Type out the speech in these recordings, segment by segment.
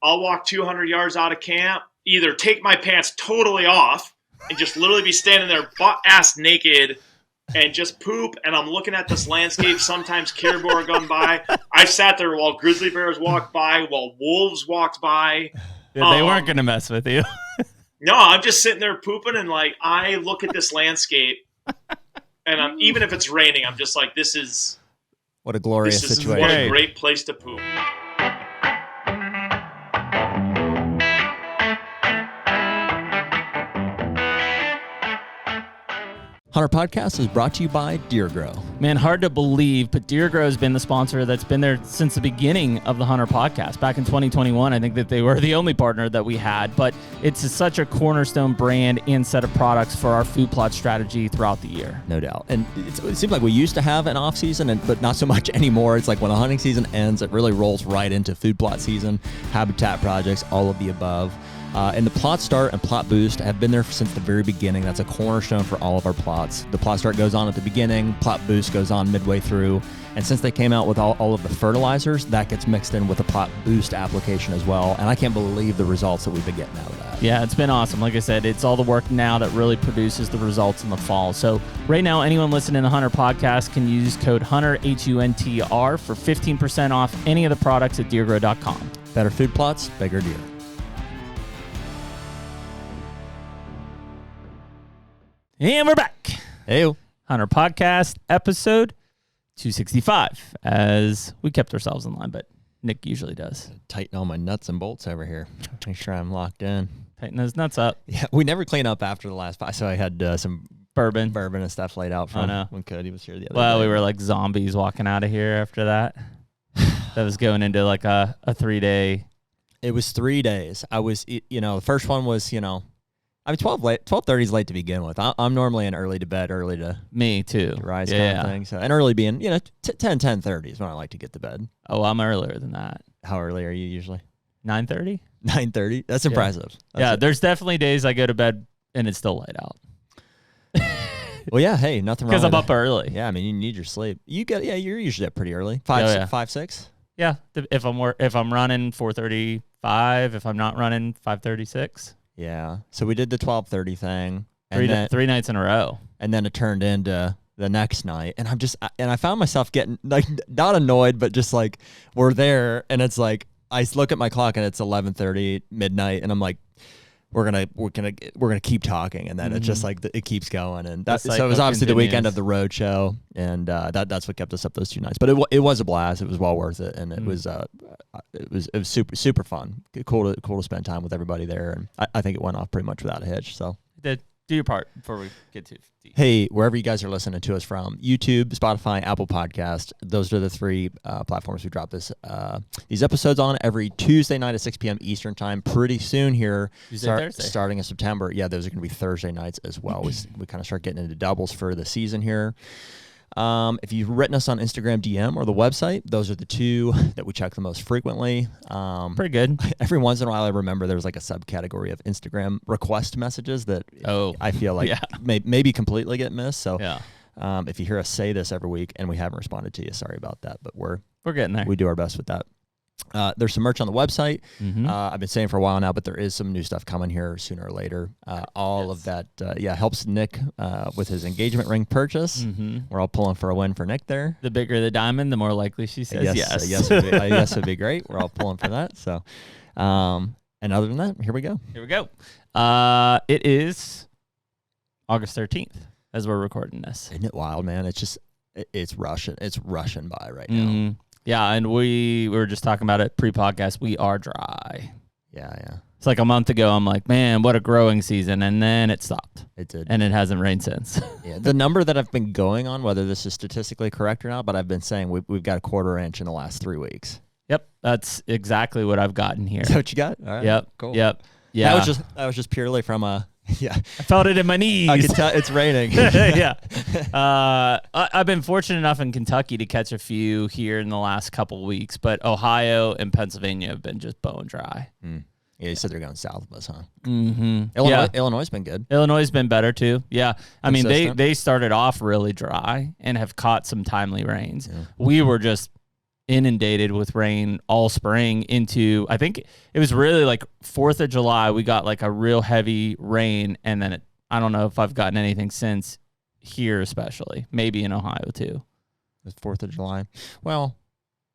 I'll walk 200 yards out of camp, either take my pants totally off and just literally be standing there butt-ass naked and just poop, and I'm looking at this landscape. Sometimes caribou are going by. I sat there while grizzly bears walked by, while wolves walked by. Yeah, they weren't going to mess with you. No, I'm just sitting there pooping, and like I look at this landscape, and even if it's raining, I'm just like, this is what a glorious situation. What a great place to poop. HUNTR Podcast is brought to you by Deer Grow. Man, hard to believe, but Deer Grow has been the sponsor that's been there since the beginning of the HUNTR Podcast. Back in 2021, I think that they were the only partner that we had, but it's such a cornerstone brand and set of products for our food plot strategy throughout the year. No doubt. And it seems like we used to have an off season, but not so much anymore. It's like when the hunting season ends, it really rolls right into food plot season, habitat projects, all of the above. And the Plot Start and Plot Boost have been there since the very beginning. That's a cornerstone for all of our plots. The Plot Start goes on at the beginning, Plot Boost goes on midway through. And since they came out with all of the fertilizers, that gets mixed in with the Plot Boost application as well. And I can't believe the results that we've been getting out of that. Yeah, it's been awesome. Like I said, it's all the work now that really produces the results in the fall. So right now, anyone listening to the HUNTR Podcast can use code HUNTR, HUNTR, for 15% off any of the products at deergrow.com. Better food plots, bigger deer. And we're back. Hey, HUNTR Podcast, episode 265, as we kept ourselves in line, but Nick usually does. Tighten all my nuts and bolts over here. Make sure I'm locked in. Tighten those nuts up. Yeah, we never clean up after the last fight, so I had some bourbon and stuff laid out from when Cody was here the other day. Well, we were like zombies walking out of here after that. That was going into like a 3-day. It was 3 days. I was, the first one was, I mean, 12:30 is late to begin with. I'm normally an early to bed, early to me too rise kind of thing. So, and early being 10:30 is when I like to get to bed. Oh, I'm earlier than that. How early are you usually? 9:30. 9:30. That's impressive. There's definitely days I go to bed and it's still light out. Well, yeah. Hey, nothing wrong. Because I'm up early. Yeah, I mean, you need your sleep. You're usually up pretty early. 5, 6. Yeah, if I'm running 4:35, if I'm not running 5:36. Yeah. So we did the 12:30 thing. Three nights in a row. And then it turned into the next night. And I found myself getting like not annoyed, but just like we're there and it's like I look at my clock and it's 11:30 midnight and I'm like, we're gonna keep talking, and then it's just like it keeps going, and so it was obviously the weekend of the road show, and that's what kept us up those 2 nights. But it was a blast. It was well worth it, and it was super fun. Cool to spend time with everybody there, and I think it went off pretty much without a hitch. So do your part before we get to deep. Hey, wherever you guys are listening to us from, YouTube, Spotify, Apple Podcast, those are the 3 platforms we drop these episodes on every Tuesday night at 6 p.m. Eastern time. Pretty soon here, starting in September. Yeah, those are going to be Thursday nights as well. We kind of start getting into doubles for the season here. If you've written us on Instagram DM or the website, those are the 2 that we check the most frequently. Pretty good. Every once in a while, I remember there's like a subcategory of Instagram request messages that I feel like maybe completely get missed. So if you hear us say this every week and we haven't responded to you, sorry about that. But we're getting there. We do our best with that. There's some merch on the website. I've been saying for a while now, but there is some new stuff coming here sooner or later. All of that, helps Nick with his engagement ring purchase. We're all pulling for a win for Nick there. The bigger the diamond, the more likely she says yes. Yes would be great. We're all pulling for that. So, and other than that, here we go. It is August 13th as we're recording this. Isn't it wild, man? It's rushing. It's rushing by right now. Yeah, and we were just talking about it pre-podcast. We are dry. Yeah. It's like a month ago, I'm like, man, what a growing season. And then it stopped. It did. And it hasn't rained since. Yeah, the number that I've been going on, whether this is statistically correct or not, but I've been saying we've got a 1/4 inch in the last 3 weeks. Yep, that's exactly what I've gotten here. Is that what you got? All right. Yep. Cool. Yep. Yeah. That was just purely from I felt it in my knees. I can tell it's raining. Yeah. I've been fortunate enough in Kentucky to catch a few here in the last couple of weeks, but Ohio and Pennsylvania have been just bone dry. Yeah, you said they're going south of us, huh? Illinois has been good. Illinois has been better too. Yeah. I mean, they started off really dry and have caught some timely rains. Yeah. We were just inundated with rain all spring into, I think it was really like 4th of July. We got like a real heavy rain. And then I don't know if I've gotten anything since here, especially maybe in Ohio too. The 4th of July. Well,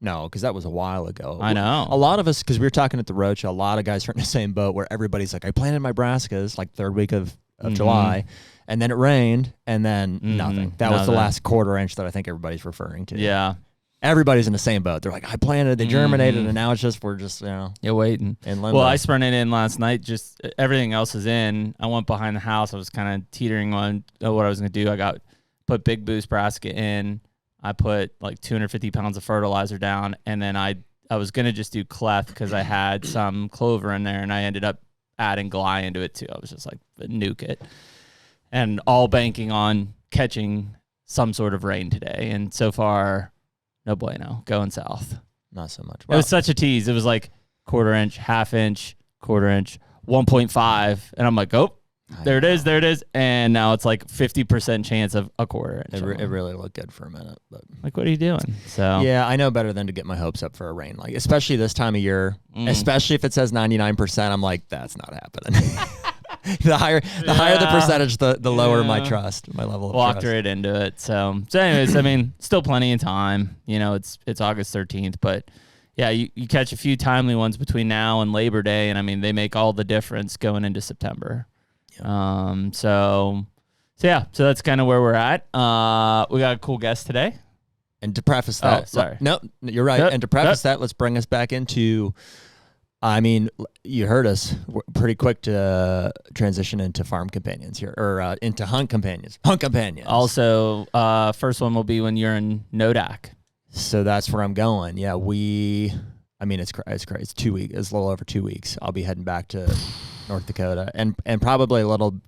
no, because that was a while ago. I know. A lot of us, because we were talking at the road show, a lot of guys are in the same boat where everybody's like, I planted my brassicas like 3rd week of July, and then it rained, and then nothing. That was the last quarter inch that I think everybody's referring to. Yeah. Everybody's in the same boat. They're like, I planted, they germinated, and now it's just, we're just, you're waiting. In limbo. Well, I sprinted in last night. Just everything else is in. I went behind the house. I was kind of teetering on what I was going to do. Put Big Boost brassica in. I put like 250 pounds of fertilizer down, and then I was going to just do cleth because I had some clover in there, and I ended up adding gly into it too. I was just like, nuke it. And all banking on catching some sort of rain today. And so far, no bueno, going south. Not so much. Well, it was such a tease. It was like quarter inch, half inch, quarter inch, 1.5. And I'm like, oh, there it is. And now it's like 50% chance of a quarter inch. It really looked good for a minute. But like, what are you doing? So yeah, I know better than to get my hopes up for a rain, like especially this time of year, especially if it says 99%. I'm like, that's not happening. the higher the percentage, the lower my trust, my level of walked trust. right into it. So anyways, I mean, still plenty of time. It's August 13th, but yeah, you catch a few timely ones between now and Labor Day, and I mean, they make all the difference going into September. Yeah. So that's kind of where we're at. We got a cool guest today. And to preface that, no, you're right. And to preface that, let's bring us back into. I mean, you heard us. We're pretty quick to transition into farm companions here, or into hunt companions. Hunt companions. Also, first one will be when you're in Nodak. So that's where I'm going. Yeah, it's crazy. It's 2 weeks. It's a little over 2 weeks. I'll be heading back to North Dakota, and probably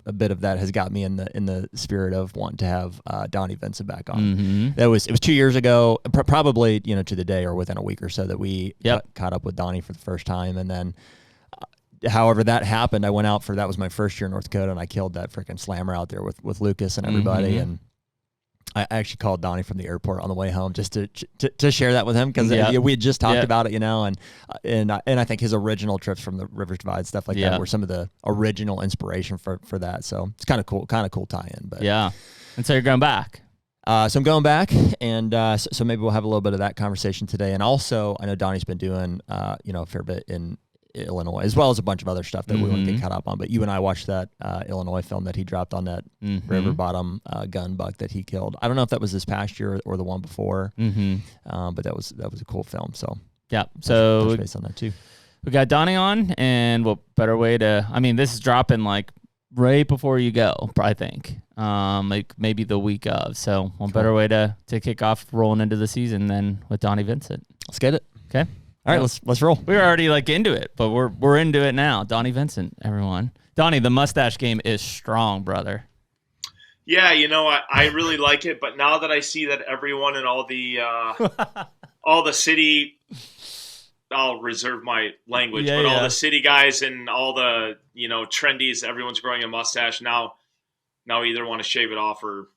a bit of that has got me in the spirit of wanting to have Donnie Vincent back on. It was 2 years ago, probably to the day or within a week or so that we caught up with Donnie for the first time, and then. However that happened, I went out that was my first year in North Dakota, and I killed that freaking slammer out there with Lucas and everybody, and I actually called Donnie from the airport on the way home just to share that with him, because we had just talked about it, and I think his original trips from the Rivers Divide, stuff like that, were some of the original inspiration for that. So it's kind of cool tie-in. But yeah, and so you're going back. So I'm going back, and so maybe we'll have a little bit of that conversation today. And also, I know Donnie's been doing a fair bit in Illinois, as well as a bunch of other stuff that we wouldn't get caught up on. But you and I watched that Illinois film that he dropped on that river bottom gun buck that he killed. I don't know if that was this past year or the one before, but that was a cool film. So yeah, so touch base on that too. We got Donnie on, and what better way to? I mean, this is dropping like right before you go, I think, like maybe the week of. So one better way to kick off rolling into the season than with Donnie Vincent. Let's get it. Okay. All right, let's roll. We were already like into it, but we're into it now. Donnie Vincent, everyone. Donnie, the mustache game is strong, brother. Yeah, I really like it, but now that I see that everyone in all the all the city, I'll reserve my language, all the city guys and all the trendies, everyone's growing a mustache now. Now either want to shave it off or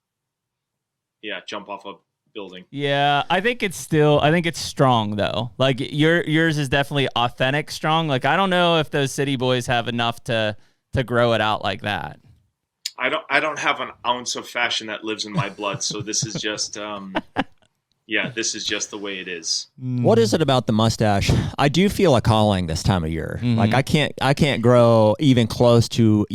jump off a building. Yeah, I think it's strong though. Like yours is definitely authentic strong. Like I don't know if those city boys have enough to grow it out like that. I don't have an ounce of fashion that lives in my blood, so this is just this is just the way it is. What is it about the mustache? I do feel a calling this time of year. Like I can't grow even close to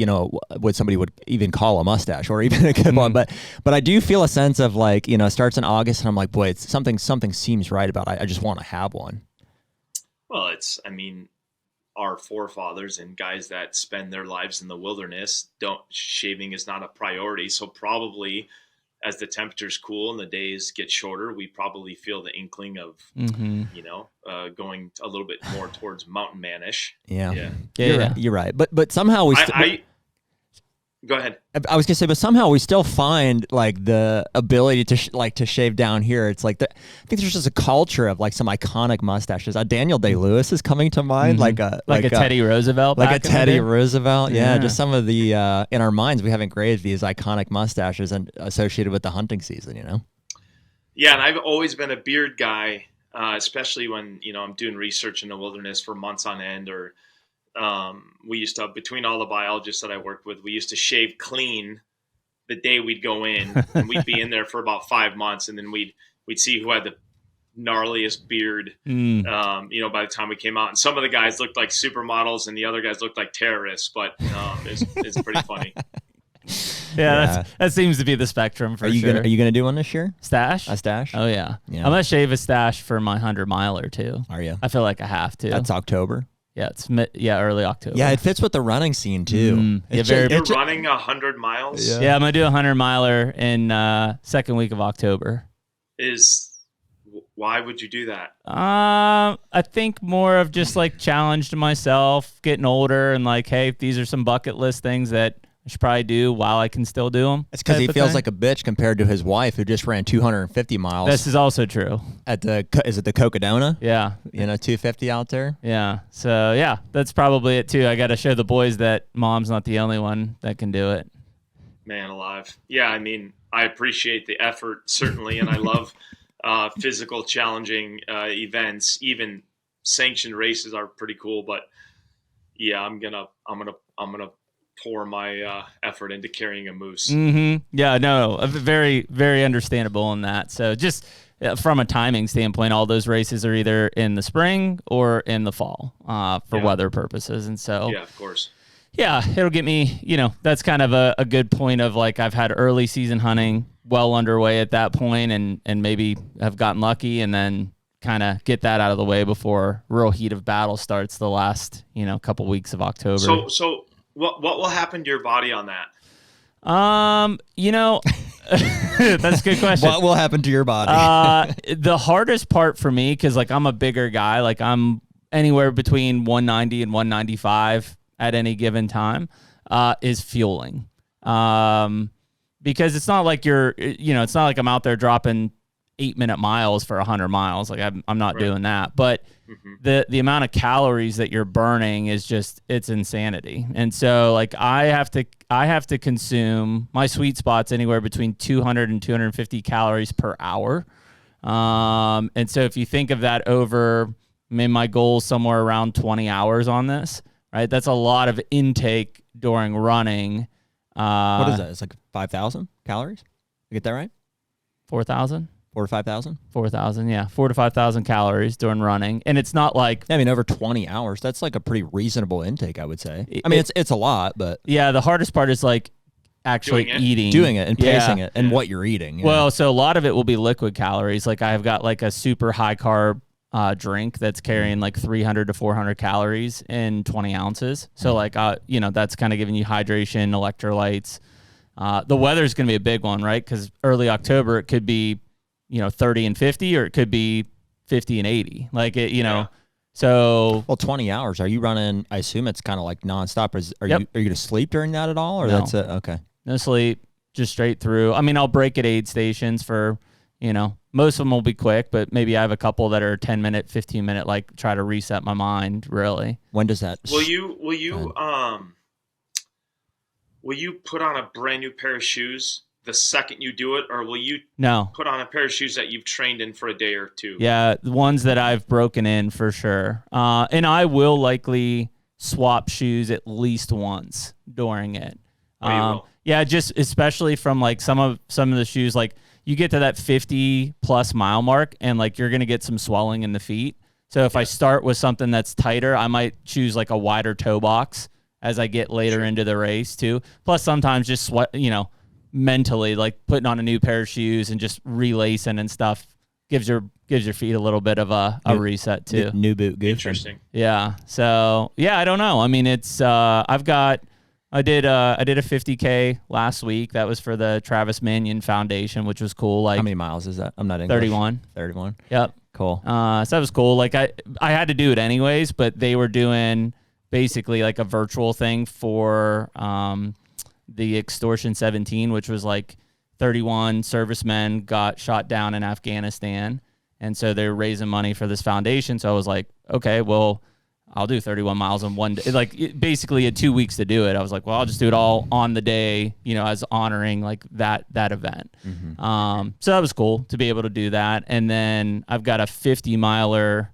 what somebody would even call a mustache, or even a good one. But I do feel a sense of like it starts in August, and I'm like, boy, it's something seems right about it. I just want to have one. Well, our forefathers and guys that spend their lives in the wilderness, shaving is not a priority. So probably, as the temperatures cool and the days get shorter, we probably feel the inkling of, going a little bit more towards mountain manish. Yeah. You're right. But somehow we. Go ahead. I was gonna say, but somehow we still find like the ability to shave down here. It's like I think there's just a culture of like some iconic mustaches. Daniel Day-Lewis is coming to mind, like a Teddy Roosevelt, like a Teddy Roosevelt. Yeah, just some of the in our minds we have engraved these iconic mustaches and associated with the hunting season. Yeah, and I've always been a beard guy. especially when, I'm doing research in the wilderness for months on end, or we used to, between all the biologists that I worked with, we used to shave clean the day we'd go in, and we'd be in there for about 5 months, and then we'd see who had the gnarliest beard, by the time we came out. And some of the guys looked like supermodels and the other guys looked like terrorists, but it's pretty funny. Yeah, that seems to be the spectrum for sure. Are you gonna do one this year? Stash? A stash? Oh yeah. I'm gonna shave a stash for my 100 miler too. Are you? I feel like I have to. That's October. Yeah, it's early October. Yeah, it fits with the running scene too. You're running 100 miles? Yeah, I'm gonna do a 100 miler in second week of October. Why would you do that? I think more of just like challenge to myself, getting older, and like, hey, these are some bucket list things that I should probably do while I can still do them. It's because he feels like a bitch compared to his wife who just ran 250 miles. This is also true. Is it the Cocodona? Yeah. 250 out there? Yeah. So, yeah, that's probably it too. I got to show the boys that mom's not the only one that can do it. Man alive. Yeah, I mean, I appreciate the effort, certainly, and I love physical challenging events. Even sanctioned races are pretty cool, but yeah, I'm gonna pour my effort into carrying a moose. Yeah, no, very, very understandable in that. So just from a timing standpoint, all those races are either in the spring or in the fall for weather purposes. And so, yeah, of course. Yeah, it'll get me, that's kind of a good point of like I've had early season hunting well underway at that point and maybe have gotten lucky and then kind of get that out of the way before real heat of battle starts the last, couple weeks of October. So what will happen to your body on that? That's a good question. What will happen to your body? The hardest part for me, because like I'm a bigger guy, like I'm anywhere between 190 and 195 at any given time, is fueling. Because it's not like it's not like I'm out there dropping 8-minute miles for 100 miles. Like I'm not doing that, but the amount of calories that you're burning is just, it's insanity. And so like I have to consume, my sweet spot's anywhere between 200 and 250 calories per hour. And so if you think of that over, my goal is somewhere around 20 hours on this, right? That's a lot of intake during running. What is that? It's like 5,000 calories? You get that right? 4,000? 4,000 to 5,000? 4,000, yeah. 4,000 to 5,000 calories during running. And it's not like... over 20 hours, that's like a pretty reasonable intake, I would say. It's a lot, but... Yeah, the hardest part is like actually eating. Doing it and pacing it and what you're eating. Well, so a lot of it will be liquid calories. Like I've got like a super high carb drink that's carrying like 300 to 400 calories in 20 ounces. So like, that's kind of giving you hydration, electrolytes. The weather's going to be a big one, right? Because early October, it could be 30 and 50, or it could be 50 and 80. Like it, so. Well, 20 hours. Are you running? I assume it's kind of like nonstop. Are you going to sleep during that at all, or no. That's it? Okay. No sleep, just straight through. I mean, I'll break at aid stations for, most of them will be quick, but maybe I have a couple that are 10-minute, 15-minute, like try to reset my mind. Really. When does that? Will you put on a brand new pair of shoes the second you do it, or will you put on a pair of shoes that you've trained in for a day or two? Yeah, the ones that I've broken in for sure. And I will likely swap shoes at least once during it. Yeah, just especially from like some of the shoes, like you get to that 50 plus mile mark and like you're going to get some swelling in the feet. So if I start with something that's tighter, I might choose like a wider toe box as I get later into the race too. Plus sometimes just mentally, like putting on a new pair of shoes and just relacing and stuff gives your feet a little bit of a reset too. New boot goof. Interesting. Yeah. So yeah, I don't know. I mean, it's I did a 50K last week. That was for the Travis Manion Foundation, which was cool. Like, how many miles is that? I'm not English. 31. 31. Yep. Cool. So that was cool. Like I had to do it anyways, but they were doing basically like a virtual thing for the Extortion 17, which was like 31 servicemen got shot down in Afghanistan. And so they're raising money for this foundation. So I was like, okay, well, I'll do 31 miles in one day. Like basically 2 weeks to do it. I was like, well, I'll just do it all on the day, as honoring like that event. So that was cool to be able to do that. And then I've got a 50 miler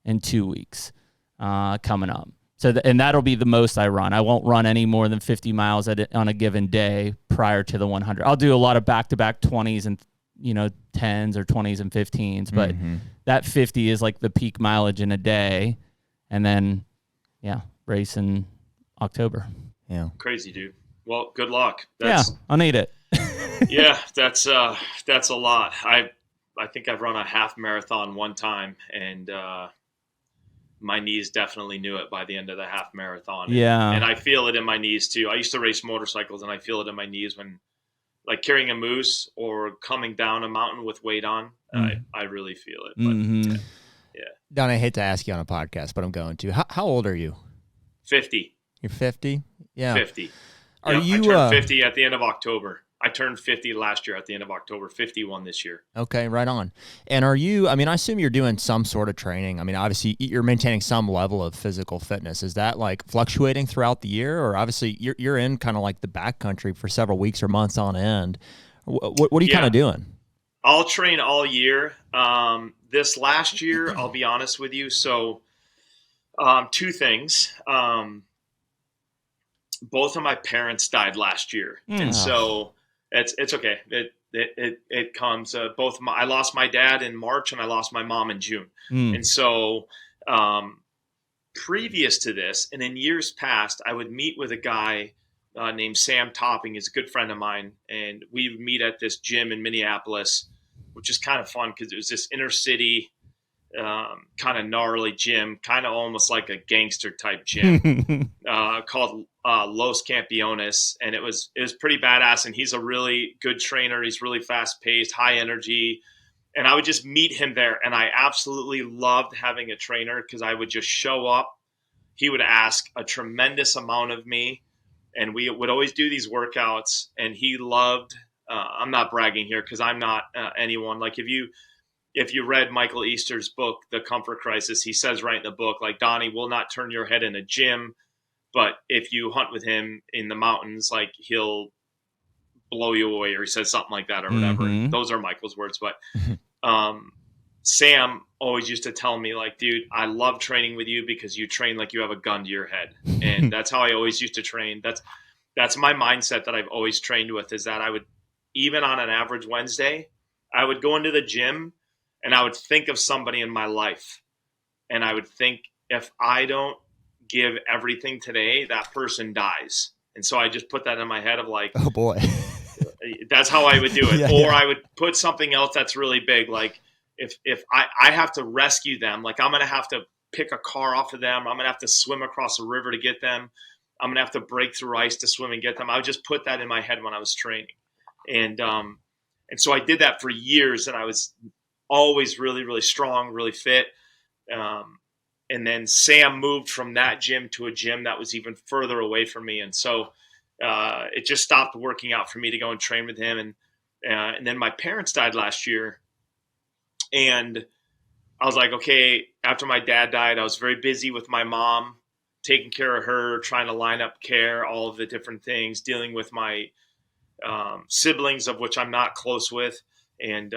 in 2 weeks coming up. So and that'll be the most I run. I won't run any more than 50 miles on a given day prior to the 100. I'll do a lot of back-to-back 20s and 10s or 20s and 15s, but that 50 is like the peak mileage in a day, and then race in October. Yeah, crazy, dude. Well, good luck. I'll need it. Yeah, that's a lot. I think I've run a half marathon one time, and my knees definitely knew it by the end of the half marathon. And I feel it in my knees too. I used to race motorcycles, and I feel it in my knees when, like, carrying a moose or coming down a mountain with weight on. I really feel it. But, yeah. Don, I hate to ask you on a podcast, but I'm going to. How old are you? 50. You're 50? Yeah. 50. Are you? I turned 50 at the end of October. I turned 50 last year at the end of October, 51 this year. Okay, right on. And are you, I assume you're doing some sort of training. Obviously you're maintaining some level of physical fitness. Is that like fluctuating throughout the year? Or obviously you're in kind of like the backcountry for several weeks or months on end. What are you kind of doing? I'll train all year. This last year, I'll be honest with you. So 2 things. Both of my parents died last year. And so it's okay. It comes, I lost my dad in March and I lost my mom in June. And so, previous to this and in years past, I would meet with a guy, named Sam Topping. He's a good friend of mine. And we would meet at this gym in Minneapolis, which is kind of fun because it was this inner city, kind of gnarly gym, kind of almost like a gangster type gym, called Los Campeones, and it was pretty badass. And he's a really good trainer. He's really fast paced, high energy, and I would just meet him there. And I absolutely loved having a trainer because I would just show up. He would ask a tremendous amount of me, and we would always do these workouts. And he loved. I'm not bragging here because I'm not anyone. Like if you read Michael Easter's book, The Comfort Crisis, he says right in the book, like, Donnie will not turn your head in a gym, but if you hunt with him in the mountains, like, he'll blow you away, or he says something like that or whatever. Those are Michael's words. But Sam always used to tell me, like, dude, I love training with you because you train like you have a gun to your head. And that's how I always used to train. That's my mindset that I've always trained with, is that I would, even on an average Wednesday, I would go into the gym and I would think of somebody in my life. And I would think, if I don't give everything today, that person dies. And so I just put that in my head of, like, oh boy, that's how I would do it. I would put something else that's really big. Like if I have to rescue them, like, I'm going to have to pick a car off of them. I'm going to have to swim across a river to get them. I'm going to have to break through ice to swim and get them. I would just put that in my head when I was training. And so I did that for years, and I was always really, really strong, really fit. And then Sam moved from that gym to a gym that was even further away from me. And so it just stopped working out for me to go and train with him. And then my parents died last year. And I was like, okay, after my dad died, I was very busy with my mom, taking care of her, trying to line up care, all of the different things, dealing with my siblings, of which I'm not close with. And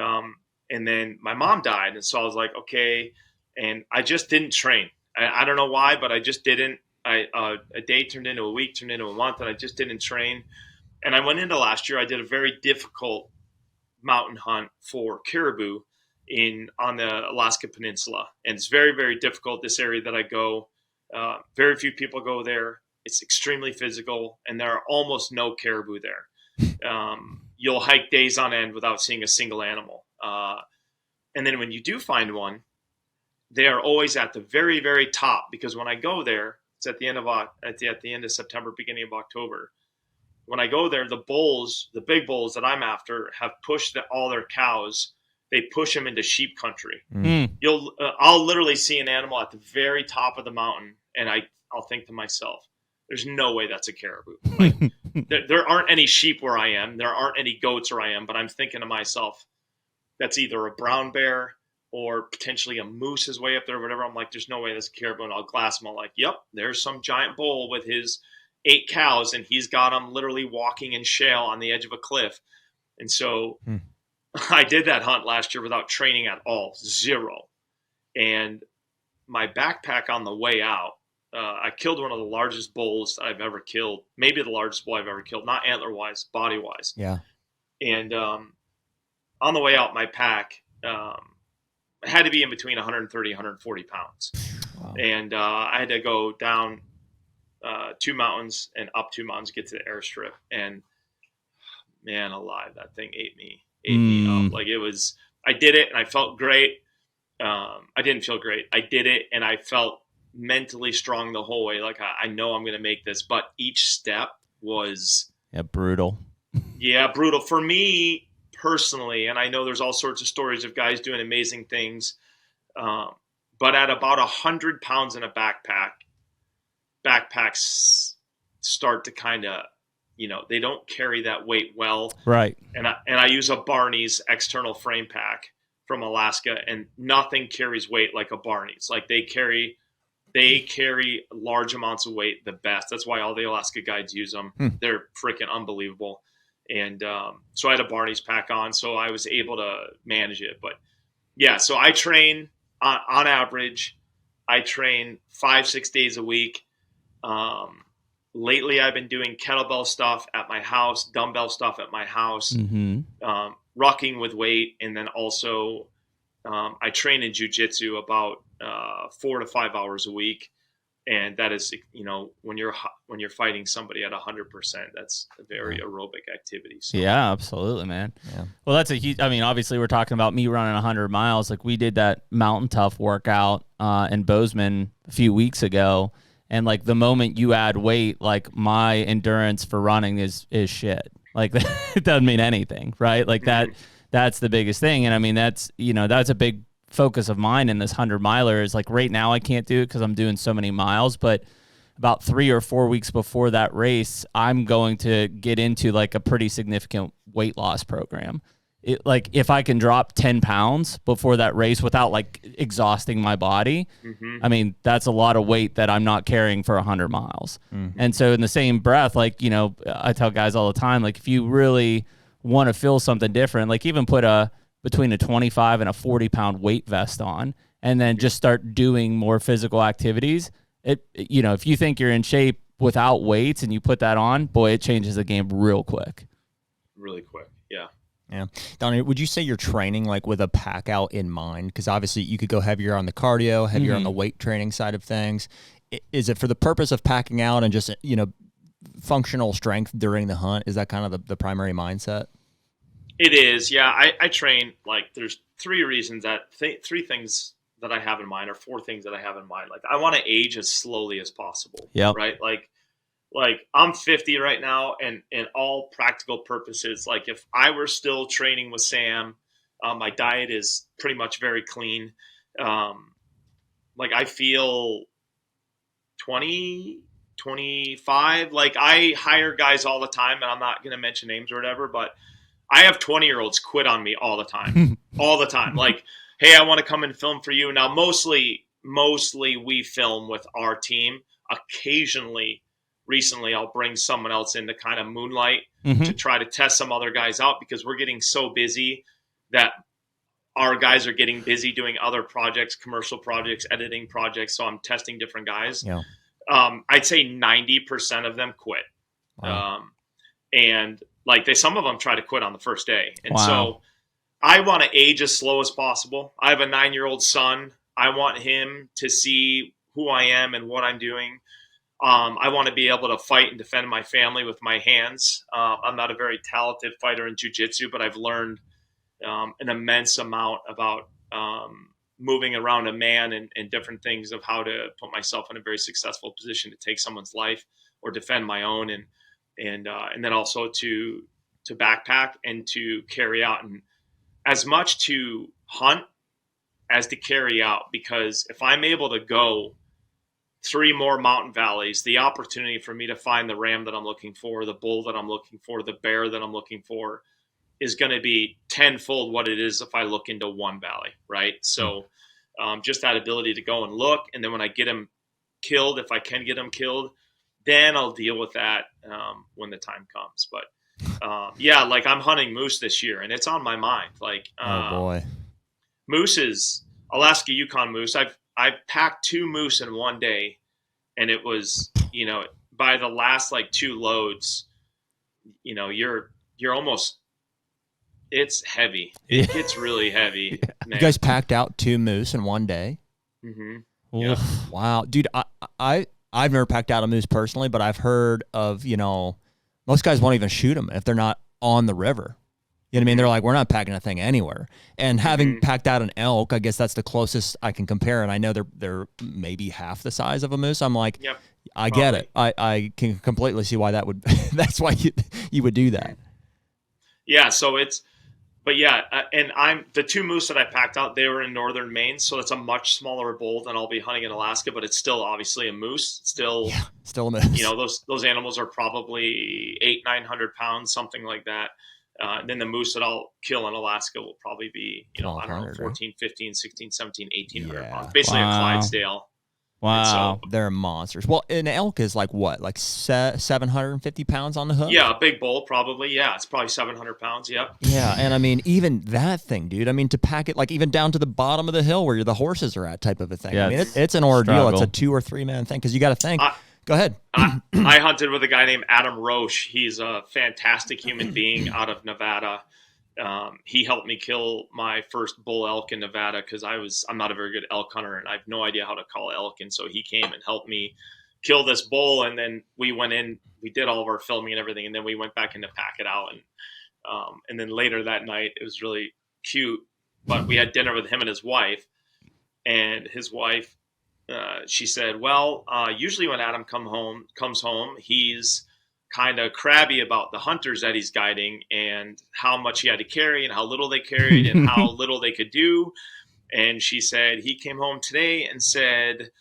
then my mom died. And so I was like, okay. And I just didn't train. I don't know why, but I just didn't. A day turned into a week, turned into a month, and I just didn't train. And I went into last year, I did a very difficult mountain hunt for caribou on the Alaska Peninsula. And it's very, very difficult, this area that I go. Very few people go there. It's extremely physical, and there are almost no caribou there. You'll hike days on end without seeing a single animal. And then when you do find one, they are always at the very, very top, because when I go there, it's at the end of September, beginning of October. When I go there, the big bulls that I'm after have pushed all their cows. They push them into sheep country. I'll literally see an animal at the very top of the mountain, and I'll think to myself, there's no way that's a caribou. Like, there aren't any sheep where I am. There aren't any goats where I am, but I'm thinking to myself, that's either a brown bear, or potentially a moose is way up there or whatever. I'm like, there's no way this caribou, and I'll glass them. I'm like, yep, there's some giant bull with his 8 cows, and he's got them literally walking in shale on the edge of a cliff. And so I did that hunt last year without training at all, 0. And my backpack on the way out, I killed one of the largest bulls I've ever killed, maybe the largest bull I've ever killed, not antler-wise, body-wise. Yeah. And on the way out, my pack had to be in between 130, 140 pounds. Wow. And I had to go down 2 mountains and up 2 mountains to get to the airstrip. And man alive, that thing ate me up. Like, it was, I did it and I felt great. I didn't feel great. I did it and I felt mentally strong the whole way. Like, I know I'm going to make this, but each step was brutal. Yeah, brutal for me personally. And I know there's all sorts of stories of guys doing amazing things. But at about 100 pounds in a backpacks start to kind of, they don't carry that weight well. Right. And I use a Barney's external frame pack from Alaska, and nothing carries weight like a Barney's. Like, they carry large amounts of weight the best. That's why all the Alaska guides use them. They're freaking unbelievable. And so I had a Barney's pack on, so I was able to manage it. But yeah, so I train on average, I train 5-6 days a week. Lately, I've been doing kettlebell stuff at my house, dumbbell stuff at my house, rucking with weight, and then also I train in jiu-jitsu about 4 to 5 hours a week. And that is, when you're fighting somebody at 100%, that's a very aerobic activity. So. Yeah, absolutely, man. Yeah. Well, that's a huge, obviously we're talking about me running 100 miles. Like, we did that Mountain Tough workout in Bozeman a few weeks ago. And like, the moment you add weight, like, my endurance for running is shit. Like, it doesn't mean anything, right? Like, that's the biggest thing. And that's a big focus of mine in this 100-miler is, like, right now I can't do it because I'm doing so many miles, but about 3 or 4 weeks before that race, I'm going to get into like a pretty significant weight loss program. Like, if I can drop 10 pounds before that race without like exhausting my body, that's a lot of weight that I'm not carrying for 100 miles. And so in the same breath, like, I tell guys all the time, like, if you really want to feel something different, like, even put between a 25 and a 40-pound weight vest on, and then just start doing more physical activities. If you think you're in shape without weights and you put that on, boy, it changes the game real quick. Really quick. Yeah. Yeah. Donnie, would you say you're training like with a pack out in mind? Because obviously you could go heavier on the cardio, heavier on the weight training side of things. Is it for the purpose of packing out and just, functional strength during the hunt? Is that kind of the primary mindset? It is. Yeah. I train, like, there's 3 reasons that 3 things that I have in mind, or 4 things that I have in mind. Like, I want to age as slowly as possible. Yeah. Right. Like I'm 50 right now, and in all practical purposes, like, if I were still training with Sam, my diet is pretty much very clean. Like, I feel 20, 25. Like, I hire guys all the time, and I'm not going to mention names or whatever, but I have 20-year-olds quit on me all the time, all the time. Like, hey, I want to come and film for you. Now, mostly we film with our team. Occasionally, recently, I'll bring someone else in to kind of moonlight to try to test some other guys out, because we're getting so busy that our guys are getting busy doing other projects, commercial projects, editing projects. So I'm testing different guys. Yeah. I'd say 90% of them quit. Wow. And like, some of them try to quit on the first day. And Wow. so I want to age as slow as possible. I have a 9-year-old son. I want him to see who I am and what I'm doing. I want to be able to fight and defend my family with my hands. I'm not a very talented fighter in jiu-jitsu, but I've learned an immense amount about moving around a man and different things of how to put myself in a very successful position to take someone's life or defend my own, and then also to backpack and to carry out, and as much to hunt as to carry out, because if I'm able to go 3 more mountain valleys, the opportunity for me to find the ram that I'm looking for, the bull that I'm looking for, the bear that I'm looking for is going to be tenfold what it is if I look into one valley, right? So just that ability to go and look, and then when I get them killed, if I can get them killed, then I'll deal with that when the time comes. But yeah, like I'm hunting moose this year, and it's on my mind. Like, Oh boy. moose is Alaska Yukon moose. I've packed 2 moose in one day, and it was, you know, by the last like 2 loads, you know, you're almost, it's heavy. It gets really heavy. You guys packed out 2 moose in one day? Mm-hmm. Yeah. Wow, dude. I've never packed out a moose personally, but I've heard of, you know, most guys won't even shoot them if they're not on the river. You know what I mean? They're like, we're not packing a thing anywhere. And having packed out an elk, I guess that's the closest I can compare. And I know they're maybe half the size of a moose. I'm like, Yep, I get it. I can completely see why that would. That's why you would do that. Yeah. So but yeah, and the 2 moose that I packed out, they were in northern Maine, so it's a much smaller bull than I'll be hunting in Alaska, but it's still obviously a moose. Still a moose. You know, those animals are probably 800-900 pounds, something like that. Then the moose that I'll kill in Alaska will probably be, you know, I don't know, 14, 15, 16, 17, 1,800 pounds. Basically a Clydesdale. Wow. So, They're monsters. Well, an elk is like what? Like 750 pounds on the hook? yeah, a big bull probably. Yeah, it's probably 700 pounds. Yep. Yeah, and I mean, even that thing, dude. I mean, to pack it like even down to the bottom of the hill where the horses are at, type of a thing. Yeah, I mean, it's an ordeal. struggle. It's a 2 or 3 man thing because you got to think. Go ahead. I hunted with a guy named Adam Roche. He's a fantastic human being out of Nevada. He helped me kill my first bull elk in Nevada because I'm not a very good elk hunter and I have no idea how to call elk. And so he came and helped me kill this bull. And then we went in, we did all of our filming and everything. And then we went back in to pack it out. And then later that night, it was really cute, but we had dinner with him and his wife, and his wife, she said, well, usually when Adam comes home, he's kind of crabby about the hunters that he's guiding and how much he had to carry and how little they carried and how little they could do. And she said, he came home today and said,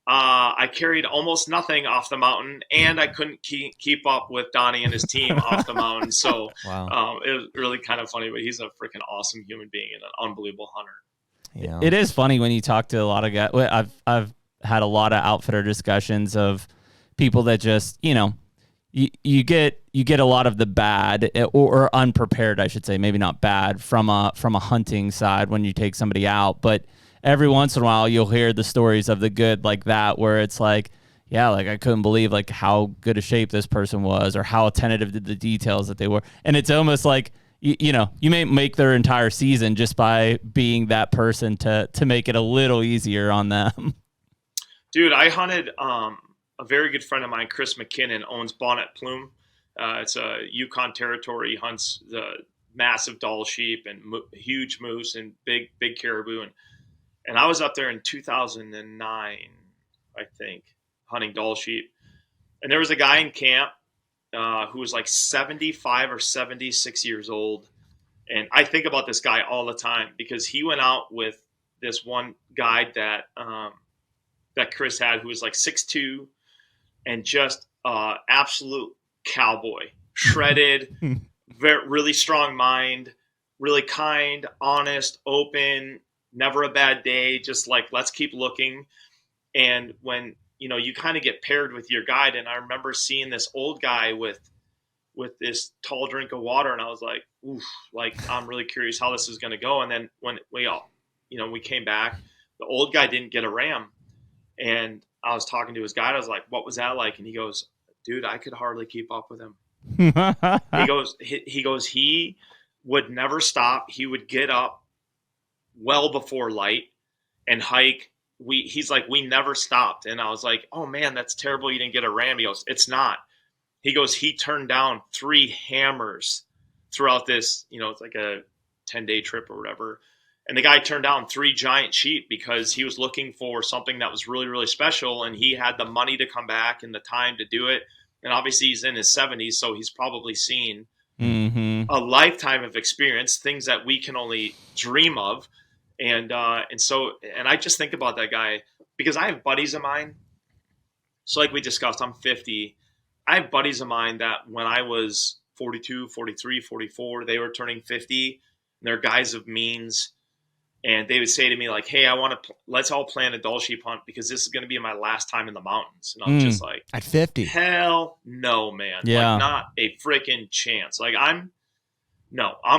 I carried almost nothing off the mountain and I couldn't keep up with Donnie and his team off the mountain. So Wow. it was really kind of funny, but he's a freaking awesome human being and an unbelievable hunter. Yeah. It is funny when you talk to a lot of guys. I've had a lot of outfitter discussions of people that just, you know, you get a lot of the bad or unprepared, I should say, maybe not bad from a hunting side when you take somebody out, but every once in a while you'll hear the stories of the good like that, where it's like, yeah, like I couldn't believe like how good a shape this person was or how attentive to the details that they were. And it's almost like, you know, you may make their entire season just by being that person to make it a little easier on them. Dude, I hunted a very good friend of mine, Chris McKinnon, owns Bonnet Plume. It's a Yukon territory. He hunts the massive Dall sheep and huge moose and big caribou. And I was up there in 2009, I think, hunting Dall sheep. And there was a guy in camp who was like 75 or 76 years old. And I think about this guy all the time because he went out with this one guide that Chris had, who was like 6'2", and just absolute cowboy, shredded, really strong mind, really kind, honest, open, never a bad day, just like, let's keep looking. And when, you know, you kind of get paired with your guide, and I remember seeing this old guy with this tall drink of water, and I was like, oof, like, I'm really curious how this is going to go. And then when we came back, the old guy didn't get a ram. And I was talking to his guide. I was like, what was that like? And he goes, dude, I could hardly keep up with him. He goes, he would never stop. He would get up well before light and hike. He's like, we never stopped. And I was like, oh man, that's terrible. You didn't get a ram. He goes, it's not. He goes, he turned down 3 hammers throughout this, you know, it's like a 10-day trip or whatever. And the guy turned down 3 giant sheep because he was looking for something that was really, really special. And he had the money to come back and the time to do it. And obviously he's in his 70s, so he's probably seen a lifetime of experience, things that we can only dream of. And I just think about that guy because I have buddies of mine. So like we discussed, I'm 50. I have buddies of mine that when I was 42, 43, 44. They were turning 50. And they're guys of means. And they would say to me like, hey, let's all plan a Dall sheep hunt because this is going to be my last time in the mountains. And I'm just like, at 50. Hell no, man. Yeah. Like, not a freaking chance. Like, I'm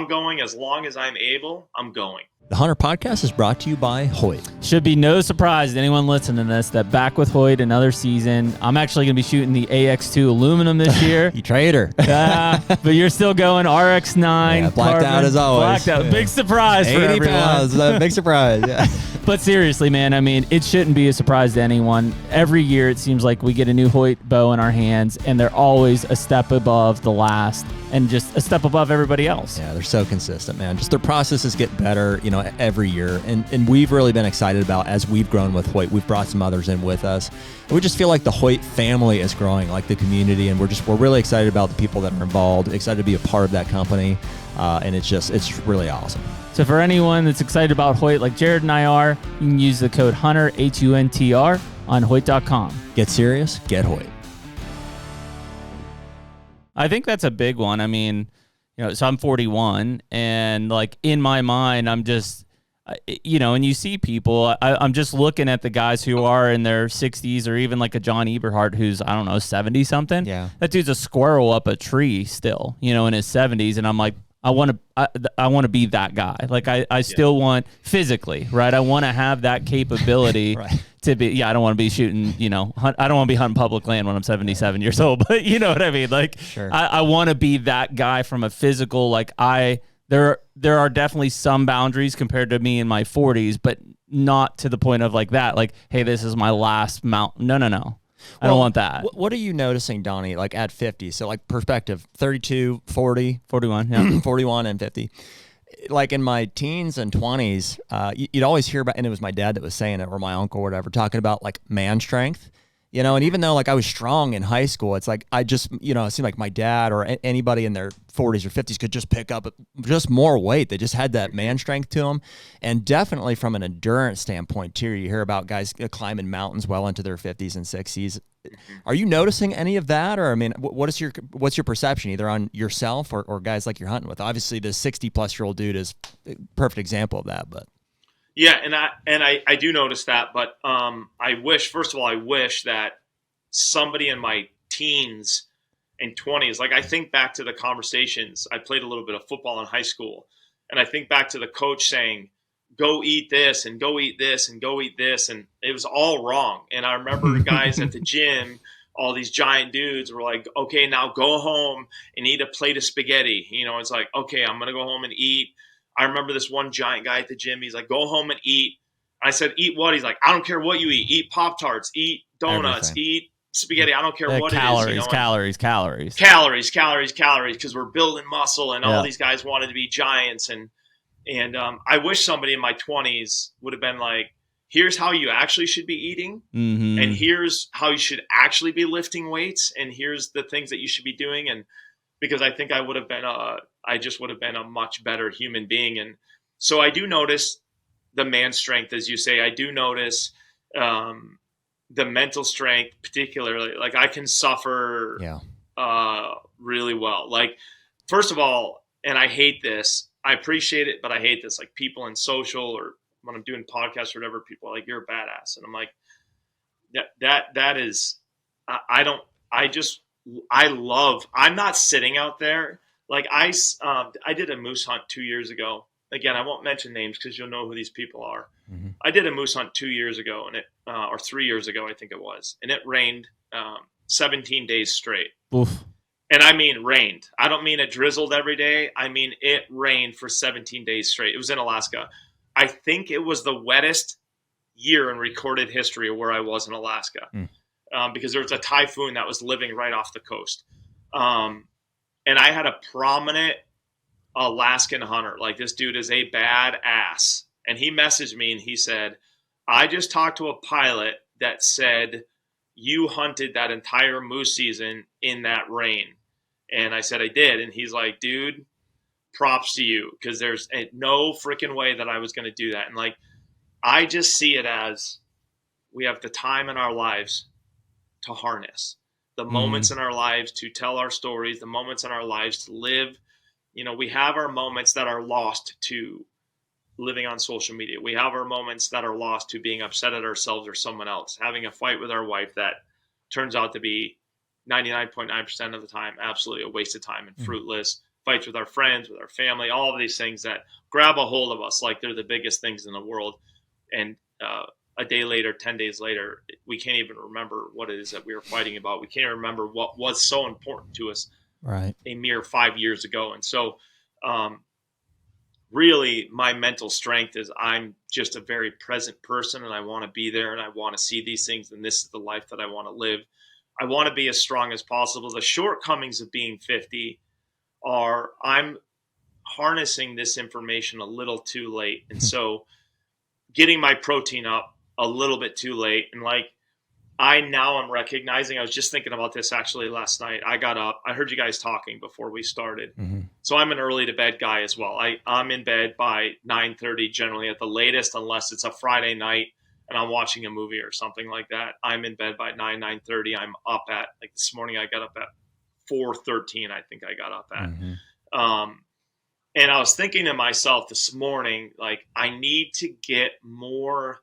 going as long as I'm able. I'm going. The HUNTR Podcast is brought to you by Hoyt. Should be no surprise to anyone listening to this that back with Hoyt another season. I'm actually going to be shooting the AX2 aluminum this year. You traitor. But you're still going RX9. Yeah, blacked carbon, out as always. Blacked out. Yeah. Big surprise for 80 everyone. pounds. Big surprise. Yeah. But seriously, man, I mean, it shouldn't be a surprise to anyone. Every year, it seems like we get a new Hoyt bow in our hands, and they're always a step above the last and just a step above everybody else. Yeah, they're so consistent, man. Just their processes get better, every year. And we've really been excited about, as we've grown with Hoyt, we've brought some others in with us. And we just feel like the Hoyt family is growing, like the community, and we're really excited about the people that are involved, excited to be a part of that company. And it's really awesome. So for anyone that's excited about Hoyt like Jared and I are, you can use the code HUNTR, HUNTR, on Hoyt.com. Get serious, get Hoyt. I think that's a big one. I mean, so I'm 41, and like in my mind, I'm just, and you see people, I'm just looking at the guys who are in their 60s or even like a John Eberhart who's, 70 something. Yeah. That dude's a squirrel up a tree still, in his 70s. And I'm like, I want to be that guy. Like I still want physically, right? I want to have that capability Right. to be, I don't want to be shooting, I don't want to be hunting public land when I'm 77 years old, but you know what I mean? Like Sure. I want to be that guy from a physical, like there are definitely some boundaries compared to me in my 40s, but not to the point of like that. Like, hey, this is my last mount. No. I don't want that. What are you noticing, Donnie, like at 50? So like perspective, 32, 40, 41, yeah. 41 and 50. Like in my teens and 20s, you'd always hear about, and it was my dad that was saying it, or my uncle or whatever, talking about like man strength. And even though like I was strong in high school, it's like I just, it seemed like my dad or anybody in their 40s or 50s could just pick up just more weight. They just had that man strength to them. And definitely from an endurance standpoint too, you hear about guys climbing mountains well into their 50s and 60s. Are you noticing any of that? Or, I mean, what's your perception either on yourself or guys like you're hunting with? Obviously the 60-plus-year-old dude is a perfect example of that, but. Yeah, and I do notice that, but I wish that somebody in my teens and 20s, like I think back to the conversations. I played a little bit of football in high school, and I think back to the coach saying, go eat this and go eat this and go eat this, and it was all wrong. And I remember guys at the gym, all these giant dudes were like, okay, now go home and eat a plate of spaghetti. It's like, okay, I'm going to go home and eat. I remember this one giant guy at the gym. He's like, go home and eat. I said, eat what? He's like, I don't care what you eat. Eat Pop-Tarts, eat donuts, Everything. Eat spaghetti. I don't care what calories, it is. Calories, because we're building muscle, and all these guys wanted to be giants. And I wish somebody in my 20s would have been like, here's how you actually should be eating, and here's how you should actually be lifting weights, and here's the things that you should be doing. And because I think I just would have been a much better human being. And so I do notice the man strength, as you say. I do notice the mental strength, particularly. Like I can suffer really well. Like, first of all, and I hate this, I appreciate it, but I hate this. Like people in social or when I'm doing podcasts or whatever, people are like, you're a badass. And I'm like, that is, I'm not sitting out there. Like I did a moose hunt 2 years ago. Again, I won't mention names because you'll know who these people are. Mm-hmm. I did a moose hunt 2 years ago, and or 3 years ago, I think it was, and it rained 17 days straight. Oof. And I mean rained. I don't mean it drizzled every day. I mean it rained for 17 days straight. It was in Alaska. I think it was the wettest year in recorded history of where I was in Alaska. Because there was a typhoon that was living right off the coast. And I had a prominent Alaskan hunter. Like, this dude is a badass. And he messaged me and he said, I just talked to a pilot that said you hunted that entire moose season in that rain. And I said, I did. And he's like, dude, props to you. Because there's no freaking way that I was going to do that. And like, I just see it as we have the time in our lives to harness. the moments in our lives to tell our stories, the moments in our lives to live. We have our moments that are lost to living on social media. We have our moments that are lost to being upset at ourselves or someone else, having a fight with our wife that turns out to be 99.9% of the time absolutely a waste of time and fruitless. Fights with our friends, with our family, all of these things that grab a hold of us like they're the biggest things in the world. And a day later, 10 days later, we can't even remember what it is that we were fighting about. We can't remember what was so important to us a mere 5 years ago. And so really my mental strength is I'm just a very present person, and I want to be there, and I want to see these things, and this is the life that I want to live. I want to be as strong as possible. The shortcomings of being 50 are I'm harnessing this information a little too late. And so getting my protein up a little bit too late. And like, I now am recognizing, I was just thinking about this actually last night. I got up, I heard you guys talking before we started. So I'm an early to bed guy as well. I'm in bed by 9:30 generally at the latest, unless it's a Friday night and I'm watching a movie or something like that. I'm in bed by 9:30. I'm up at, like this morning, I got up at 4:13. I think I got up at, and I was thinking to myself this morning, like, I need to get more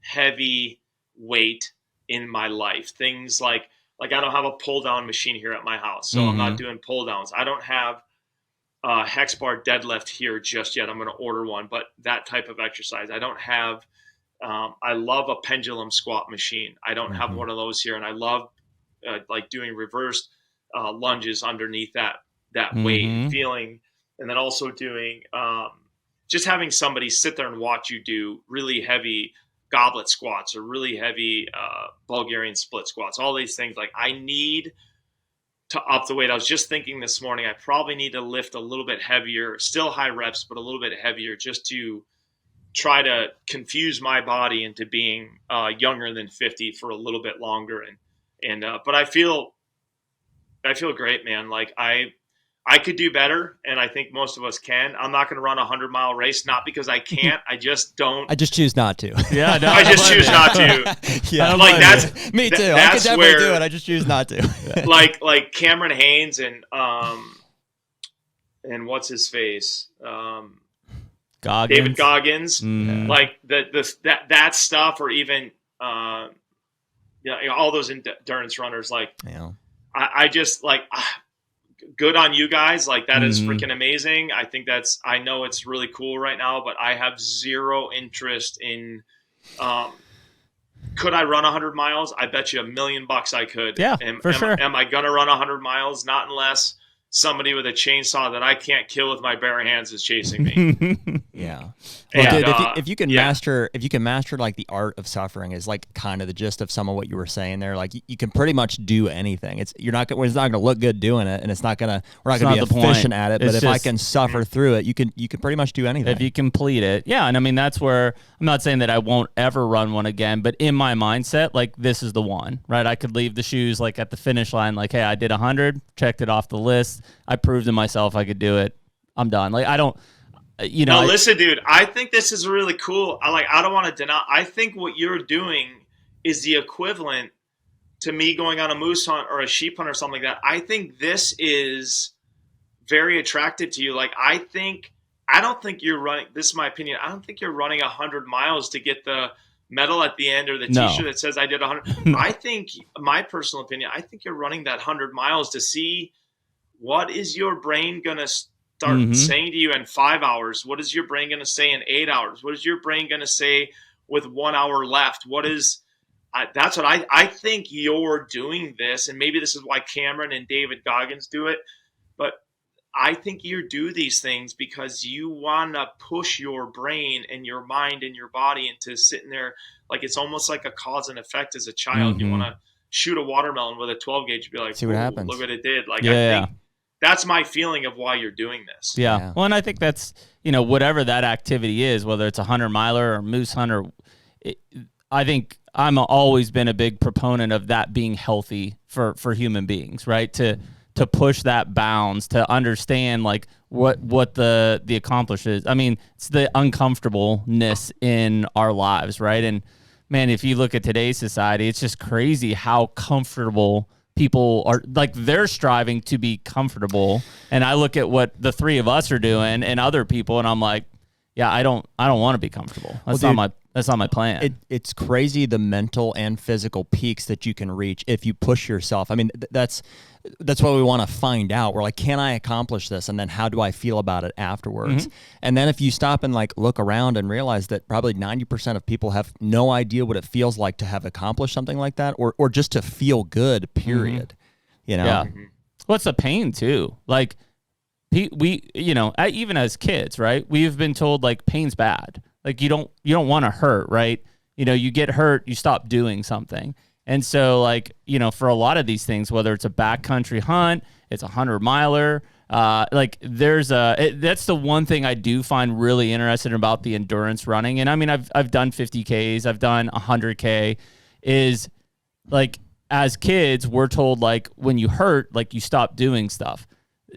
heavy weight in my life. Things like I don't have a pull down machine here at my house, so I'm not doing pull downs. I don't have a hex bar deadlift here just yet. I'm going to order one, but that type of exercise. I don't have, I love a pendulum squat machine. I don't have one of those here. And I love like doing reverse lunges underneath that weight and feeling, and then also doing, just having somebody sit there and watch you do really heavy goblet squats or really heavy Bulgarian split squats, all these things. Like, I need to up the weight. I was just thinking this morning, I probably need to lift a little bit heavier, still high reps, but a little bit heavier, just to try to confuse my body into being younger than 50 for a little bit longer. But I feel great, man. Like, I could do better, and I think most of us can. I'm not going to run a 100-mile race, not because I can't. I just don't. I just choose not to. Yeah, no, I just choose not to. Yeah, like that's me too. That's I could definitely do it. I just choose not to. like Cameron Haynes and what's his face, Goggins. David Goggins, like that stuff, or even all those endurance runners. Like, I just like. Good on you guys. Like, that is freaking amazing. I think I know it's really cool right now, but I have zero interest in, could I run 100 miles? I bet you $1 million I could. Yeah, for sure. Am I going to run 100 miles? Not unless somebody with a chainsaw that I can't kill with my bare hands is chasing me. Yeah. And, dude, if you can master like the art of suffering is like kind of the gist of some of what you were saying there. Like, you can pretty much do anything. It's not going to look good doing it, and we're not going to be efficient at it. But if I can suffer through it, you can pretty much do anything. If you complete it. Yeah. And I mean, that's where I'm not saying that I won't ever run one again, but in my mindset, like, this is the one, right? I could leave the shoes like at the finish line, like, hey, I did 100, checked it off the list. I proved to myself I could do it. I'm done. Like, I don't, No, listen, dude, I think this is really cool. I don't want to deny. I think what you're doing is the equivalent to me going on a moose hunt or a sheep hunt or something like that. I think this is very attractive to you. Like, I don't think you're running, this is my opinion, I don't think you're running 100 miles to get the medal at the end or the t-shirt that says I did 100. I think, my personal opinion, I think you're running that 100 miles to see what is your brain going to start saying to you in 5 hours. What is your brain going to say in 8 hours? What is your brain going to say with 1 hour left? That's what I think you're doing this. And maybe this is why Cameron and David Goggins do it. But I think you do these things because you want to push your brain and your mind and your body into sitting there. Like, it's almost like a cause and effect as a child. You want to shoot a watermelon with a 12 gauge and be like, see what happens. Look what it did. Like, I think that's my feeling of why you're doing this. Yeah. Well, and I think that's, whatever that activity is, whether it's a 100-miler or moose hunter, I think I'm always been a big proponent of that being healthy for human beings, right? To push that bounds, to understand like what the accomplishes. I mean, it's the uncomfortableness in our lives, right? And man, if you look at today's society, it's just crazy how comfortable people are like, they're striving to be comfortable. And I look at what the three of us are doing and other people, and I'm like, yeah, I don't want to be comfortable. That's not my plan. It's crazy, the mental and physical peaks that you can reach if you push yourself. I mean, that's what we want to find out. We're like, can I accomplish this? And then how do I feel about it afterwards? Mm-hmm. And then if you stop and like look around and realize that probably 90% of people have no idea what it feels like to have accomplished something like that, or just to feel good, period. Mm-hmm. You know? Yeah. Mm-hmm. What's the pain too? Like, we, you know, even as kids, right? We've been told like pain's bad. Like you don't want to hurt, right? You know, you get hurt, you stop doing something. And so like, you know, for a lot of these things, whether it's a backcountry hunt, it's a 100-miler, like that's the one thing I do find really interesting about the endurance running. And I mean, I've done 50Ks, I've done 100K, is like, as kids, we're told like when you hurt, like you stop doing stuff.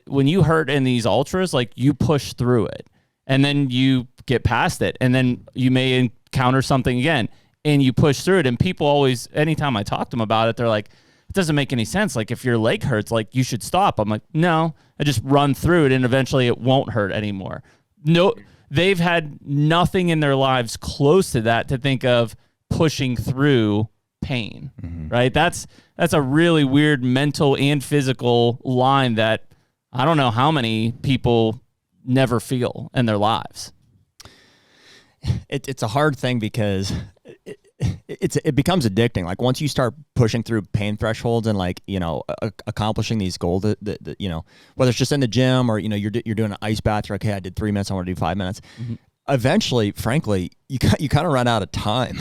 When you hurt in these ultras, like you push through it and then you get past it, and then you may encounter something again and you push through it. And people always, anytime I talk to them about it, they're like, it doesn't make any sense. Like if your leg hurts, like you should stop. I'm like, no, I just run through it and eventually it won't hurt anymore. No, they've had nothing in their lives close to that to think of pushing through pain, right? That's a really weird mental and physical line that I don't know how many people never feel in their lives. It's a hard thing because it becomes addicting. Like once you start pushing through pain thresholds and like, you know, accomplishing these goals that you know, whether it's just in the gym or, you know, you're doing an ice bath, you're like, okay, I did 3 minutes, I want to do 5 minutes. Mm-hmm. Eventually, frankly, you kind of run out of time.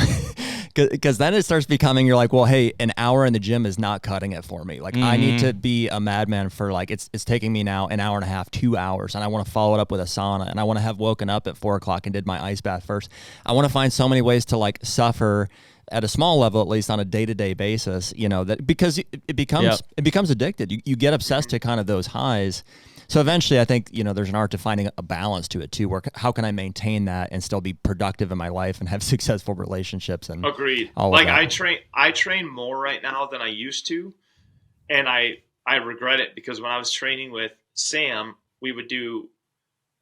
Because then it starts becoming, you're like, well, hey, an hour in the gym is not cutting it for me. Like, I need to be a madman for, like, it's taking me now an hour and a half, 2 hours, and I want to follow it up with a sauna, and I want to have woken up at 4 o'clock and did my ice bath first. I want to find so many ways to, like, suffer at a small level, at least on a day-to-day basis, you know, that because it becomes addicted. You get obsessed to kind of those highs. So eventually, I think, you know, there's an art to finding a balance to it too. Where how can I maintain that and still be productive in my life and have successful relationships? And agreed. All like of that. I train more right now than I used to, and I regret it because when I was training with Sam, we would do,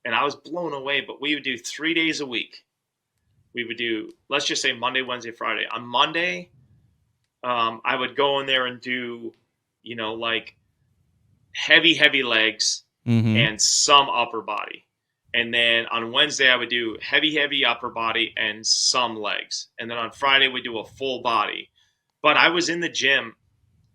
and I was blown away, but we would do 3 days a week. We would do, let's just say Monday, Wednesday, Friday. On Monday, I would go in there and do, you know, like heavy legs. Mm-hmm. And some upper body. And then on Wednesday, I would do heavy upper body and some legs. And then on Friday, we do a full body. But I was in the gym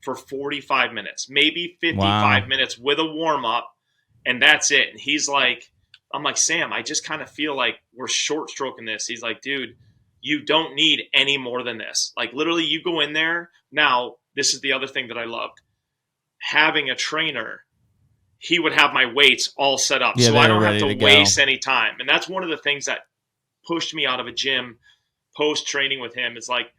for 45 minutes, maybe 55 minutes with a warm up. And that's it. And he's like, I'm like, Sam, I just kind of feel like we're short stroking this. He's like, dude, you don't need any more than this. Like literally you go in there. Now, this is the other thing that I loved. Having a trainer, he would have my weights all set up, so I don't have to waste any time. And that's one of the things that pushed me out of a gym post-training with him. It's like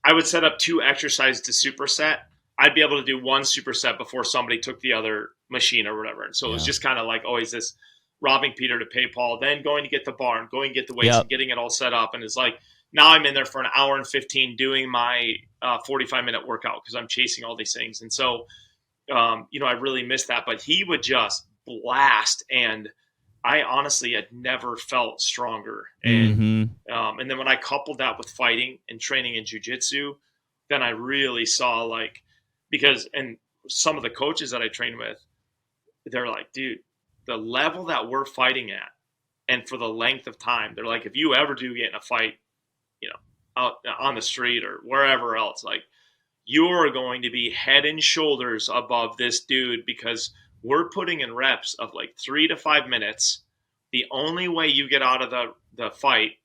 I would set up 2 exercises to superset. I'd be able to do 1 superset before somebody took the other machine or whatever. And so it was just kind of like always this robbing Peter to pay Paul, then going to get the bar and going to get the weights and getting it all set up. And it's like now I'm in there for an hour and 15 doing my 45-minute workout because I'm chasing all these things. And so you know, I really missed that, but he would just blast, and I honestly had never felt stronger. And and then when I coupled that with fighting and training in jiu-jitsu, then I really saw like, because, and some of the coaches that I train with, they're like, dude, the level that we're fighting at, and for the length of time, they're like, if you ever do get in a fight, you know, out on the street or wherever else, like, you're going to be head and shoulders above this dude because we're putting in reps of like 3 to 5 minutes. The only way you get out of the fight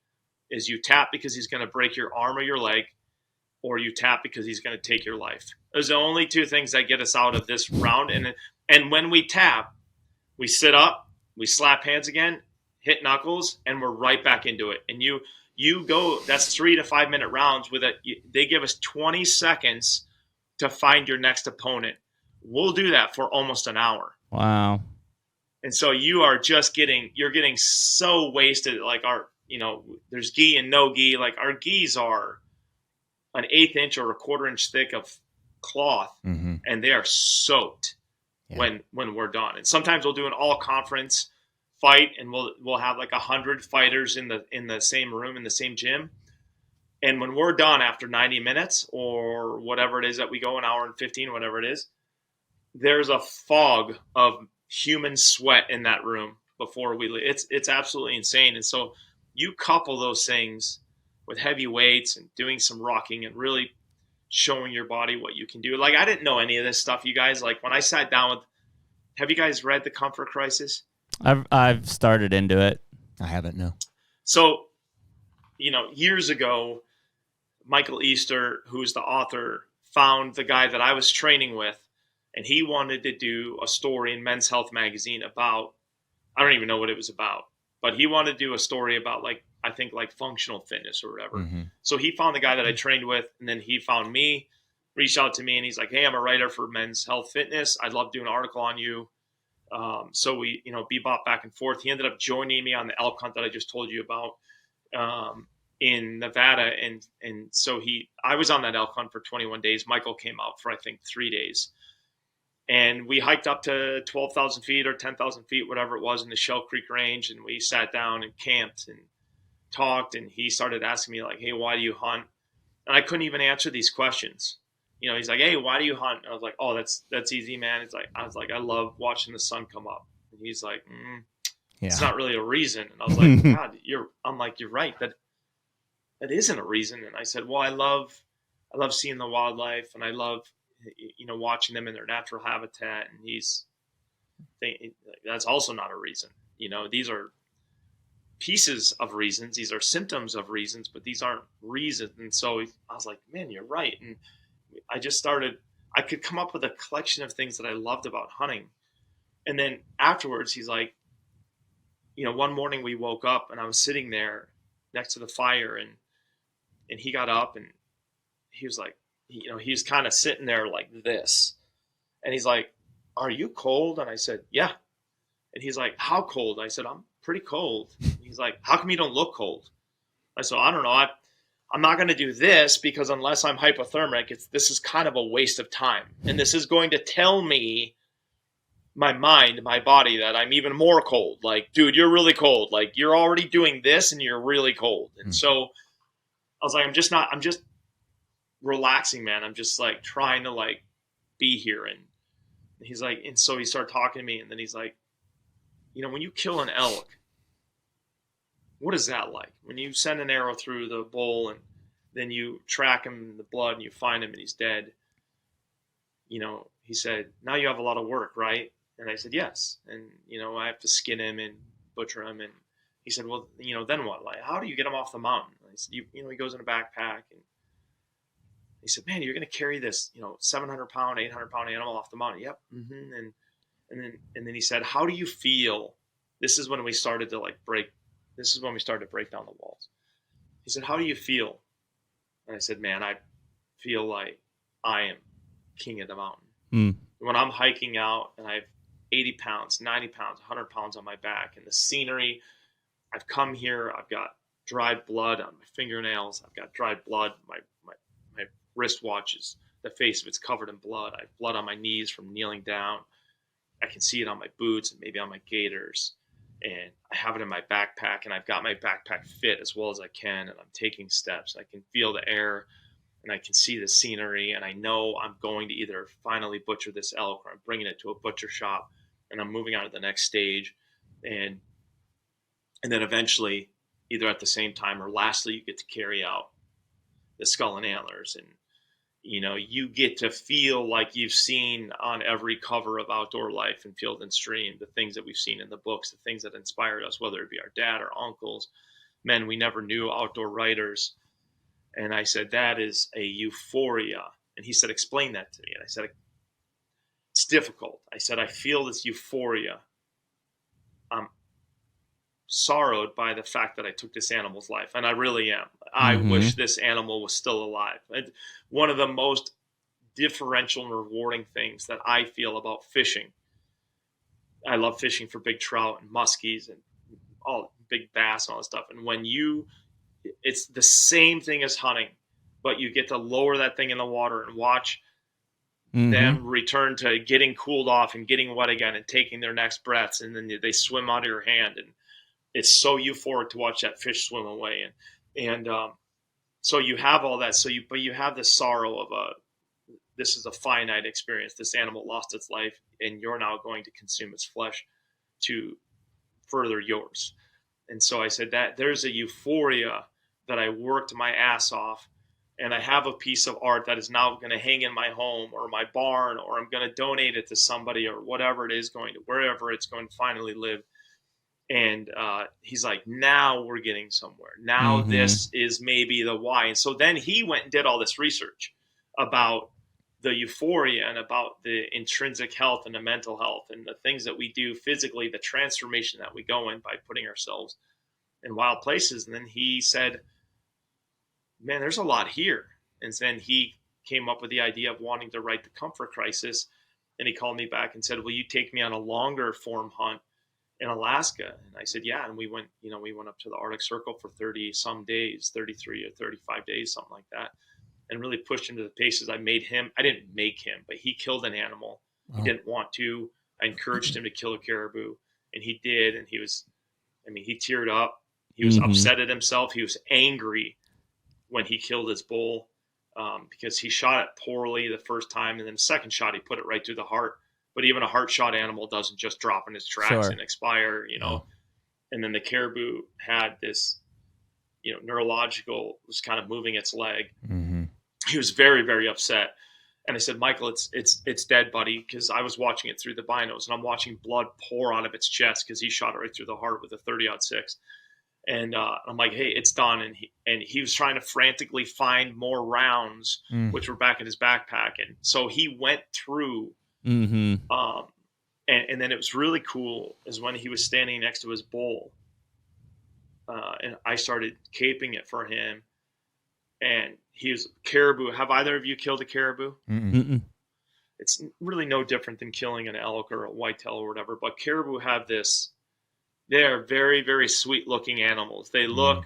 is you tap because he's going to break your arm or your leg, or you tap because he's going to take your life. Those are the only 2 things that get us out of this round. And when we tap, we sit up, we slap hands again, hit knuckles, and we're right back into it. And you go, that's 3 to 5 minute rounds with it. They give us 20 seconds to find your next opponent. We'll do that for almost an hour. Wow. And so you're getting so wasted. Like you know, there's gi and no gi. Like our gis are an 1/8 inch or a 1/4 inch thick of cloth, Mm-hmm. and they are soaked when we're done. And sometimes we'll do an all conference fight, and we'll have like 100 fighters in the same room, in the same gym. And when we're done after 90 minutes or whatever it is that we go, an hour and 15, whatever it is, there's a fog of human sweat in that room before we leave. It's absolutely insane. And so you couple those things with heavy weights and doing some rocking and really showing your body what you can do. Like, I didn't know any of this stuff, you guys. Like, when I sat down with, have you guys read The Comfort Crisis? I've started into it. I haven't, no. So, years ago, Michael Easter, who's the author, found the guy that I was training with, and he wanted to do a story in Men's Health magazine about, I don't even know what it was about, but he wanted to do a story about, like, I think like functional fitness or whatever. Mm-hmm. So he found the guy that I trained with, and then he found me, reached out to me, and he's like, hey, I'm a writer for Men's Health Fitness. I'd love to do an article on you. So we, bebop back and forth. He ended up joining me on the elk hunt that I just told you about in Nevada. And so I was on that elk hunt for 21 days. Michael came out for, I think, 3 days. And we hiked up to 12,000 feet or 10,000 feet, whatever it was, in the Shell Creek Range. And we sat down and camped and talked. And he started asking me, like, hey, why do you hunt? And I couldn't even answer these questions. He's like, hey, why do you hunt? And I was like, oh, that's easy, man. I was like, I love watching the sun come up. And he's like, it's not really a reason. And I was like, God, you're right. That isn't a reason. And I said, well, I love seeing the wildlife, and I love, watching them in their natural habitat. And that's also not a reason. These are pieces of reasons. These are symptoms of reasons, but these aren't reasons. And so I was like, man, you're right. And I could come up with a collection of things that I loved about hunting. And then afterwards, he's like, one morning we woke up and I was sitting there next to the fire, and he got up and he was like, he was kind of sitting there like this. And he's like, are you cold? And I said, yeah. And he's like, how cold? I said, I'm pretty cold. And he's like, how come you don't look cold? I said, I don't know. I'm not going to do this because unless I'm hypothermic, this is kind of a waste of time. And this is going to tell me, my mind, my body, that I'm even more cold. Like, dude, you're really cold. Like, you're already doing this and you're really cold. And so I was like, I'm just relaxing, man. I'm just like trying to like be here. And he's like, and so he started talking to me, and then he's like, when you kill an elk, what is that like? When you send an arrow through the bull and then you track him in the blood and you find him and he's dead, he said, now you have a lot of work, right? And I said, yes. And, I have to skin him and butcher him. And he said, well, then what? Like, how do you get him off the mountain? And I said, he goes in a backpack. And he said, man, you're going to carry this, 700 pound, 800 pound animal off the mountain. Yep. Mm-hmm. And then he said, how do you feel? This is when we started to break down the walls. He said, how do you feel? And I said, man, I feel like I am king of the mountain. When I'm hiking out and I have 80 pounds, 90 pounds, 100 pounds on my back, and the scenery, I've come here, I've got dried blood on my fingernails, I've got dried blood, my wristwatches, the face of it's covered in blood. I have blood on my knees from kneeling down. I can see it on my boots and maybe on my gaiters. And I have it in my backpack, and I've got my backpack fit as well as I can, and I'm taking steps. I can feel the air, and I can see the scenery, and I know I'm going to either finally butcher this elk or I'm bringing it to a butcher shop, and I'm moving on to the next stage. And then eventually, either at the same time or lastly, you get to carry out the skull and antlers. And, you get to feel like you've seen on every cover of Outdoor Life and Field and Stream, the things that we've seen in the books, the things that inspired us, whether it be our dad or uncles, men we never knew, outdoor writers. And I said, that is a euphoria. And he said, explain that to me. And I said, it's difficult. I said, I feel this euphoria. I'm sorrowed by the fact that I took this animal's life. And I really am. I wish this animal was still alive. One of the most differential and rewarding things that I feel about fishing. I love fishing for big trout and muskies and all big bass and all that stuff. And when it's the same thing as hunting, but you get to lower that thing in the water and watch them return to getting cooled off and getting wet again and taking their next breaths, and then they swim out of your hand, and it's so euphoric to watch that fish swim away. And so you have all that. But you have the sorrow of this is a finite experience. This animal lost its life, and you're now going to consume its flesh to further yours. And so I said that there's a euphoria that I worked my ass off, and I have a piece of art that is now going to hang in my home or my barn, or I'm going to donate it to somebody, or whatever it is wherever it's going to finally live. And he's like, now we're getting somewhere. Now this is maybe the why. And so then he went and did all this research about the euphoria and about the intrinsic health and the mental health and the things that we do physically, the transformation that we go in by putting ourselves in wild places. And then he said, man, there's a lot here. And then he came up with the idea of wanting to write The Comfort Crisis. And he called me back and said, will you take me on a longer form hunt in Alaska? And I said, yeah. And we went up to the Arctic Circle for 30 some days, 33 or 35 days, something like that, and really pushed him to the paces. I didn't make him, but he killed an animal. He didn't want to. I encouraged him to kill a caribou, and he did. And he teared up. He was upset at himself. He was angry when he killed his bull, because he shot it poorly the first time. And then the second shot, he put it right through the heart. But even a heart shot animal doesn't just drop in its tracks and expire, And then the caribou had this, neurological, was kind of moving its leg. He was very, very upset. And I said, Michael, it's dead, buddy. Because I was watching it through the binos, and I'm watching blood pour out of its chest because he shot it right through the heart with a 30-06. And I'm like, hey, it's done. And he was trying to frantically find more rounds, which were back in his backpack. And so he went through. And then it was really cool is when he was standing next to his bull, and I started caping it for him, and he was caribou. Have either of you killed a caribou? It's really no different than killing an elk or a whitetail or whatever, but caribou have this, they're very, very sweet looking animals. They look,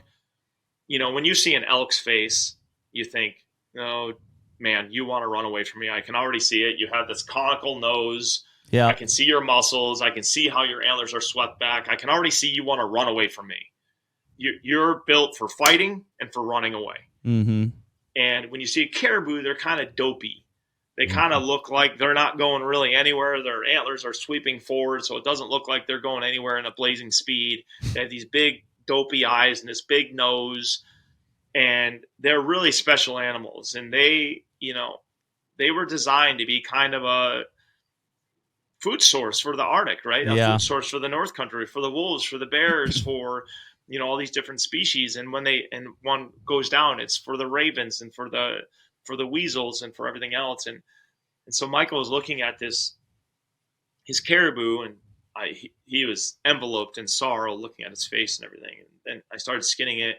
when you see an elk's face, you think, oh, man, you want to run away from me. I can already see it. You have this conical nose. Yeah. I can see your muscles. I can see how your antlers are swept back. I can already see you want to run away from me. You're built for fighting and for running away. And when you see a caribou, they're kind of dopey. They kind of look like they're not going really anywhere. Their antlers are sweeping forward, so it doesn't look like they're going anywhere in a blazing speed. They have these big dopey eyes and this big nose. And they're really special animals. And they were designed to be kind of a food source for the Arctic, right? A food source for the North Country, for the wolves, for the bears, for, all these different species. And when one goes down, it's for the ravens and for the weasels and for everything else. And so Michael was looking at his caribou, and he was enveloped in sorrow, looking at his face and everything. And then I started skinning it.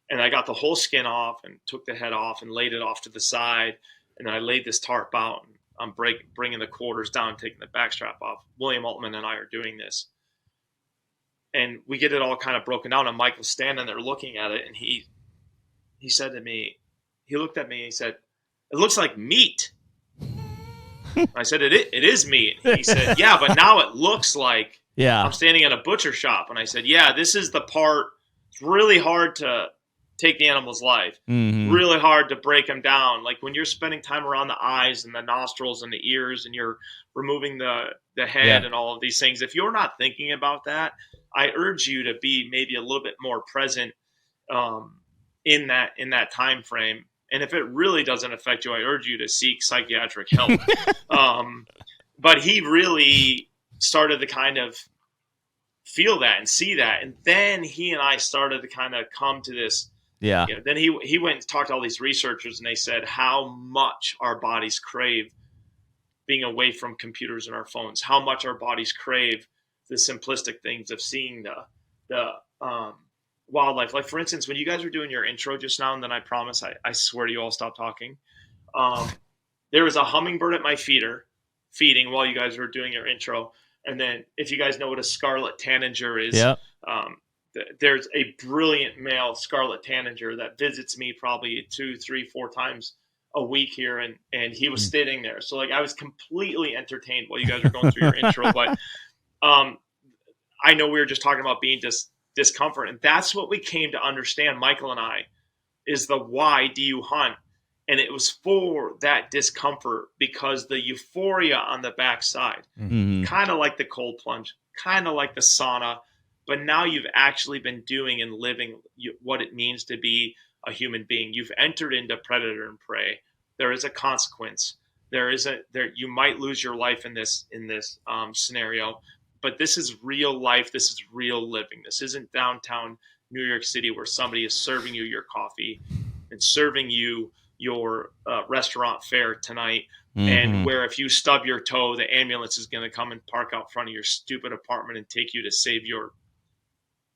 And I got the whole skin off and took the head off and laid it off to the side. And then I laid this tarp out, and I'm bringing the quarters down, taking the backstrap off. William Altman and I are doing this. And we get it all kind of broken down. And Michael's standing there looking at it. And he said to me, he looked at me and he said, it looks like meat. I said, it is meat. He said, yeah, but now it looks like I'm standing at a butcher shop. And I said, yeah, this is the part. It's really hard to take the animal's life. Really hard to break them down. Like when you're spending time around the eyes and the nostrils and the ears, and you're removing the head and all of these things, if you're not thinking about that, I urge you to be maybe a little bit more present in that time frame. And if it really doesn't affect you, I urge you to seek psychiatric help. But he really started to kind of feel that and see that. And then he and I started to kind of come to this. Yeah. Then he went and talked to all these researchers, and they said how much our bodies crave being away from computers and our phones, how much our bodies crave the simplistic things of seeing the wildlife. Like, for instance, when you guys were doing your intro just now, and then I promise I swear to you, I'll stop talking. There was a hummingbird at my feeding while you guys were doing your intro. And then if you guys know what a scarlet tanager is, there's a brilliant male scarlet tanager that visits me probably 2, 3, 4 times a week here, and he was sitting there. So like I was completely entertained while you guys were going through your intro. But I know we were just talking about being discomfort, and that's what we came to understand, Michael and I, is the why do you hunt? And it was for that discomfort, because the euphoria on the backside, kind of like the cold plunge, kind of like the sauna, but now you've actually been doing and living what it means to be a human being. You've entered into predator and prey. There is a consequence. You might lose your life in this scenario, but this is real life. This is real living. This isn't downtown New York City where somebody is serving you your coffee and serving you your restaurant fare tonight, and where if you stub your toe, the ambulance is going to come and park out front of your stupid apartment and take you to save your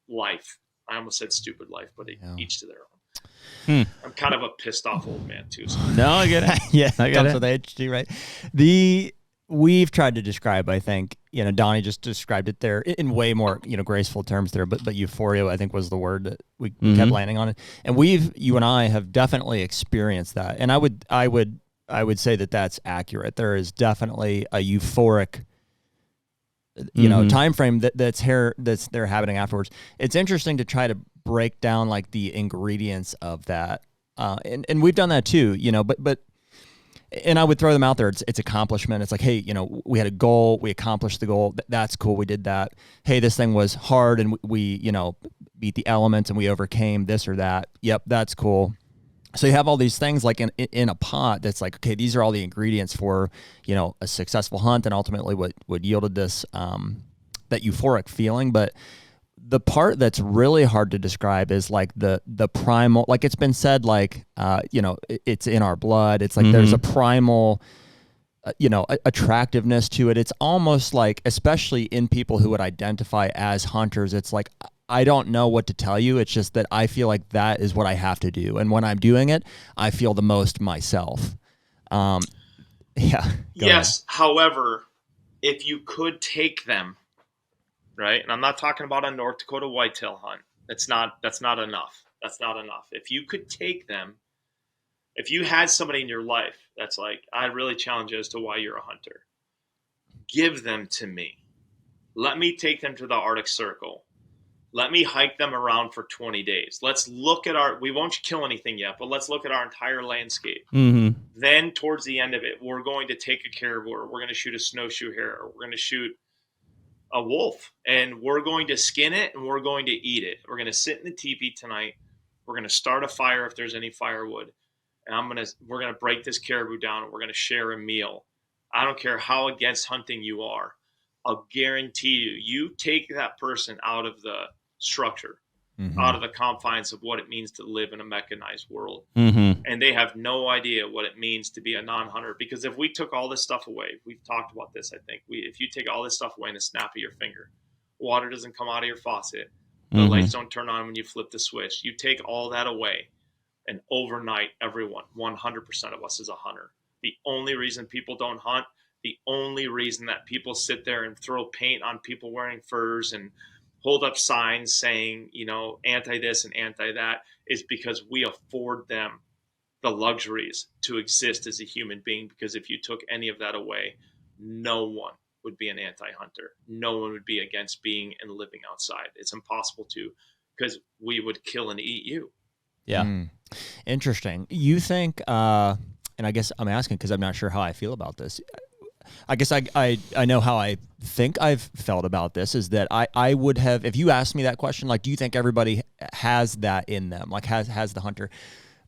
life. I almost said stupid life, but each to their own. I'm kind of a pissed off old man too. So. No, I get it. Yeah, I get comes it. with age, right? We've tried to describe, I think, Donnie just described it there in way more, graceful terms there, but euphoria, I think, was the word that we kept landing on it. And you and I have definitely experienced that. And I would say that that's accurate. There is definitely a euphoric, time frame that's there happening afterwards. It's interesting to try to break down like the ingredients of that. And we've done that too, but and I would throw them out there. It's accomplishment. It's like, hey, we had a goal. We accomplished the goal. That's cool. We did that. Hey, this thing was hard, and we beat the elements, and we overcame this or that. Yep, that's cool. So you have all these things like in a pot that's like, okay, these are all the ingredients for, a successful hunt, and ultimately what yielded this, that euphoric feeling. But the part that's really hard to describe is like the primal, like it's been said, like, it's in our blood. It's like there's a primal, attractiveness to it. It's almost like, especially in people who would identify as hunters, it's like, I don't know what to tell you. It's just that I feel like that is what I have to do. And when I'm doing it, I feel the most myself. Yeah. Yes. However, if you could take them, right? And I'm not talking about a North Dakota whitetail hunt. That's not enough. That's not enough. If you could take them, if you had somebody in your life that's like, I really challenge you as to why you're a hunter, give them to me. Let me take them to the Arctic Circle. Let me hike them around for 20 days. Let's look at we won't kill anything yet, but let's look at our entire landscape. Then towards the end of it, we're going to take a caribou, or we're going to shoot a snowshoe hare, or we're going to shoot a wolf, and we're going to skin it, and we're going to eat it. We're going to sit in the teepee tonight. We're going to start a fire if there's any firewood, and we're going to break this caribou down, and we're going to share a meal. I don't care how against hunting you are. I'll guarantee you take that person out of the structure, out of the confines of what it means to live in a mechanized world. And they have no idea what it means to be a non-hunter. Because if we took all this stuff away, we've talked about this, I think, if you take all this stuff away in the snap of your finger, water doesn't come out of your faucet, the lights don't turn on when you flip the switch. You take all that away, and overnight, everyone, 100% of us is a hunter. The only reason people don't hunt, the only reason that people sit there and throw paint on people wearing furs and hold up signs saying, anti this and anti that, is because we afford them the luxuries to exist as a human being. Because if you took any of that away, no one would be an anti-hunter. No one would be against being and living outside. It's impossible to, because we would kill and eat you. Yeah. Interesting. You think, and I guess I'm asking because I'm not sure how I feel about this. I guess I know how I think I've felt about this, is that I would have, if you asked me that question, like, do you think everybody has that in them? Like, has the hunter?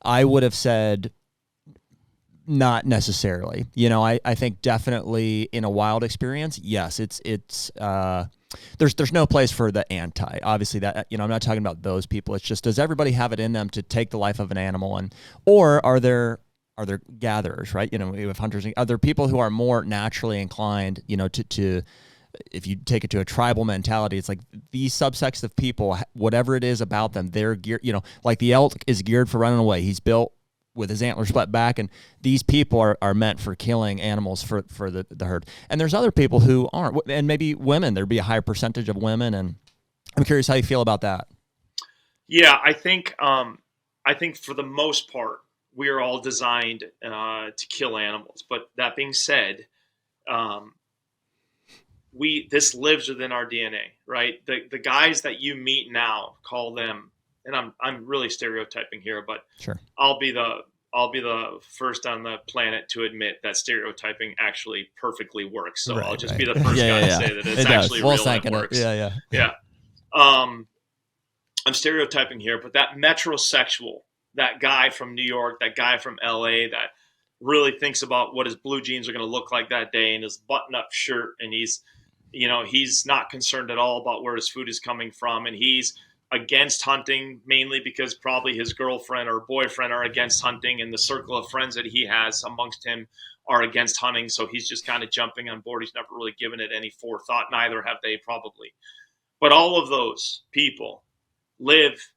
I would have said not necessarily. I think definitely in a wild experience, yes, it's there's no place for the anti. Obviously that, I'm not talking about those people. It's just, does everybody have it in them to take the life of an animal, or are there gatherers, right? We have hunters. Are there people who are more naturally inclined, to if you take it to a tribal mentality, it's like these subsects of people, whatever it is about them, they're geared, like the elk is geared for running away. He's built with his antlers split back, and these people are meant for killing animals for the herd. And there's other people who aren't, and maybe women, there'd be a higher percentage of women. And I'm curious how you feel about that. Yeah, I think for the most part, we're all designed to kill animals. But that being said, this lives within our DNA, right? The guys that you meet now, call them, and I'm really stereotyping here, but Sure. I'll be the first on the planet to admit that stereotyping actually perfectly works. So I'll just be the first guy to say that it's actually real and it works. Yeah. I'm stereotyping here, but that metrosexual, that guy from New York, that guy from LA that really thinks about what his blue jeans are going to look like that day and his button-up shirt, and he's not concerned at all about where his food is coming from, and he's against hunting mainly because probably his girlfriend or boyfriend are against hunting, and the circle of friends that he has amongst him are against hunting, so he's just kind of jumping on board. He's never really given it any forethought. Neither have they, probably. But all of those people live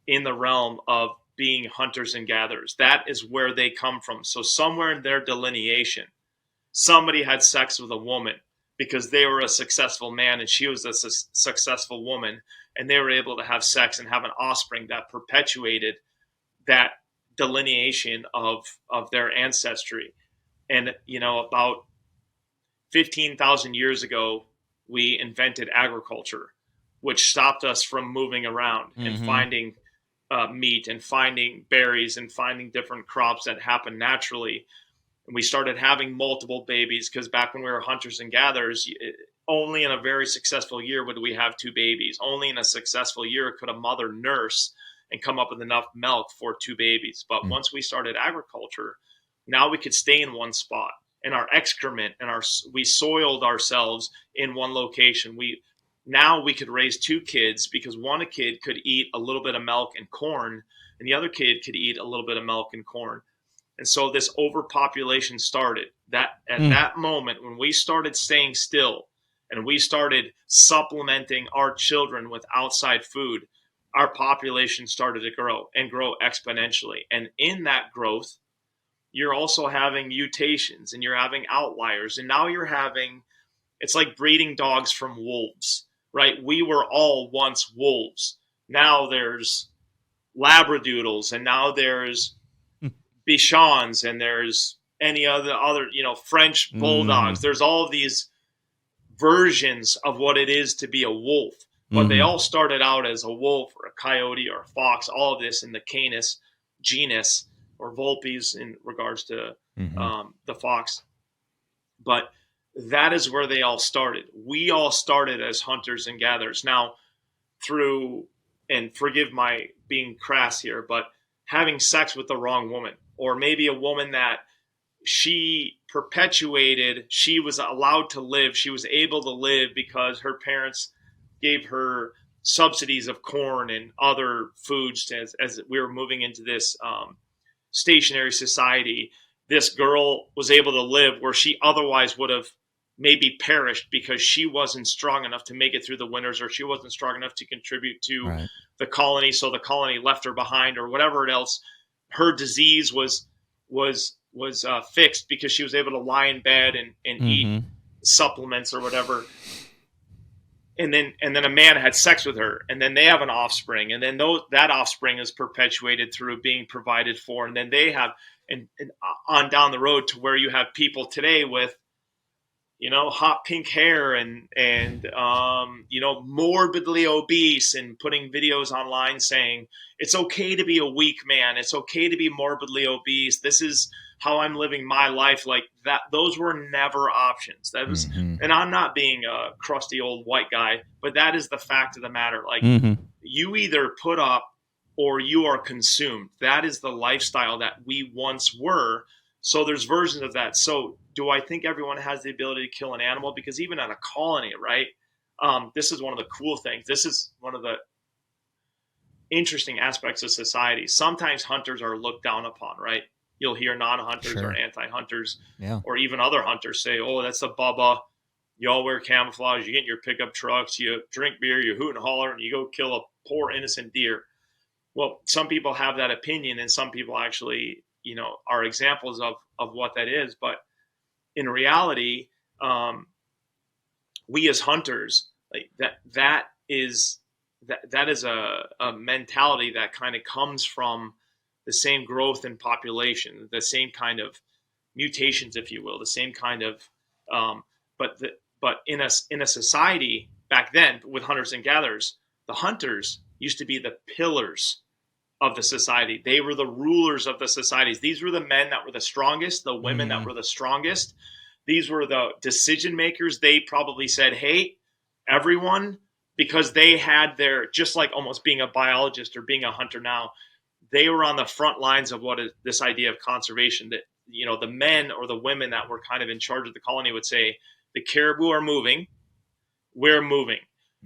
in the realm of being hunters and gatherers. That is where they come from. So somewhere in their delineation, somebody had sex with a woman because they were a successful man and she was a successful woman, and they were able to have sex and have an offspring that perpetuated that delineation of their ancestry. And, about 15,000 years ago, we invented agriculture, which stopped us from moving around and finding meat and finding berries and finding different crops that happen naturally. And we started having multiple babies because back when we were hunters and gatherers, only in a very successful year would we have 2 babies. Only in a successful year could a mother nurse and come up with enough milk for 2 babies. But once we started agriculture, now we could stay in one spot, and our excrement and we soiled ourselves in one location. Now we could raise 2 kids because one kid could eat a little bit of milk and corn, and the other kid could eat a little bit of milk and corn. And so this overpopulation started. That at that moment when we started staying still and we started supplementing our children with outside food, our population started to grow and grow exponentially. And in that growth, you're also having mutations and you're having outliers. And now it's like breeding dogs from wolves. Right? We were all once wolves. Now there's Labradoodles, and now there's Bichons, and there's any other French bulldogs. There's all of these versions of what it is to be a wolf, but they all started out as a wolf or a coyote or a fox. All of this in the Canis genus, or Vulpes in regards to the fox, but that is where they all started. We all started as hunters and gatherers. Now, and forgive my being crass here, but having sex with the wrong woman, or maybe a woman that she was allowed to live, she was able to live because her parents gave her subsidies of corn and other foods as we were moving into this stationary society. This girl was able to live where she otherwise would have maybe perished because she wasn't strong enough to make it through the winters, or she wasn't strong enough to contribute to the colony, so the colony left her behind, or whatever else. Her disease was fixed because she was able to lie in bed and eat supplements or whatever. And then a man had sex with her, and then they have an offspring, and then that offspring is perpetuated through being provided for, and then they have and on down the road to where you have people today with hot pink hair and morbidly obese, and putting videos online saying it's okay to be a weak man. It's okay to be morbidly obese. This is how I'm living my life. Like that, those were never options. That was, and I'm not being a crusty old white guy, but that is the fact of the matter. Like you either put up or you are consumed. That is the lifestyle that we once were. So there's versions of that. So do I think everyone has the ability to kill an animal? Because even at a colony, right? This is one of the cool things. This is one of the interesting aspects of society. Sometimes hunters are looked down upon, right? You'll hear non-hunters or anti-hunters or even other hunters say, oh, that's the bubba. You all wear camouflage. You get in your pickup trucks. You drink beer. You hoot and holler, and you go kill a poor innocent deer. Well, some people have that opinion, and some people actually, are examples of what that is. But in reality, we as hunters, like that is a mentality that kind of comes from the same growth in population, the same kind of mutations, if you will, the same kind of, but in a society back then with hunters and gatherers, the hunters used to be the pillars of the society. They were the rulers of the societies. These were the men that were the strongest, the women that were the strongest. These were the decision makers. They probably said, hey, everyone, because they had their, just like almost being a biologist or being a hunter now, they were on the front lines of what is this idea of conservation, that, you know, the men or the women that were kind of in charge of the colony would say, the caribou are moving, we're moving.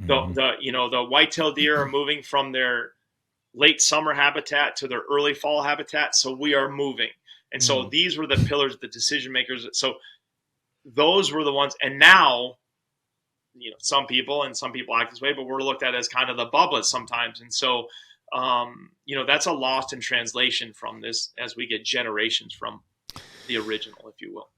The whitetail deer are moving from their late summer habitat to their early fall habitat, so we are moving. And so these were the pillars, the decision makers. So those were the ones. And now, you know, some people act this way, but we're looked at as kind of the bubbas sometimes. And so, you know, that's a lost in translation from this as we get generations from the original, if you will.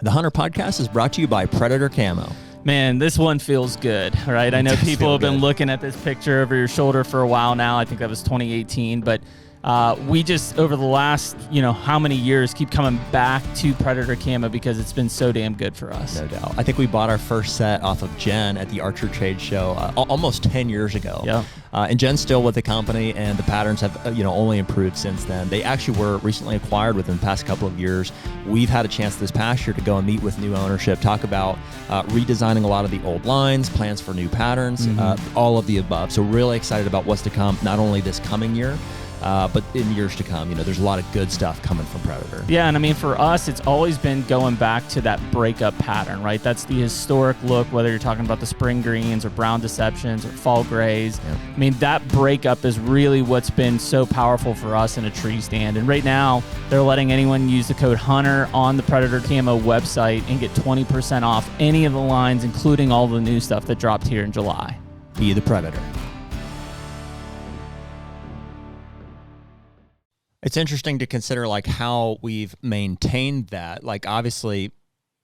The HUNTR Podcast is brought to you by Predator Camo. Man, this one feels good, right? I know people have been looking at this picture over your shoulder for a while now. I think that was 2018, but we just, over the last, you know, how many years, keep coming back to Predator Camo because it's been so damn good for us. No doubt. I think we bought our first set off of Jen at the Archer Trade Show almost 10 years ago. Yeah. And Jen's still with the company, and the patterns have, you know, only improved since then. They actually were recently acquired within the past couple of years. We've had a chance this past year to go and meet with new ownership, talk about redesigning a lot of the old lines, plans for new patterns, all of the above. So really excited about what's to come, not only this coming year, but in years to come. You know, there's a lot of good stuff coming from Predator. Yeah, and I mean, for us, it's always been going back to that breakup pattern, right? That's the historic look, whether you're talking about the spring greens or brown deceptions or fall grays. Yeah. I mean, that breakup is really what's been so powerful for us in a tree stand. And right now, they're letting anyone use the code HUNTR on the Predator Camo website and get 20% off any of the lines, including all the new stuff that dropped here in July. Be the Predator. It's interesting to consider like how we've maintained that. Like obviously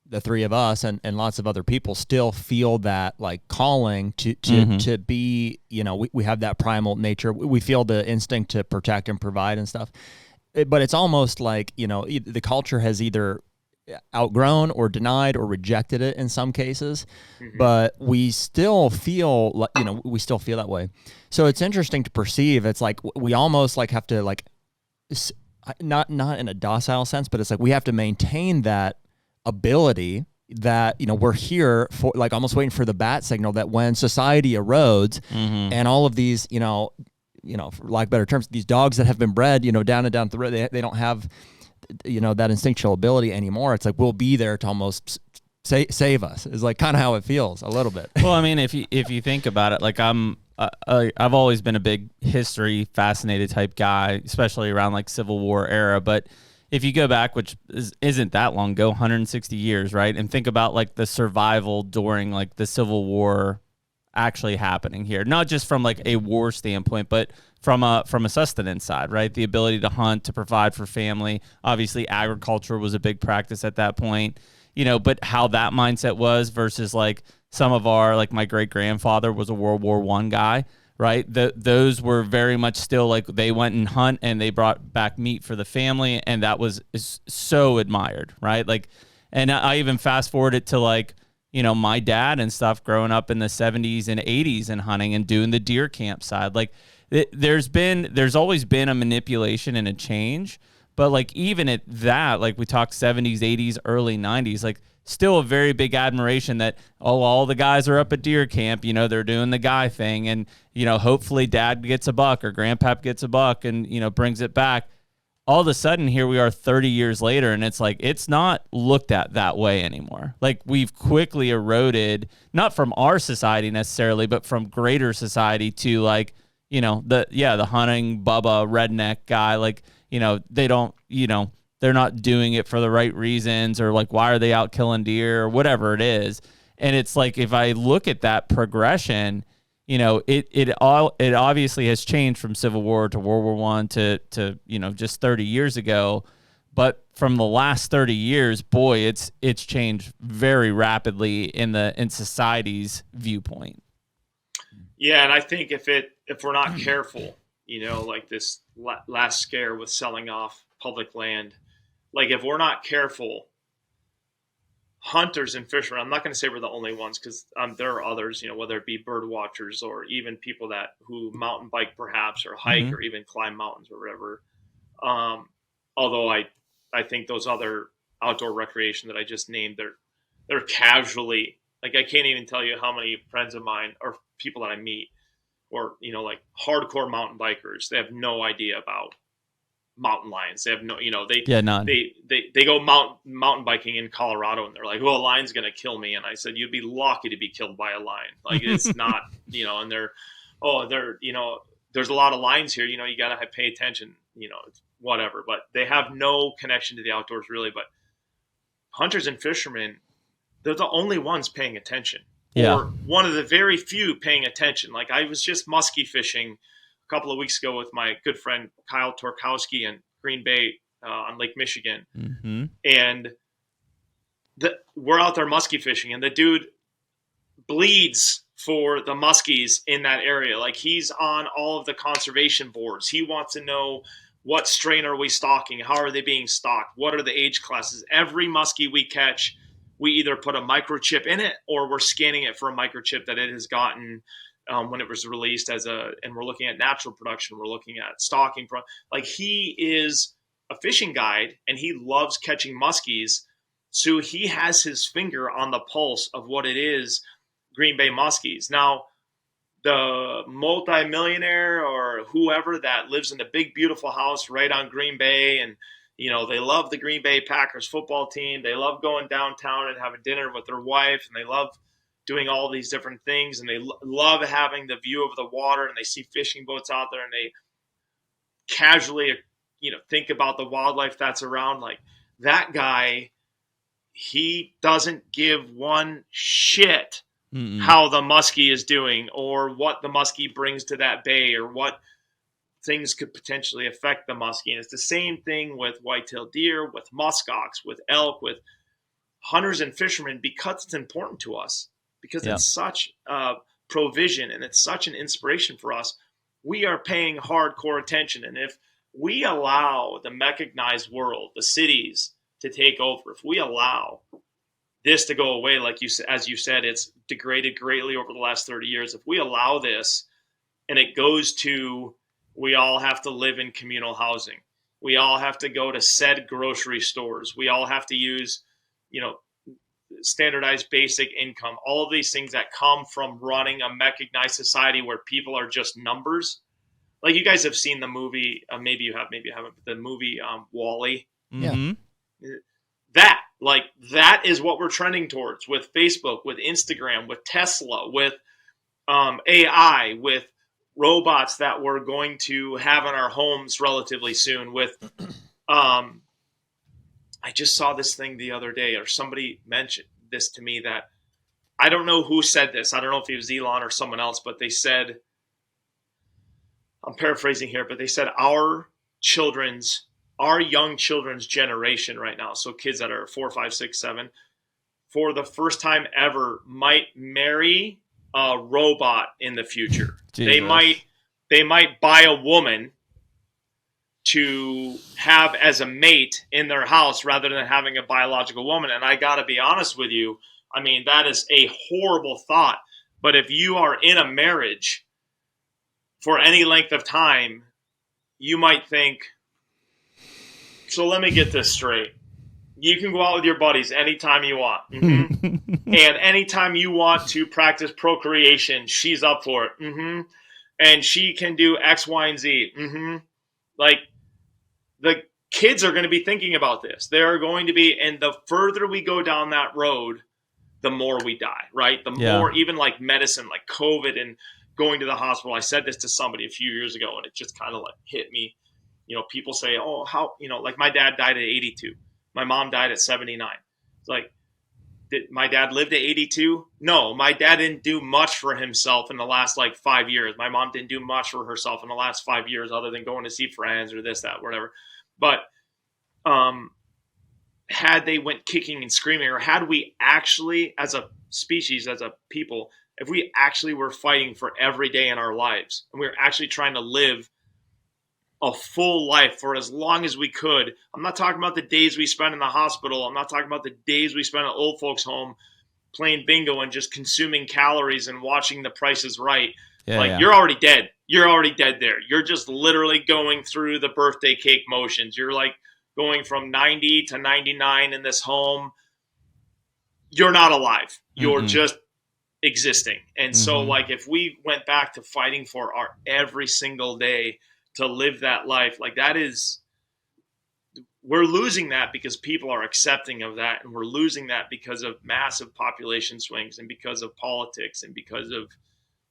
the three of us and lots of other people still feel that like calling to be, you know, we have that primal nature. We feel the instinct to protect and provide and stuff. But it's almost like, you know, the culture has either outgrown or denied or rejected it in some cases, but we still feel like, you know, we still feel that way. So it's interesting to perceive. It's like we almost like have to like, not in a docile sense, but it's like we have to maintain that ability that, you know, we're here for, like almost waiting for the bat signal that when society erodes and all of these, you know, for lack of better terms, these dogs that have been bred, you know, down and down the road, they don't have, you know, that instinctual ability anymore. It's like we'll be there to almost save us. Is like kind of how it feels a little bit. Well, I mean, if you think about it, like I've always been a big history fascinated type guy, especially around like Civil War era. But if you go back, which isn't that long ago, 160 years, right? And think about like the survival during like the Civil War actually happening here, not just from like a war standpoint, but from a sustenance side, right? The ability to hunt, to provide for family. Obviously, agriculture was a big practice at that point, you know, but how that mindset was versus like some of our, like my great grandfather was a World War I guy, right? Those were very much still like they went and hunt and they brought back meat for the family, and that was so admired, right? Like, and I even fast forward it to like, you know, my dad and stuff growing up in the 70s and 80s and hunting and doing the deer camp side. Like there's always been a manipulation and a change, but like even at that, like we talked 70s, 80s, early 90s, like still a very big admiration that, oh, all the guys are up at deer camp, you know, they're doing the guy thing. And, you know, hopefully dad gets a buck or grandpap gets a buck and, you know, brings it back. All of a sudden, here we are 30 years later, and it's like, it's not looked at that way anymore. Like we've quickly eroded, not from our society necessarily, but from greater society to like, you know, the hunting Bubba redneck guy, like, you know, they don't, you know, they're not doing it for the right reasons, or like, why are they out killing deer or whatever it is. And it's like, if I look at that progression, you know, it obviously has changed from Civil War to World War I to, you know, just 30 years ago. But from the last 30 years, boy, it's changed very rapidly in society's viewpoint. Yeah. And I think if we're not careful, you know, like this last scare with selling off public land. Like, if we're not careful, hunters and fishermen, I'm not going to say we're the only ones, because there are others, whether it be bird watchers or even people who mountain bike perhaps, or hike, or even climb mountains or whatever. Although I think those other outdoor recreation that I just named, they're casually, like, I can't even tell you how many friends of mine or people that I meet, or like hardcore mountain bikers, they have no idea about mountain lions. They have no, none. They go mountain biking in Colorado, and they're like, well, a lion's gonna kill me. And I said, you'd be lucky to be killed by a lion. Like, it's not, and there's a lot of lions here. You gotta pay attention. It's whatever. But they have no connection to the outdoors, really. But hunters and fishermen, they're the only ones paying attention. Yeah. Or one of the very few paying attention. Like, I was just muskie fishing a couple of weeks ago with my good friend Kyle Torkowski in Green Bay on Lake Michigan. Mm-hmm. And we're out there muskie fishing, and the dude bleeds for the muskies in that area. Like, he's on all of the conservation boards. He wants to know, what strain are we stalking? How are they being stalked? What are the age classes? Every muskie we catch, we either put a microchip in it, or we're scanning it for a microchip that it has gotten when it was released and we're looking at natural production. We're looking at stalking. Like, he is a fishing guide, and he loves catching muskies. So he has his finger on the pulse of what it is, Green Bay muskies. Now, the multimillionaire or whoever that lives in the big, beautiful house right on Green Bay, and they love the Green Bay Packers football team. They love going downtown and having dinner with their wife, and they love doing all these different things, and they love having the view of the water, and they see fishing boats out there, and they casually, think about the wildlife that's around. Like, that guy, he doesn't give one shit how the muskie is doing, or what the muskie brings to that bay, or what things could potentially affect the muskie. And it's the same thing with whitetail deer, with muskox, with elk, with hunters and fishermen, because it's important to us, because it's such a provision, and it's such an inspiration for us. We are paying hardcore attention. And if we allow the mechanized world, the cities, to take over, if we allow this to go away, like as you said, it's degraded greatly over the last 30 years. If we allow this, and it goes to, we all have to live in communal housing, we all have to go to said grocery stores, we all have to use, standardized basic income, all of these things that come from running a mechanized society where people are just numbers. Like, you guys have seen the movie, maybe you have, maybe you haven't, but the movie WALL-E. Mm-hmm. That is what we're trending towards with Facebook, with Instagram, with Tesla, with AI, with robots that we're going to have in our homes relatively soon. With I just saw this thing the other day, or somebody mentioned this to me, that I don't know who said this. I don't know if it was Elon or someone else, but they said, I'm paraphrasing here, but they said our young children's generation right now, so kids that are 4, 5, 6, 7, for the first time ever, might marry a robot in the future. Jesus. They might buy a woman to have as a mate in their house rather than having a biological woman. And I got to be honest with you, I mean, that is a horrible thought. But if you are in a marriage for any length of time, you might think, so let me get this straight. You can go out with your buddies anytime you want. Mm-hmm. And anytime you want to practice procreation, she's up for it. Mm-hmm. And she can do X, Y, and Z. Mm-hmm. Like, the kids are going to be thinking about this. They're going to be, and the further we go down that road, the more we die, right? The more, even like medicine, like COVID and going to the hospital. I said this to somebody a few years ago, and it just kind of like hit me. People say, oh, how, like, my dad died at 82. My mom died at 79. It's like, did my dad live to 82? No, my dad didn't do much for himself in the last 5 years. My mom didn't do much for herself in the last 5 years, other than going to see friends or this, that, whatever. But had they went kicking and screaming, or had we actually, as a species, as a people, if we actually were fighting for every day in our lives, and we were actually trying to live a full life for as long as we could. I'm not talking about the days we spent in the hospital. I'm not talking about the days we spent at old folks' home playing bingo and just consuming calories and watching The Price is Right. You're already dead. You're already dead there. You're just literally going through the birthday cake motions. You're like going from 90 to 99 in this home. You're not alive. You're just existing. And so like if we went back to fighting for our every single day to live that life, like that is, we're losing that because people are accepting of that, and we're losing that because of massive population swings and because of politics and because of,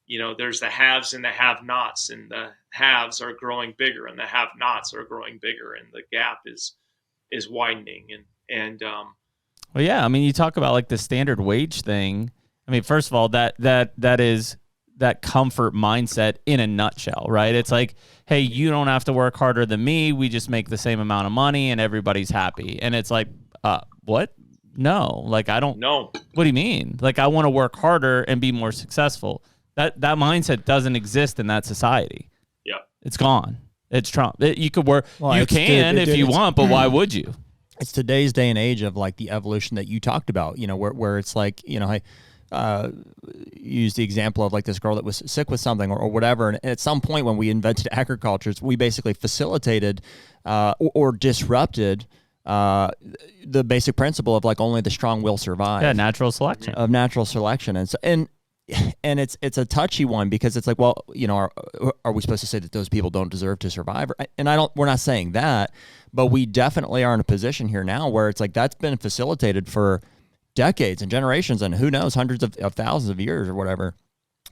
you know, there's the haves and the have-nots, and the haves are growing bigger and the have-nots are growing bigger, and the gap is widening. And well, yeah, I mean, you talk about like the standard wage thing. I mean, first of all, that is that comfort mindset in a nutshell, right? It's like, hey, you don't have to work harder than me. We just make the same amount of money and everybody's happy. And it's like, what? No, like I don't know. What do you mean? Like I want to work harder and be more successful. That mindset doesn't exist in that society. Yeah. It's gone. It's Trump. You could work, well, you can if you want, but why would you? It's today's day and age of like the evolution that you talked about, you know, where it's like, you know, use the example of like this girl that was sick with something or whatever. And at some point when we invented agriculture, we basically facilitated or disrupted the basic principle of like only the strong will survive. Yeah, natural selection. Of natural selection. And so, and it's a touchy one because it's like, well, you know, are we supposed to say that those people don't deserve to survive? And we're not saying that, but we definitely are in a position here now where it's like that's been facilitated for decades and generations and who knows, hundreds of thousands of years or whatever.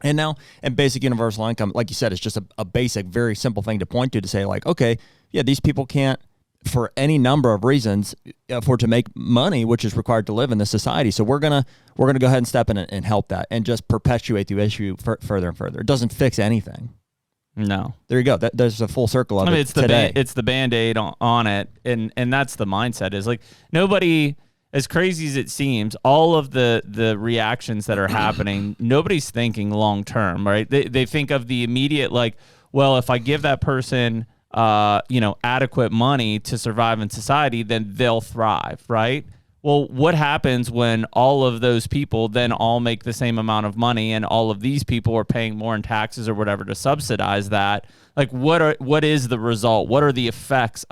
And now, and basic universal income, like you said, is just a basic, very simple thing to point to say like, okay, yeah, these people can't, for any number of reasons, afford to make money, which is required to live in this society. So we're gonna go ahead and step in and help that and just perpetuate the issue further and further. It doesn't fix anything. No. There you go. There's a full circle of it. It's it's the Band-Aid on it, and that's the mindset. Is like nobody, as crazy as it seems, all of the reactions that are happening, nobody's thinking long term, right? They think of the immediate, like, well, if I give that person adequate money to survive in society, then they'll thrive, right? Well, what happens when all of those people then all make the same amount of money and all of these people are paying more in taxes or whatever to subsidize that? Like, what is the result? What are the effects?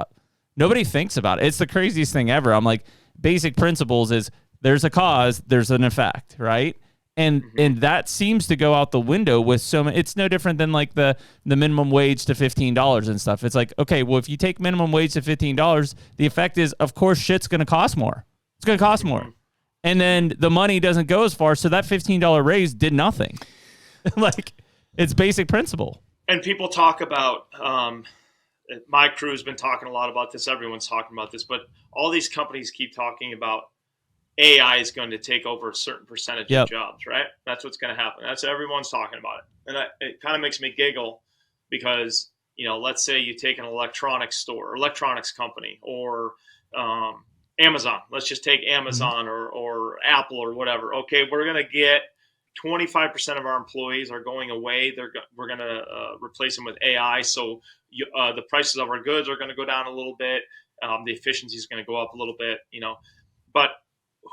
Nobody thinks about it. It's the craziest thing ever. I'm like, basic principles is there's a cause, there's an effect, right? And that seems to go out the window with so many. It's no different than like the minimum wage to $15 and stuff. It's like, okay, well, if you take minimum wage to $15, the effect is, of course, shit's going to cost more. It's going to cost more. And then the money doesn't go as far, so that $15 raise did nothing. Like, it's basic principle. And people talk about, my crew's been talking a lot about this, everyone's talking about this, but all these companies keep talking about AI is going to take over a certain percentage of jobs, right? That's what's going to happen. That's everyone's talking about it. And it kind of makes me giggle because, you know, let's say you take an electronics store, electronics company, or Amazon. Let's just take Amazon or Apple or whatever. Okay, we're going to get 25% of our employees are going away. We're going to replace them with AI. So the prices of our goods are going to go down a little bit. The efficiency is going to go up a little bit, you know. But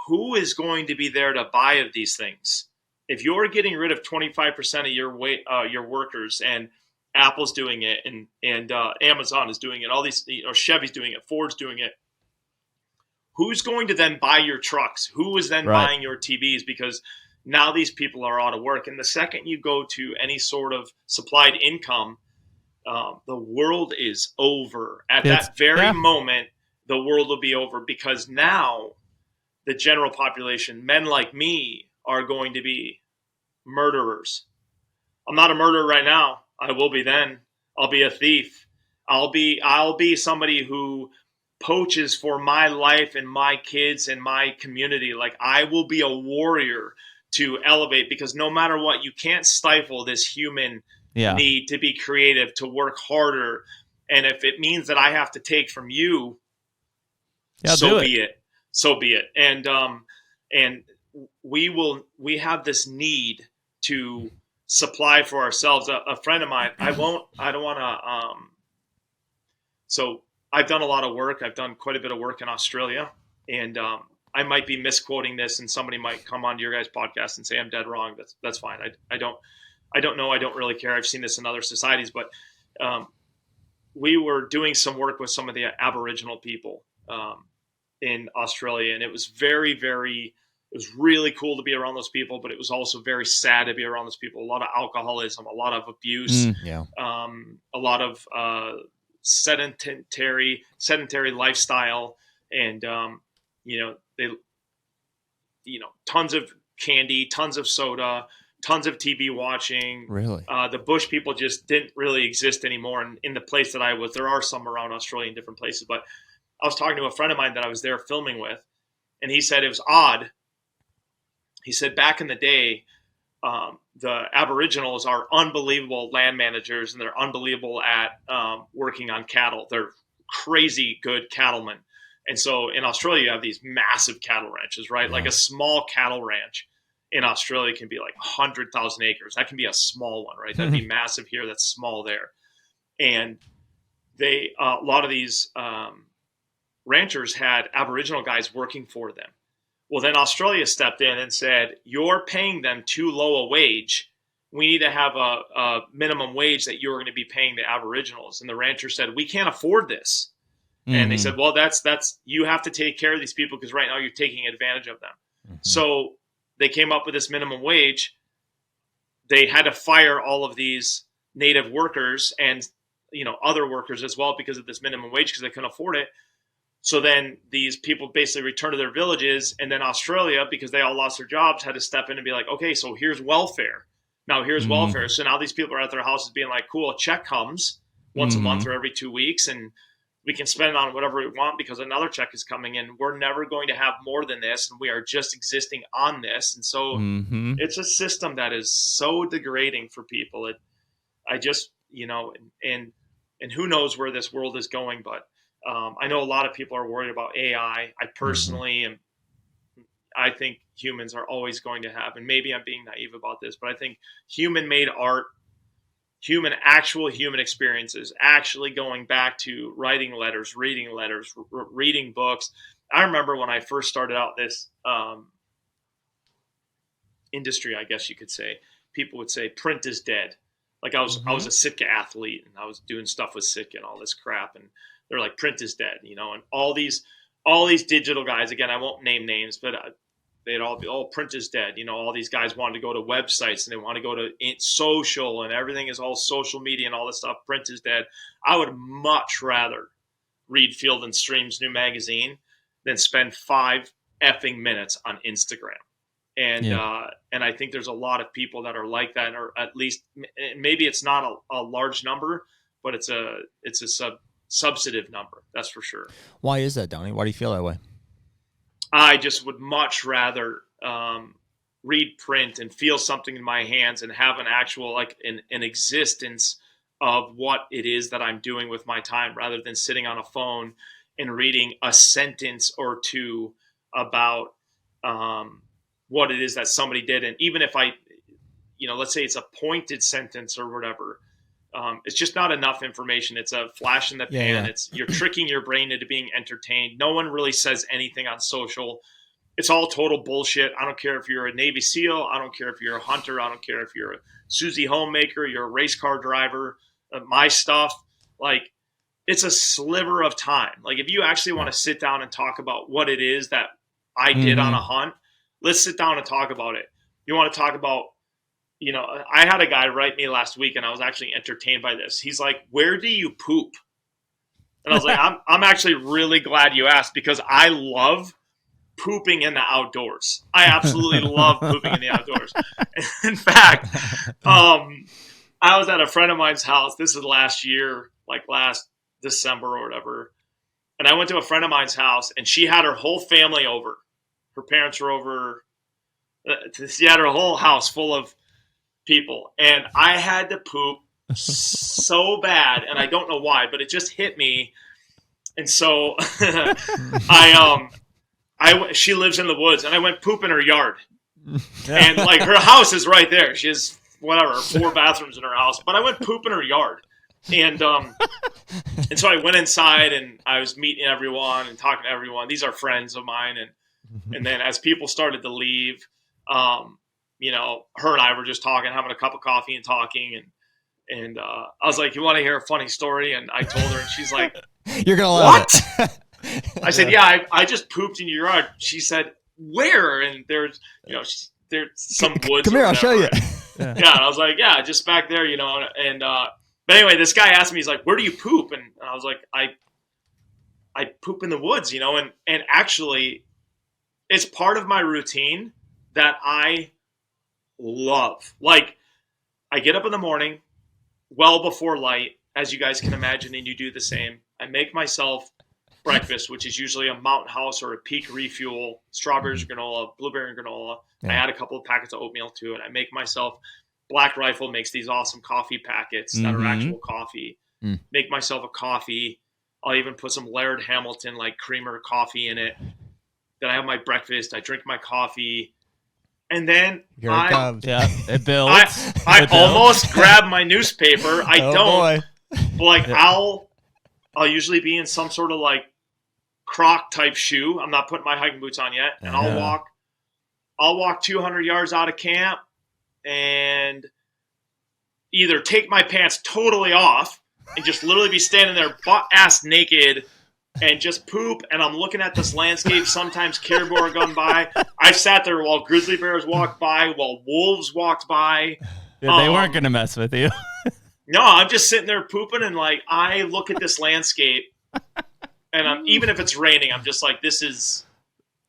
who is going to be there to buy of these things? If you're getting rid of 25% of your workers, and Apple's doing it, and Amazon is doing it, all these, you know, Chevy's doing it, Ford's doing it, who's going to then buy your trucks? Who is then buying your TVs? Because now these people are out of work. And the second you go to any sort of supplied income, the world is over. At that very moment, the world will be over, because now the general population, men like me, are going to be murderers. I'm not a murderer right now. I will be then. I'll be a thief. I'll be somebody who poaches for my life and my kids and my community. Like, I will be a warrior to elevate, because no matter what, you can't stifle this human need to be creative, to work harder. And if it means that I have to take from you, so be it. So be it. And we have this need to supply for ourselves. A friend of mine, I don't want to So I've done a lot of work. I've done quite a bit of work in Australia, and I might be misquoting this, and somebody might come onto your guys' podcast and say I'm dead wrong. That's fine. I don't know. I don't really care. I've seen this in other societies, but we were doing some work with some of the Aboriginal people in Australia, and it was very, very. It was really cool to be around those people, but it was also very sad to be around those people. A lot of alcoholism, a lot of abuse, a lot of sedentary lifestyle, and tons of candy, tons of soda, tons of TV watching. Really, the bush people just didn't really exist anymore. And in the place that I was, there are some around Australia in different places, but I was talking to a friend of mine that I was there filming with, and he said it was odd. He said back in the day, the Aboriginals are unbelievable land managers, and they're unbelievable at working on cattle. They're crazy good cattlemen. And so in Australia, you have these massive cattle ranches, right? Yeah. Like a small cattle ranch in Australia can be like 100,000 acres. That can be a small one, right? That'd be massive here. That's small there. And they, a lot of these ranchers had Aboriginal guys working for them. Well, then Australia stepped in and said, you're paying them too low a wage. We need to have a minimum wage that you're going to be paying the Aboriginals. And the rancher said, we can't afford this. Mm-hmm. And they said, well, that's you have to take care of these people because right now you're taking advantage of them. Mm-hmm. So they came up with this minimum wage. They had to fire all of these native workers and other workers as well because of this minimum wage because they couldn't afford it. So then these people basically returned to their villages, and then Australia, because they all lost their jobs, had to step in and be like, okay, so here's welfare. Now here's welfare. So now these people are at their houses being like, cool, a check comes once a month or every 2 weeks, and we can spend it on whatever we want because another check is coming in. We're never going to have more than this, and we are just existing on this. And so it's a system that is so degrading for people. I just, and who knows where this world is going, but I know a lot of people are worried about AI. I personally am. I think humans are always going to have, and maybe I'm being naive about this, but I think human-made art, actual human experiences, actually going back to writing letters, reading books. I remember when I first started out this industry, I guess you could say, people would say print is dead. Like I was a Sitka athlete, and I was doing stuff with Sitka and all this crap, and they're like, print is dead, and all these digital guys, again, I won't name names, but they'd all be, print is dead. All these guys wanted to go to websites and they want to go to social, and everything is all social media and all this stuff. Print is dead. I would much rather read Field and Stream's new magazine than spend 5 effing minutes on Instagram. And I think there's a lot of people that are like that, or at least maybe it's not a large number, but it's a substantive number, that's for sure. Why is that, Donnie? Why do you feel that way? I just would much rather read print and feel something in my hands and have an actual an existence of what it is that I'm doing with my time, rather than sitting on a phone and reading a sentence or two about what it is that somebody did. And even if I let's say it's a pointed sentence or whatever, it's just not enough information. It's a flash in the pan. Yeah. You're tricking your brain into being entertained. No one really says anything on social. It's all total bullshit. I don't care if you're a Navy SEAL. I don't care if you're a hunter. I don't care if you're a Susie homemaker, you're a race car driver. My stuff, it's a sliver of time. If you actually want to sit down and talk about what it is that I did on a hunt, let's sit down and talk about it. You want to talk about, I had a guy write me last week, and I was actually entertained by this. He's like, where do you poop? And I was like, I'm actually really glad you asked, because I love pooping in the outdoors. I absolutely love pooping in the outdoors. In fact, I was at a friend of mine's house. This is last year, last December or whatever. And I went to a friend of mine's house, and she had her whole family over. Her parents were over. She had her whole house full of people, and I had to poop so bad, and I don't know why, but it just hit me. And so she lives in the woods, and I went poop in her yard. And her house is right there. She has 4 bathrooms in her house, but I went poop in her yard. And so I went inside and I was meeting everyone and talking to everyone. These are friends of mine. And then as people started to leave, you know, her and I were just talking, having a cup of coffee and talking. And I was like, you want to hear a funny story? And I told her, and she's like, you're going to love it. I said, yeah, I just pooped in your yard. She said, where? And there's, you know, there's some woods. Come here, I'll show you. Yeah, and I was like, yeah, just back there, you know. And but anyway, this guy asked me, he's like, where do you poop? And I was like, I poop in the woods, you know. And actually, it's part of my routine that I love. Like, I get up in the morning, well before light, as you guys can imagine, and you do the same. I make myself breakfast, which is usually a Mountain House or a Peak Refuel, strawberries granola, blueberry granola. Yeah. I add a couple of packets of oatmeal to it. I make myself, Black Rifle makes these awesome coffee packets that are actual coffee. Make myself a coffee. I'll even put some Laird Hamilton, like creamer coffee in it. Then I have my breakfast. I drink my coffee. And then it builds. I almost grab my newspaper. I don't. But like I'll usually be in some sort of like Croc type shoe. I'm not putting my hiking boots on yet, and I'll walk 200 yards out of camp and either take my pants totally off and just literally be standing there butt ass naked and just poop, and I'm looking at this landscape. Sometimes caribou are going by. I sat there while grizzly bears walked by, while wolves walked by. Yeah, they weren't going to mess with you. No, I'm just sitting there pooping, and like I look at this landscape, and even if it's raining, I'm just like, this is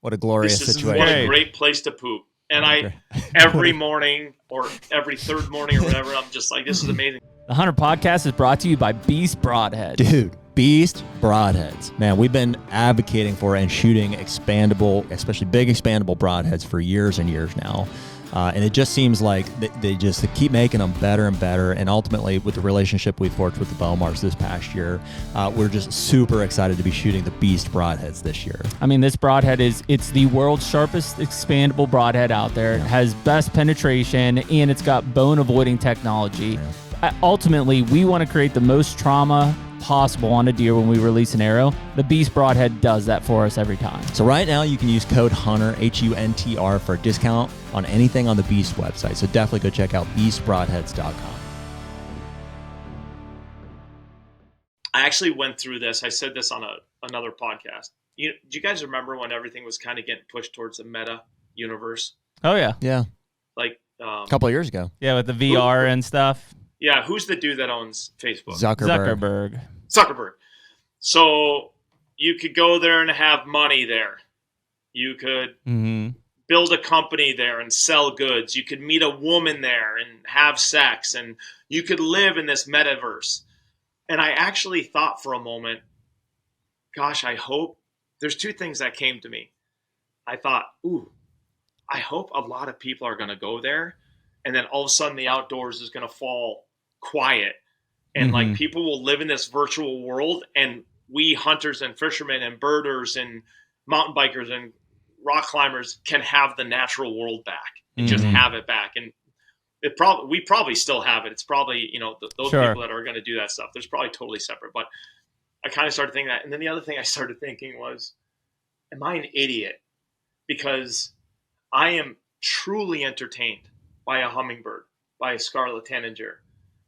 what a glorious situation. What a great place to poop. And I every morning or every third morning or whatever, I'm just like, this is amazing. The HUNTR Podcast is brought to you by Beast Broadheads. Dude, Beast Broadheads. Man, we've been advocating for and shooting expandable, especially big expandable broadheads for years and years now. And it just seems like they just keep making them better and better. And ultimately, with the relationship we've forged with the Bowmars this past year, we're just super excited to be shooting the Beast Broadheads this year. I mean, this broadhead it's the world's sharpest expandable broadhead out there. It has best penetration, and it's got bone avoiding technology. Ultimately, we want to create the most trauma possible on a deer when we release an arrow. The Beast Broadhead does that for us every time. So right now you can use code HUNTR, HUNTR, for a discount on anything on the Beast website. So definitely go check out beastbroadheads.com. I actually went through this. I said this on another podcast. Do you guys remember when everything was kind of getting pushed towards the meta universe? Oh, yeah. Yeah. Like a couple of years ago. Yeah, with the VR and stuff. Yeah, who's the dude that owns Facebook? Zuckerberg. So you could go there and have money there. You could build a company there and sell goods. You could meet a woman there and have sex. And you could live in this metaverse. And I actually thought for a moment, gosh, I hope. There's two things that came to me. I thought, I hope a lot of people are going to go there. And then all of a sudden the outdoors is going to fall quiet, and like people will live in this virtual world, and we hunters and fishermen and birders and mountain bikers and rock climbers can have the natural world back and just have it back. And we probably still have it. It's probably, those people that are going to do that stuff, there's probably totally separate, but I kind of started thinking that. And then the other thing I started thinking was, am I an idiot? Because I am truly entertained by a hummingbird, by a scarlet tanager,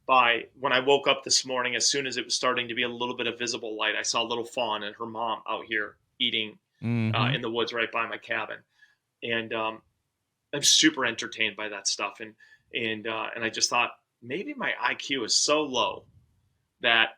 by when I woke up this morning, as soon as it was starting to be a little bit of visible light, I saw a little fawn and her mom out here eating in the woods right by my cabin. And I'm super entertained by that stuff. And I just thought, maybe my IQ is so low that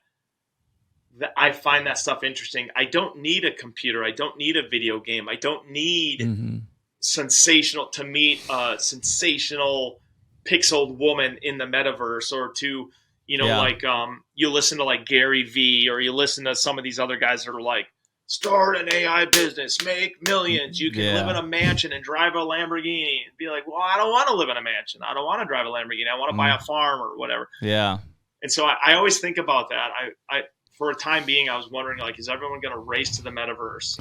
I find that stuff interesting. I don't need a computer. I don't need a video game. I don't need sensational to meet a sensational pixeled woman in the metaverse, or to, you listen to like Gary V, or you listen to some of these other guys that are like, start an AI business, make millions. You can live in a mansion and drive a Lamborghini, and be like, well, I don't want to live in a mansion. I don't want to drive a Lamborghini. I want to buy a farm or whatever. Yeah. And so I always think about that. I for a time being, I was wondering, like, is everyone going to race to the metaverse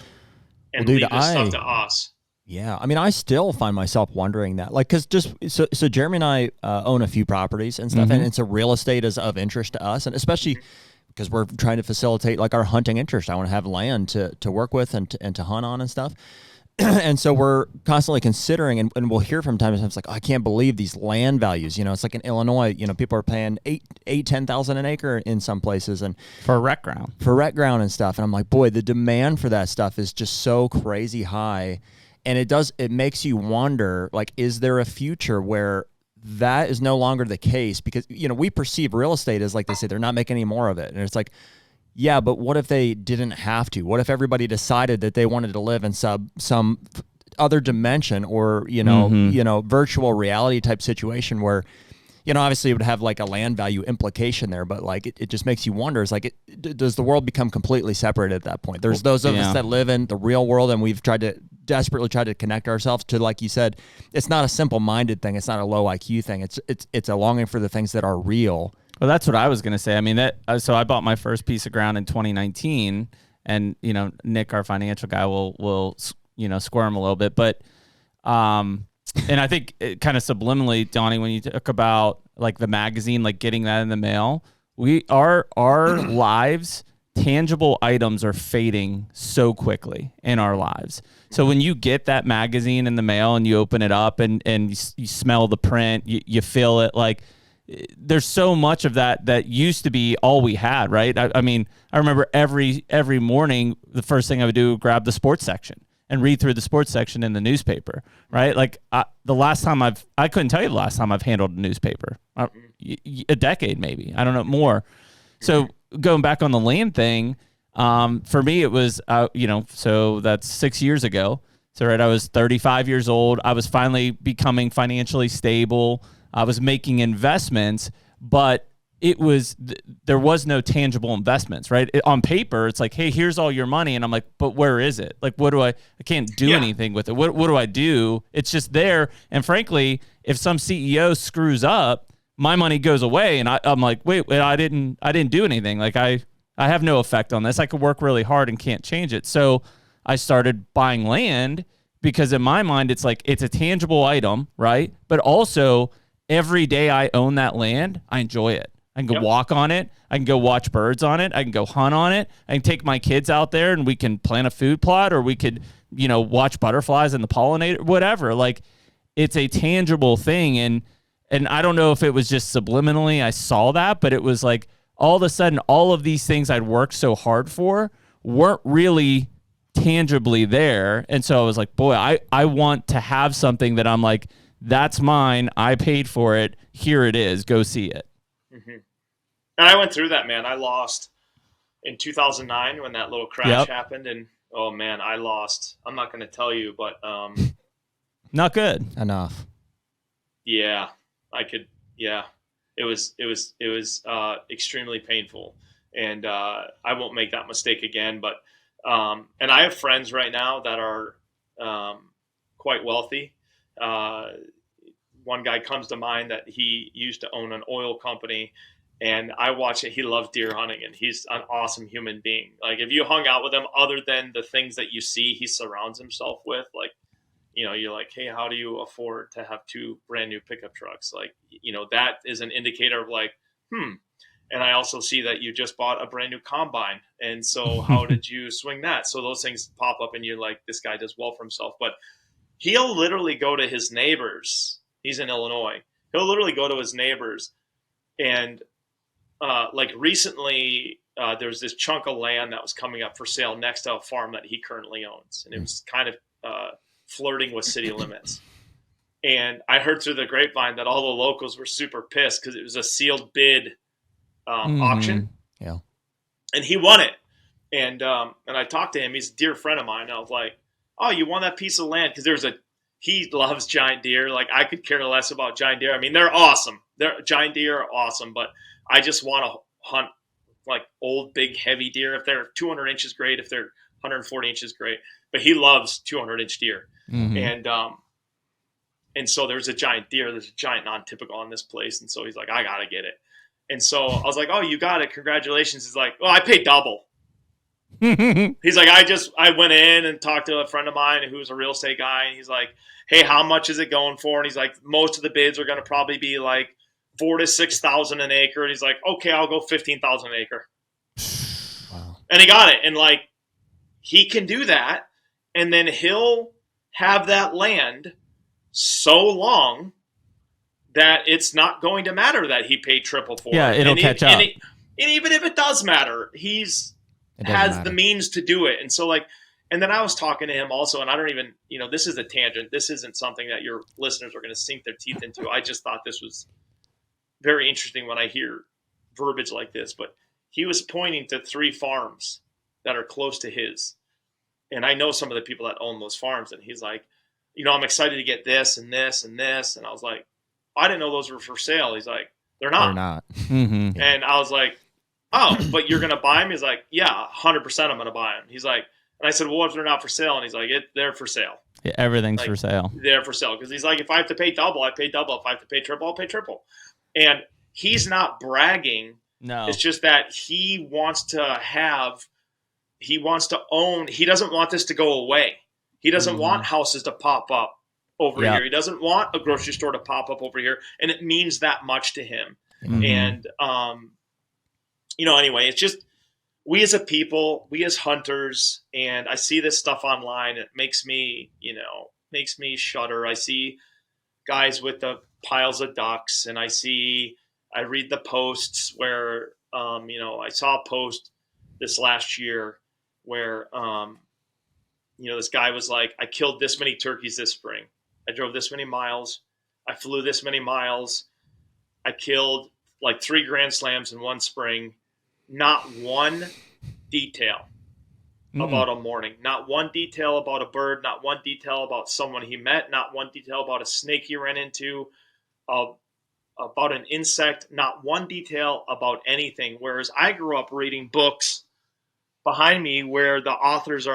and leave this stuff to us? Yeah, I mean, I still find myself wondering that, like, because so Jeremy and I own a few properties and stuff, and so real estate is of interest to us, and especially because we're trying to facilitate like our hunting interest. I want to have land to work with and to hunt on and stuff. And so we're constantly considering, and we'll hear from time to time, it's like, oh, I can't believe these land values. You know, it's like in Illinois, you know, people are paying $10,000 an acre in some places, and for rec ground and stuff. And I'm like, boy, the demand for that stuff is just so crazy high. And it makes you wonder, like, is there a future where that is no longer the case? Because, you know, we perceive real estate as, like they say, they're not making any more of it. And it's like, yeah, but what if they didn't have to? What if everybody decided that they wanted to live in some other dimension, or, you know, virtual reality type situation where, you know, obviously it would have like a land value implication there, but like it just makes you wonder, is like, does the world become completely separated at that point? There's those of us that live in the real world, and we've desperately tried to connect ourselves to, like you said, it's not a simple-minded thing. It's not a low IQ thing. It's a longing for the things that are real. Well, that's what I was going to say. I mean, so I bought my first piece of ground in 2019, and, you know, Nick, our financial guy, will you know, squirm a little bit, but and I think it kind of subliminally, Donnie, when you talk about like the magazine, like getting that in the mail, our lives, tangible items are fading so quickly in our lives. So when you get that magazine in the mail and you open it up and you smell the print, you feel it, like there's so much of that used to be all we had, right? I mean, I remember every morning, the first thing I would do, grab the sports section and read through the sports section in the newspaper, right? Like the last time I couldn't tell you the last time I've handled a newspaper, a decade maybe, I don't know, more. So going back on the land thing, for me it was, you know, so that's 6 years ago. So right, I was 35 years old. I was finally becoming financially stable. I was making investments, but there was no tangible investments, right? On paper, it's like, hey, here's all your money. And I'm like, but where is it? Like, I can't do anything with it. What do I do? It's just there. And frankly, if some CEO screws up, my money goes away. And I'm like, wait, I didn't do anything. Like I have no effect on this. I could work really hard and can't change it. So I started buying land, because in my mind, it's like, it's a tangible item, right? But also every day I own that land, I enjoy it. I can go walk on it. I can go watch birds on it. I can go hunt on it. I can take my kids out there and we can plant a food plot, or we could, you know, watch butterflies and the pollinator, whatever. Like, it's a tangible thing. And I don't know if it was just subliminally I saw that, but it was like all of a sudden all of these things I'd worked so hard for weren't really tangibly there. And so I was like, boy, I want to have something that I'm like, that's mine. I paid for it. Here it is. Go see it. Mm-hmm. And I went through that, man. I lost in 2009 when that little crash happened, and oh man, I lost. I'm not going to tell you, but not good enough. Yeah, I could. Yeah, it was extremely painful, and I won't make that mistake again. But and I have friends right now that are quite wealthy. One guy comes to mind that he used to own an oil company, and I watch it. He loves deer hunting, and he's an awesome human being. Like, if you hung out with him, other than the things that you see he surrounds himself with, like, you know, you're like, hey, how do you afford to have 2 brand new pickup trucks? Like, you know, that is an indicator of like, And I also see that you just bought a brand new combine. And so how did you swing that? So those things pop up and you're like, this guy does well for himself. But he'll literally go to his neighbors. He's in Illinois. He'll literally go to his neighbors. And like recently, there's this chunk of land that was coming up for sale next to a farm that he currently owns. And it was kind of flirting with city limits. And I heard through the grapevine that all the locals were super pissed because it was a sealed bid auction. Yeah. And he won it. And I talked to him. He's a dear friend of mine. And I was like, oh, you won that piece of land? Because he loves giant deer. Like, I could care less about giant deer. I mean, they're awesome. Giant deer are awesome, but I just want to hunt like old, big, heavy deer. If they're 200 inches, great. If they're 140 inches, great. But he loves 200-inch deer. Mm-hmm. And so there's a giant deer. There's a giant non-typical on this place. And so he's like, I got to get it. And so I was like, oh, you got it. Congratulations. He's like, well, I paid double. He's like, I went in and talked to a friend of mine who's a real estate guy, and he's like, hey, how much is it going for? And he's like, most of the bids are going to probably be like 4,000 to 6,000 an acre. And he's like, okay, I'll go 15,000 an acre. Wow. And he got it. And like, he can do that, and then he'll have that land so long that it's not going to matter that he paid triple for it. Yeah, it'll catch up. And even if it does matter, has matter. the means to do it. And so like, and then I was talking to him also, and I don't even, this is a tangent. This isn't something that your listeners are going to sink their teeth into. I just thought this was very interesting when I hear verbiage like this. But he was pointing to 3 farms that are close to his. And I know some of the people that own those farms. And he's like, I'm excited to get this and this and this. And I was like, I didn't know those were for sale. He's like, they're not. They're not. Mm-hmm. And I was like, oh, but you're going to buy them? He's like, yeah, 100% I'm going to buy them. He's like, and I said, well, what if they're not for sale? And he's like, they're for sale. Yeah, everything's Like, for sale. They're for sale. Because he's like, if I have to pay double, I pay double. If I have to pay triple, I'll pay triple. And he's not bragging. No. It's just that he wants to own. He doesn't want this to go away. He doesn't want houses to pop up over here. He doesn't want a grocery store to pop up over here. And it means that much to him. Mm-hmm. And, anyway, it's just, we as a people, we as hunters, and I see this stuff online. It makes me shudder. I see guys with the piles of ducks, and I read the posts where, I saw a post this last year where, this guy was like, I killed this many turkeys this spring. I drove this many miles. I flew this many miles. I killed like 3 Grand Slams in one spring. Not one detail about a morning. Not one detail about a bird. Not one detail about someone he met. Not one detail about a snake he ran into. About an insect. Not one detail about anything. Whereas I grew up reading books behind me where the authors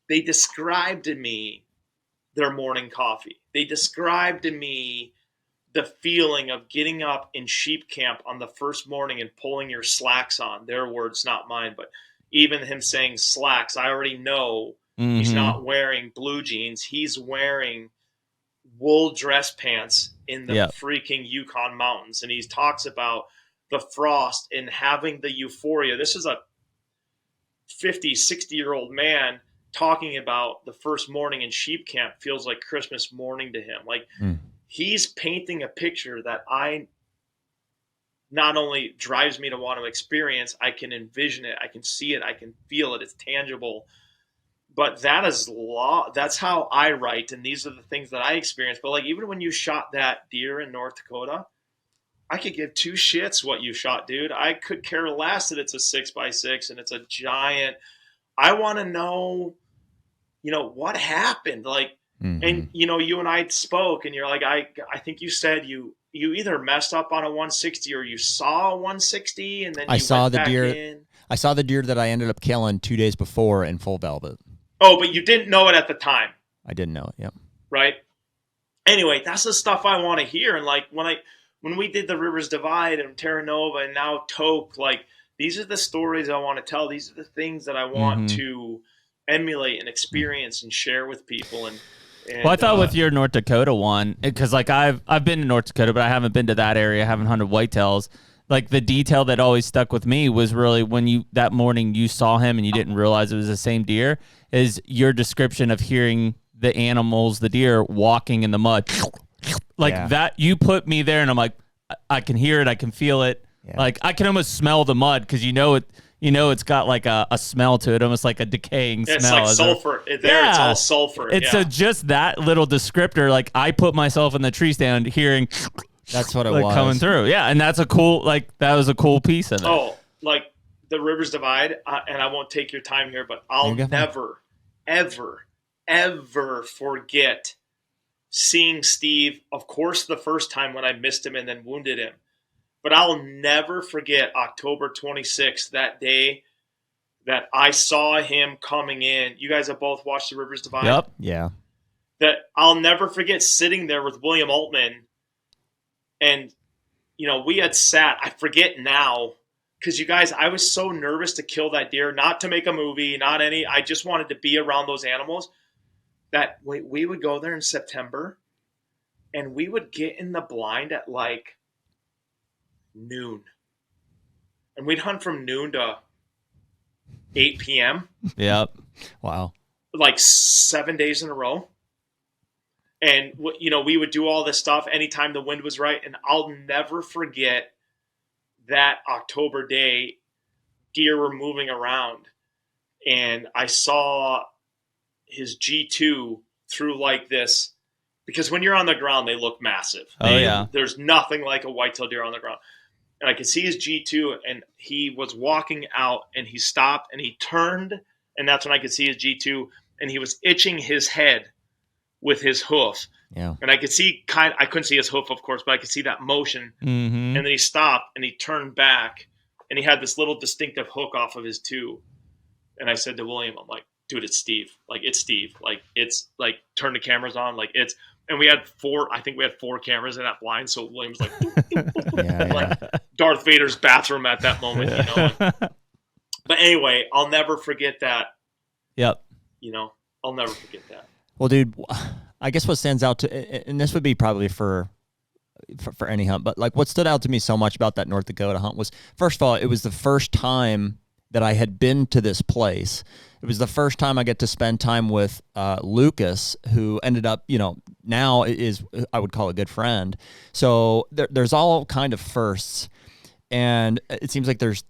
they describe to me their morning coffee. They describe to me the feeling of getting up in sheep camp on the first morning and pulling your slacks on. Their words, not mine, but even him saying slacks, I already know he's not wearing blue jeans. He's wearing wool dress pants in the freaking Yukon mountains. And he talks about the frost and having the euphoria. This is a 50, 60-year-old man talking about the first morning in sheep camp feels like Christmas morning to him. Like, he's painting a picture that I not only drives me to want to experience, I can envision it, I can see it, I can feel it, it's tangible. But that is that's how I write, and these are the things that I experience. But like, even when you shot that deer in North Dakota, I could give 2 shits what you shot, dude. I could care less that it's a 6x6 and it's a giant. I want to know, what happened. Like, and you and I spoke, and you're like, I think you said you either messed up on a 160 or you saw a 160, and then I saw the deer. In. I saw the deer that I ended up killing 2 days before in full velvet. Oh, but you didn't know it at the time. I didn't know it. Yep. Right. Anyway, that's the stuff I want to hear. And like when we did the Rivers Divide and Terra Nova and now Toke, like, these are the stories I want to tell. These are the things that I want to emulate and experience and share with people. And well, I thought with your North Dakota one, because like I've been to North Dakota, but I haven't been to that area. I haven't hunted whitetails. Like, the detail that always stuck with me was really when that morning you saw him and you didn't realize it was the same deer, is your description of hearing the animals, the deer walking in the mud. Like that, you put me there, and I'm like, I can hear it, I can feel it. Yeah. Like, I can almost smell the mud, because it's got like a smell to it, almost like a decaying smell. It's like sulfur. It's all sulfur. It's so just that little descriptor, like, I put myself in the tree stand hearing. That's what it was coming through. Yeah, and that's that was a cool piece of it. Oh, like the Rivers Divide, and I won't take your time here, but I'll never, ever, ever forget seeing Steve, of course, the first time when I missed him and then wounded him. But I'll never forget October 26th, that day that I saw him coming in. You guys have both watched the Rivers Divide? Yep. Yeah. That I'll never forget sitting there with William Altman. And, we had sat, I forget now, because you guys, I was so nervous to kill that deer, not to make a movie, I just wanted to be around those animals, that we would go there in September and we would get in the blind at like noon. And we'd hunt from noon to 8 p.m. Yep. Wow. Like 7 days in a row. And, we would do all this stuff anytime the wind was right. And I'll never forget that October day, deer were moving around. And I saw his G2 through like this. Because when you're on the ground, they look massive. There's nothing like a whitetail deer on the ground. And I could see his G2, and he was walking out, and he stopped, and he turned, and that's when I could see his G2, and he was itching his head with his hoof. Yeah. And I could see I couldn't see his hoof, of course, but I could see that motion. Mm-hmm. And then he stopped, and he turned back, and he had this little distinctive hook off of his two. And I said to William, I'm like, dude, it's Steve. Like, it's Steve. Like, it's like, turn the cameras on. Like, it's. And we had four cameras in that blind. So William was like, like Darth Vader's bathroom at that moment, But anyway, I'll never forget that. Yep. I'll never forget that. Well, dude, I guess what stands out and this would be probably for any hunt, but like what stood out to me so much about that North Dakota hunt was, first of all, it was the first time that I had been to this place. It was the first time I get to spend time with Lucas, who ended up, now is, I would call a good friend. So there's all kind of firsts, and it seems like there's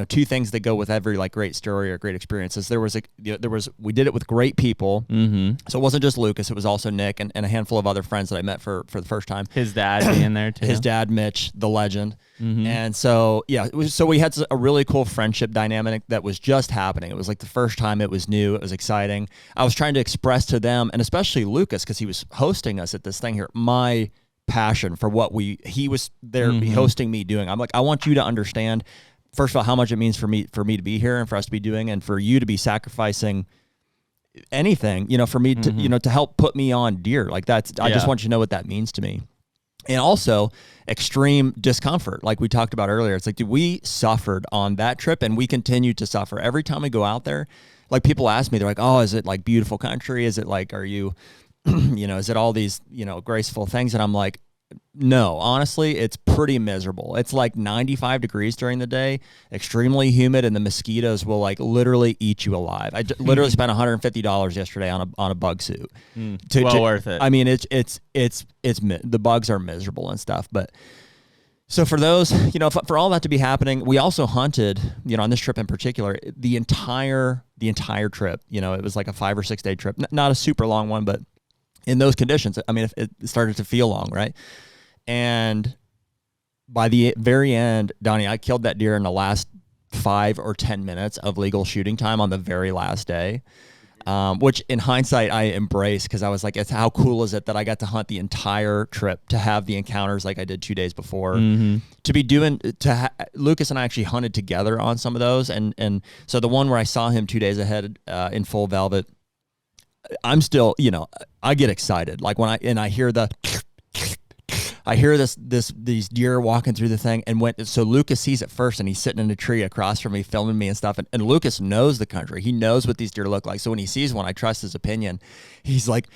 two things that go with every like great story or great experiences. We did it with great people. Mm-hmm. So it wasn't just Lucas, it was also Nick and a handful of other friends that I met for the first time. His dad being there too. His dad, Mitch, the legend. Mm-hmm. And so, so we had a really cool friendship dynamic that was just happening. It was like the first time, it was new, it was exciting. I was trying to express to them, and especially Lucas, because he was hosting us at this thing here, my passion for what he was there hosting me doing. I'm like, I want you to understand, first of all, how much it means for me to be here and for us to be doing, and for you to be sacrificing anything, for me to, to help put me on deer. Like that's, I just want you to know what that means to me. And also extreme discomfort. Like we talked about earlier, it's like, dude, we suffered on that trip and we continue to suffer every time we go out there. Like people ask me, they're like, oh, is it like beautiful country? Is it like, are you, is it all these, graceful things? And I'm like, no, honestly, it's pretty miserable. It's like 95 degrees during the day, extremely humid, and the mosquitoes will like literally eat you alive. I literally spent $150 yesterday on a bug suit. Worth it. I mean, the bugs are miserable and stuff. But so for those, for all that to be happening, we also hunted, on this trip in particular, the entire trip. It was like a 5 or 6 day trip, not a super long one, but in those conditions, I mean, it started to feel long, right? And by the very end, Donnie, I killed that deer in the last 5 or 10 minutes of legal shooting time on the very last day, which in hindsight I embrace, because I was like, it's how cool is it that I got to hunt the entire trip, to have the encounters like I did 2 days before, to be doing, Lucas and I actually hunted together on some of those. And so the one where I saw him 2 days ahead in full velvet, I'm still, I get excited. Like when I hear these deer walking through the thing, and so Lucas sees it first, and he's sitting in a tree across from me filming me and stuff. And Lucas knows the country. He knows what these deer look like. So when he sees one, I trust his opinion. He's like,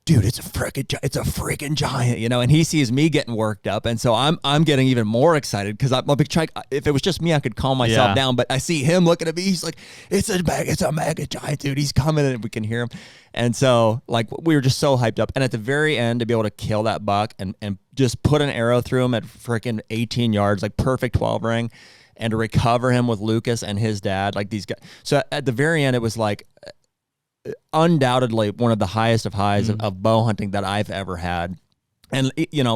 dude, it's a freaking giant, and he sees me getting worked up. And so I'm getting even more excited, because I'm a big try. If it was just me, I could calm myself down, but I see him looking at me. He's like, it's a mega giant, dude. He's coming, and we can hear him. And so like, we were just so hyped up. And at the very end, to be able to kill that buck and just put an arrow through him at freaking 18 yards, like perfect 12 ring, and to recover him with Lucas and his dad, like these guys. So at the very end, it was like, undoubtedly one of the highest of highs of bow hunting that I've ever had. And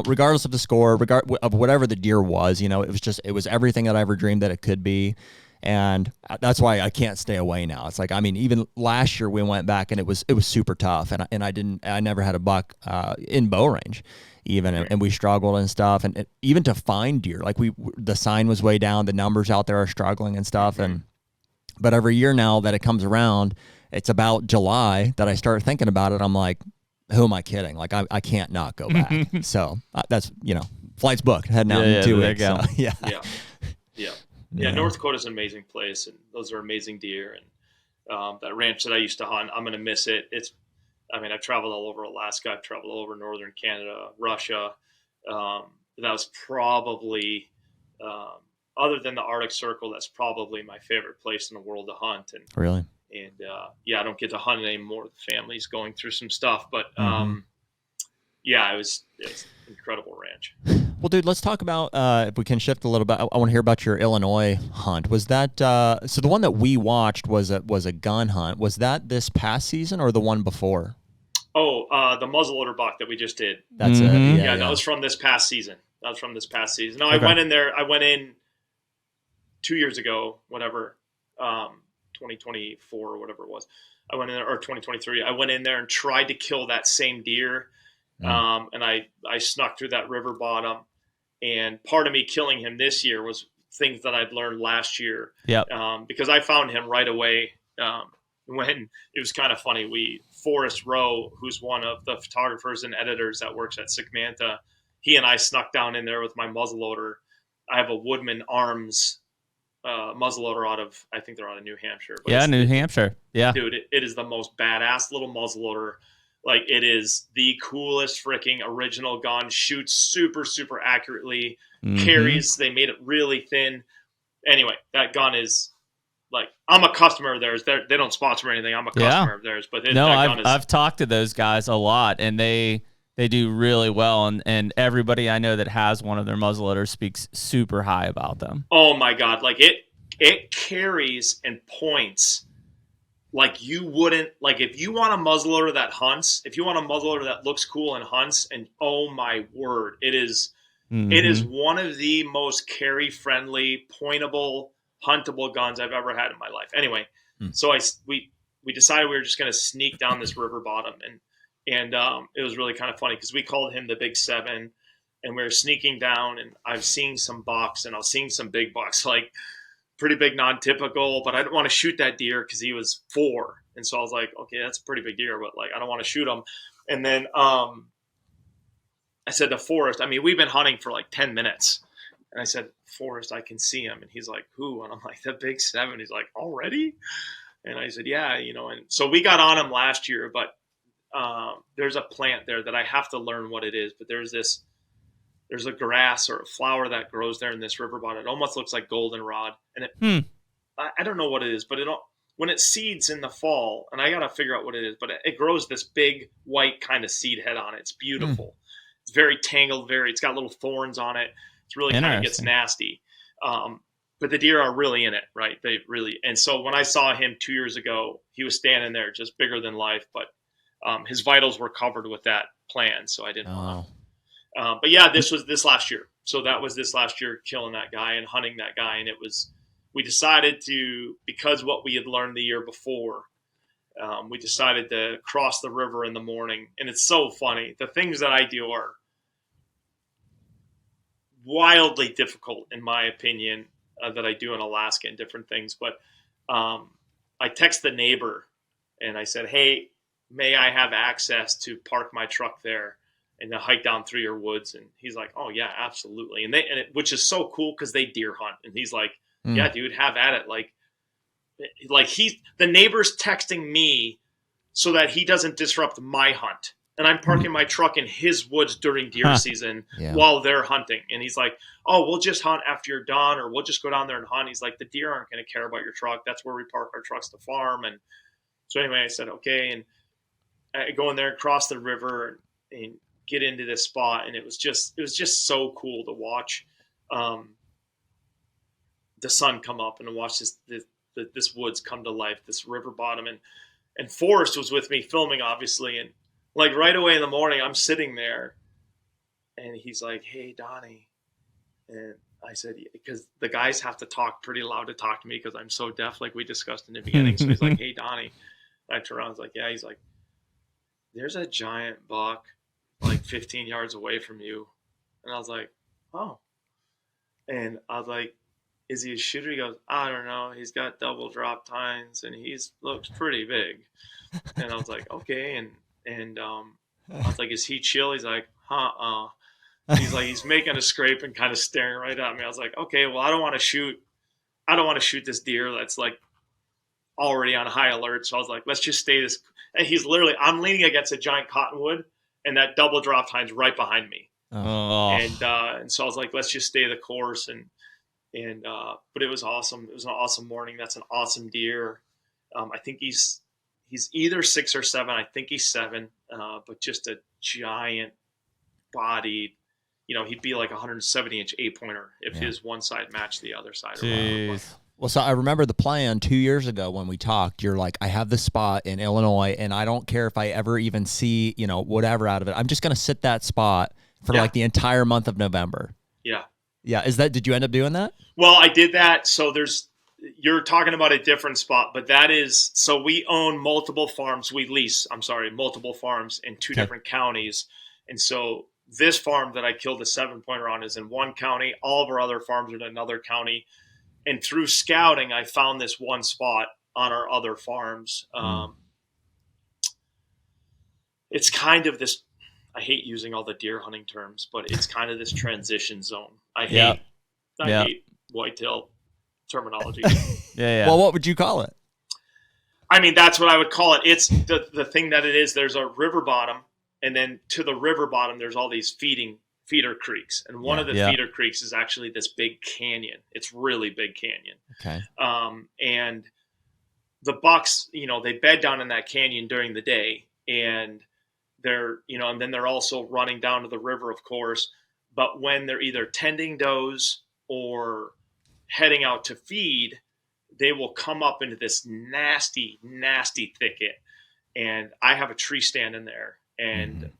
regardless of the score, of whatever the deer was, it was everything that I ever dreamed that it could be. And that's why I can't stay away now. It's like, I mean, even last year we went back and it was super tough, and I never had a buck in bow range even, and we struggled and stuff, and even to find deer, like the sign was way down, the numbers out there are struggling and stuff. But every year now that it comes around, it's about July that I start thinking about it. I'm like, who am I kidding? Like, I can't not go back. So that's, flight's booked. Heading out in 2 weeks. There you go. So, yeah. Yeah. North Dakota's an amazing place, and those are amazing deer. And that ranch that I used to hunt, I'm going to miss it. I've traveled all over Alaska. I've traveled all over northern Canada, Russia. That was probably, other than the Arctic Circle, that's probably my favorite place in the world to hunt. And really, I don't get to hunt anymore. The family's going through some stuff, but it was an incredible ranch. Well, dude, let's talk about, if we can shift a little bit, I want to hear about your Illinois hunt. Was that, so the one that we watched was a gun hunt. Was that this past season or the one before? Oh, the muzzleloader buck that we just did. That's it. Yeah, that was from this past season. No, I went in there. I went in 2 years ago, whatever, 2024 or whatever it was. I went in there, or 2023. I went in there and tried to kill that same deer. And I snuck through that river bottom. And part of me killing him this year was things that I'd learned last year. Yep. Because I found him right away. When it was kind of funny, Forrest Rowe, who's one of the photographers and editors that works at Sickmanta, he and I snuck down in there with my muzzleloader. I have a Woodman Arms muzzleloader I think they're out of New Hampshire. New Hampshire. Yeah. Dude, it is the most badass little muzzleloader. Like, it is the coolest freaking original gun. Shoots super, super accurately. Carries. They made it really thin. Anyway, that gun is like, I'm a customer of theirs. They don't sponsor me or anything. I'm a customer of theirs. But I've talked to those guys a lot, and they do really well. And everybody I know that has one of their muzzleloaders speaks super high about them. Oh my God! Like, it carries and points like you wouldn't, like, if you want a muzzleloader that hunts, if you want a muzzleloader that looks cool and hunts, and oh my word, it is one of the most carry friendly, pointable, huntable guns I've ever had in my life. Anyway, so we decided we were just going to sneak down this river bottom, and it was really kind of funny because we called him the Big Seven, and we were sneaking down, and I was seeing some bucks, and I was seeing some big bucks, like pretty big, non-typical, but I didn't want to shoot that deer because he was 4. And so I was like, okay, that's a pretty big deer, but like, I don't want to shoot him. And then I said to Forrest, we've been hunting for like 10 minutes. And I said, Forrest, I can see him. And he's like, who? And I'm like, the Big Seven. He's like, already? And I said, yeah, and so we got on him last year, but there's a plant there that I have to learn what it is, but there's a grass or a flower that grows there in this river bottom. It almost looks like goldenrod. And I don't know what it is, but when it seeds in the fall, and I got to figure out what it is, but it grows this big white kind of seed head on it. It's beautiful. It's very tangled, it's got little thorns on it. It's really kind of gets nasty. But the deer are really in it, right? They really, and so when I saw him 2 years ago, he was standing there just bigger than life, but his vitals were covered with that plant. So I didn't want to. But yeah, this was this last year. So that was this last year, killing that guy and hunting that guy. And we decided to, because what we had learned the year before, we decided to cross the river in the morning. And it's so funny. The things that I do are wildly difficult, in my opinion, that I do in Alaska and different things. But I text the neighbor and I said, hey, may I have access to park my truck there and to hike down through your woods? And he's like, oh yeah, absolutely. Which is so cool because they deer hunt. And he's like, yeah, dude, have at it. Like the neighbor's texting me so that he doesn't disrupt my hunt. And I'm parking my truck in his woods during deer season while they're hunting. And he's like, oh, we'll just hunt after you're done, or we'll just go down there and hunt. He's like, the deer aren't going to care about your truck. That's where we park our trucks to farm. And so anyway, I said, okay. And I go in there and cross the river and get into this spot. And it was just so cool to watch the sun come up and to watch this woods come to life, this river bottom. And Forrest was with me filming, obviously. And like right away in the morning, I'm sitting there and he's like, hey, Donnie. And I said, because the guys have to talk pretty loud to talk to me because I'm so deaf, like we discussed in the beginning. So he's like, hey, Donnie. And I turn around, I was like, yeah. He's like, there's a giant buck like 15 yards away from you. And I was like, oh. And I was like, is he a shooter? He goes, I don't know. He's got double drop tines and looks pretty big. And I was like, okay. And I was like, is he chill? He's like, He's making a scrape and kind of staring right at me. I was like, okay, well, I don't want to shoot this deer that's like already on high alert. So I was like, let's just stay this. And I'm leaning against a giant cottonwood, and that double drop time's right behind me. Oh. And so I was like, let's just stay the course. But it was awesome. It was an awesome morning. That's an awesome deer. I think he's either 6 or 7. I think he's 7, but just a giant bodied, he'd be like a 170-inch 8-pointer if his one side matched the other side. Jeez. Well, so I remember the plan 2 years ago when we talked. You're like, I have this spot in Illinois, and I don't care if I ever even see, whatever out of it. I'm just going to sit that spot for like the entire month of November. Yeah. Yeah. Did you end up doing that? Well, I did that. So you're talking about a different spot, but so we own multiple farms. We lease, multiple farms in 2 different counties. And so this farm that I killed a 7-pointer on is in one county. All of our other farms are in another county. And through scouting, I found this one spot on our other farms. It's kind of this, I hate using all the deer hunting terms, but it's kind of this transition zone. I hate whitetail terminology. Yeah. Well, what would you call it? I mean, that's what I would call it. It's the thing that it is. There's a river bottom, and then to the river bottom, there's all these feeder creeks. And one of the feeder creeks is actually this big canyon. It's really big canyon. Okay. And the bucks, they bed down in that canyon during the day, and and then they're also running down to the river, of course. But when they're either tending does or heading out to feed, they will come up into this nasty, nasty thicket. And I have a tree stand in there. And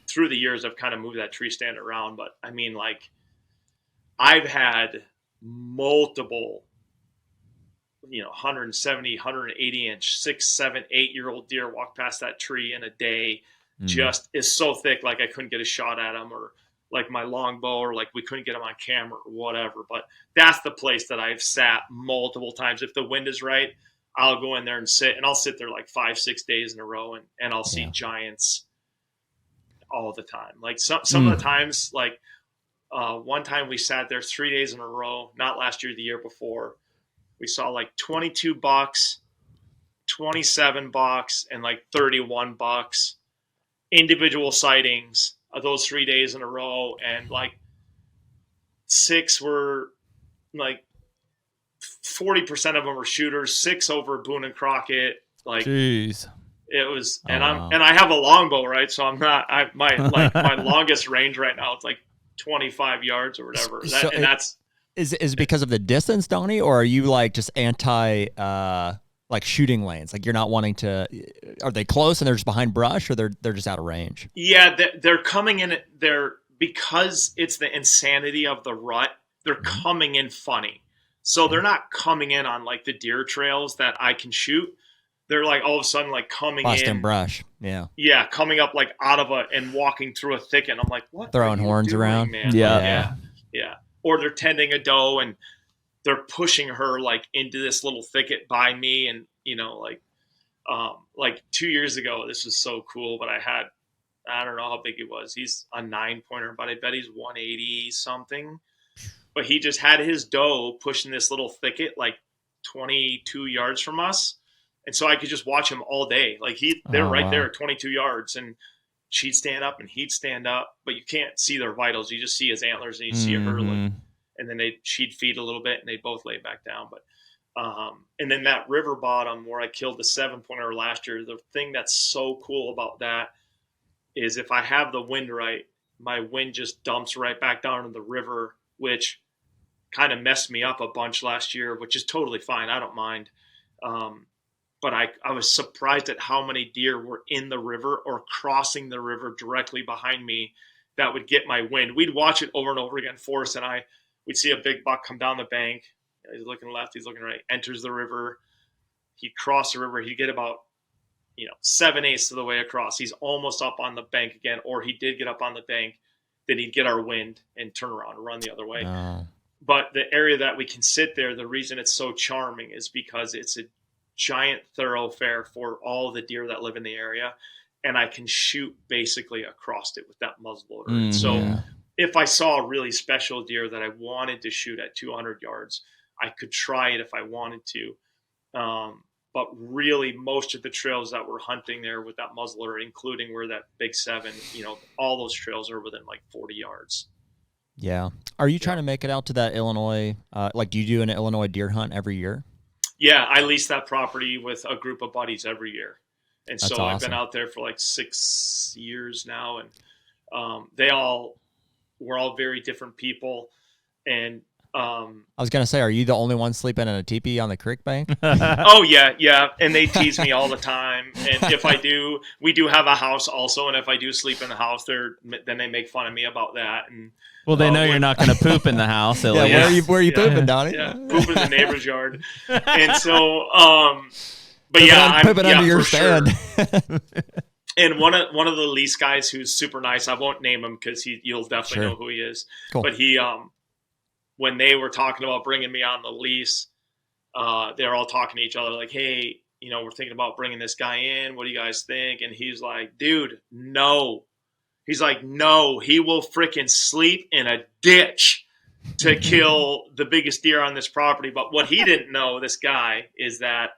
through the years, I've kind of moved that tree stand around. But I mean, like, I've had multiple, 170, 180 inch, 6, 7, 8-year-old deer walk past that tree in a day. Just is so thick, like I couldn't get a shot at them, or like my longbow, or like we couldn't get them on camera or whatever. But that's the place that I've sat multiple times. If the wind is right, I'll go in there and sit, and I'll sit there like 5-6 days in a row, and I'll see giants all the time. Like some of the times, like one time we sat there 3 days in a row, not last year, the year before. We saw like 22 bucks, 27 bucks, and like 31 bucks, individual sightings of those 3 days in a row. And like 6 were like 40% of them were shooters, 6 over Boone and Crockett. Like, jeez. It was, and I have a longbow, right? So my longest range right now, it's like 25 yards or whatever. Is it because of the distance, Donnie, or are you like just anti like shooting lanes? Like you're not wanting to? Are they close and they're just behind brush, or they're just out of range? Yeah, they're coming in. Because it's the insanity of the rut. They're coming in funny, so they're not coming in on like the deer trails that I can shoot. They're like all of a sudden like coming in brush. Yeah, coming up like out of and walking through a thicket. I'm like, what? Throwing horns around, man. Yeah. Or they're tending a doe and they're pushing her like into this little thicket by me. And, like 2 years ago, this was so cool, but I don't know how big he was. He's a 9-pointer, but I bet he's 180 something. But he just had his doe pushing this little thicket like 22 yards from us. And so I could just watch him all day. Like they're right there at 22 yards, and she'd stand up and he'd stand up, but you can't see their vitals. You just see his antlers and you see her look, and then she'd feed a little bit and they'd both lay back down. But, and then that river bottom where I killed the 7-pointer last year, the thing that's so cool about that is if I have the wind right, my wind just dumps right back down in the river, which kind of messed me up a bunch last year, which is totally fine. I don't mind. But I was surprised at how many deer were in the river or crossing the river directly behind me that would get my wind. We'd watch it over and over again, Forrest and I. We'd see a big buck come down the bank. He's looking left, he's looking right, enters the river. He'd cross the river. He'd get about 7/8 of the way across. He's almost up on the bank again, or he did get up on the bank. Then he'd get our wind and turn around and run the other way. Oh. But the area that we can sit there, the reason it's so charming is because it's a giant thoroughfare for all the deer that live in the area. and I can shoot basically across it with that muzzleloader. And so if I saw a really special deer that I wanted to shoot at 200 yards, I could try it if I wanted to. But really, most of the trails that we're hunting there with that muzzleloader, including where that big 7, all those trails are within like 40 yards. Yeah. Are you trying to make it out to that Illinois? Do you do an Illinois deer hunt every year? Yeah, I lease that property with a group of buddies every year. And That's so awesome. I've been out there for like 6 years now. And we're all very different people. And I was going to say, are you the only one sleeping in a teepee on the creek bank? Oh, yeah. And they tease me all the time. And if I do, we do have a house also. And if I do sleep in the house, then they make fun of me about that. And well, they know you're not going to poop in the house. At yeah, least. where are you pooping, Donnie? Yeah, poop in the neighbor's yard. And so, but yeah, pooping under your stand. Sure. And one of the lease guys who's super nice, I won't name him because you'll definitely know who he is. Cool. But he, when they were talking about bringing me on the lease, they're all talking to each other like, hey, we're thinking about bringing this guy in. What do you guys think? And he's like, dude, no. He's like, no, he will freaking sleep in a ditch to kill the biggest deer on this property. But what he didn't know, this guy, is that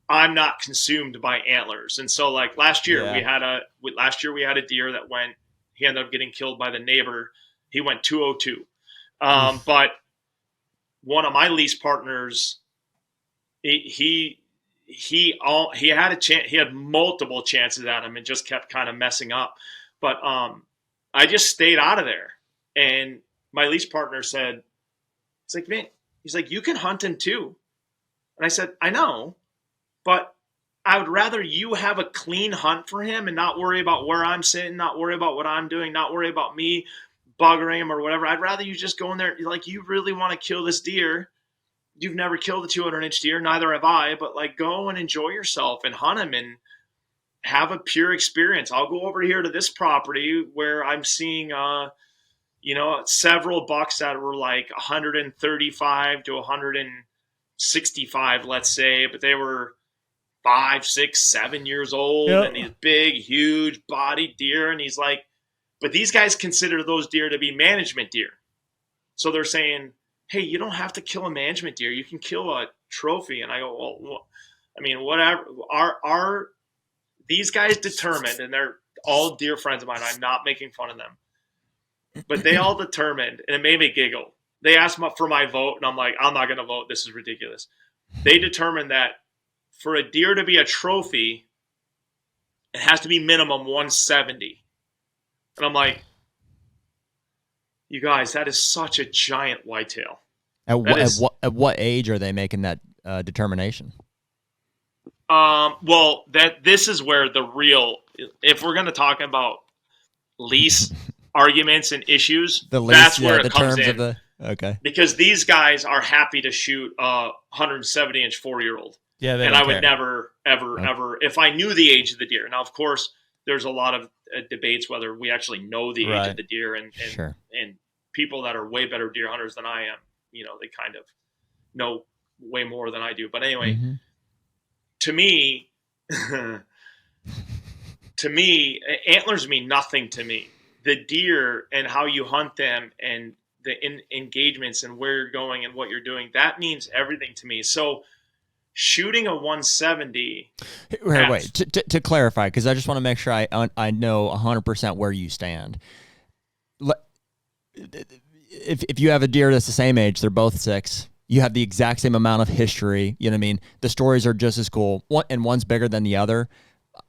I'm not consumed by antlers. And so like last year we had a deer that he ended up getting killed by the neighbor. He went 202. But one of my lease partners, he had a chance. He had multiple chances at him and just kept kind of messing up. But I just stayed out of there. And my lease partner said, "It's like, man," he's like, "you can hunt him too." And I said, "I know, but I would rather you have a clean hunt for him and not worry about where I'm sitting, not worry about what I'm doing, not worry about me buggering him or whatever. I'd rather you just go in there. Like, you really want to kill this deer. You've never killed a 200-inch deer. Neither have I. But like, go and enjoy yourself and hunt him and have a pure experience. I'll go over here to this property where I'm seeing, several bucks that were like 135 to 165, let's say, but they were 5, 6, 7 years old, and these big, huge bodied deer. And he's like, but these guys consider those deer to be management deer. So they're saying, hey, you don't have to kill a management deer. You can kill a trophy. And I go, well, I mean, whatever. Are these guys determined, and they're all dear friends of mine. I'm not making fun of them. But they all determined, and it made me giggle. They asked for my vote, and I'm like, I'm not going to vote. This is ridiculous. They determined that for a deer to be a trophy, it has to be minimum 170. And I'm like, you guys, that is such a giant whitetail. At what age are they making that determination? Well, this is where the real, if we're going to talk about lease arguments and issues, that's where it comes in. Okay. Because these guys are happy to shoot a 170-inch 4-year-old. Yeah, and I would never, ever, if I knew the age of the deer. Now, of course, there's a lot of debates whether we actually know the age of the deer, and people that are way better deer hunters than I am, they kind of know way more than I do. But anyway, to me, antlers mean nothing to me. The deer and how you hunt them and the engagements and where you're going and what you're doing, that means everything to me. So shooting a 170. Wait, to clarify, because I just want to make sure I know 100% where you stand. If you have a deer that's the same age, they're both 6. You have the exact same amount of history. You know what I mean? The stories are just as cool. And one's bigger than the other.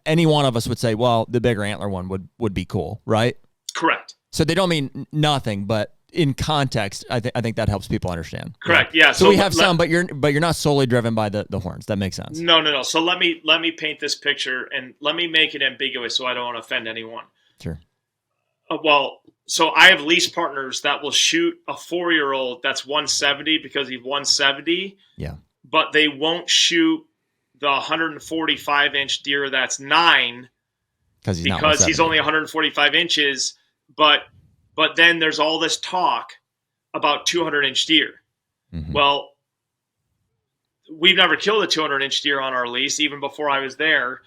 Any one of us would say, well, the bigger antler one would be cool, right? Correct. So they don't mean nothing, but in context, I think that helps people understand. Correct. Yeah. So we have some, but you're not solely driven by the horns. That makes sense. No. So let me paint this picture and let me make it ambiguous so I don't want to offend anyone. Sure. So I have lease partners that will shoot a 4-year-old that's 170 because he's 170. Yeah. But they won't shoot the 145-inch deer that's 9 because he's only 145 inches. But then there's all this talk about 200-inch deer. Mm-hmm. Well, we've never killed a 200-inch deer on our lease, even before I was there,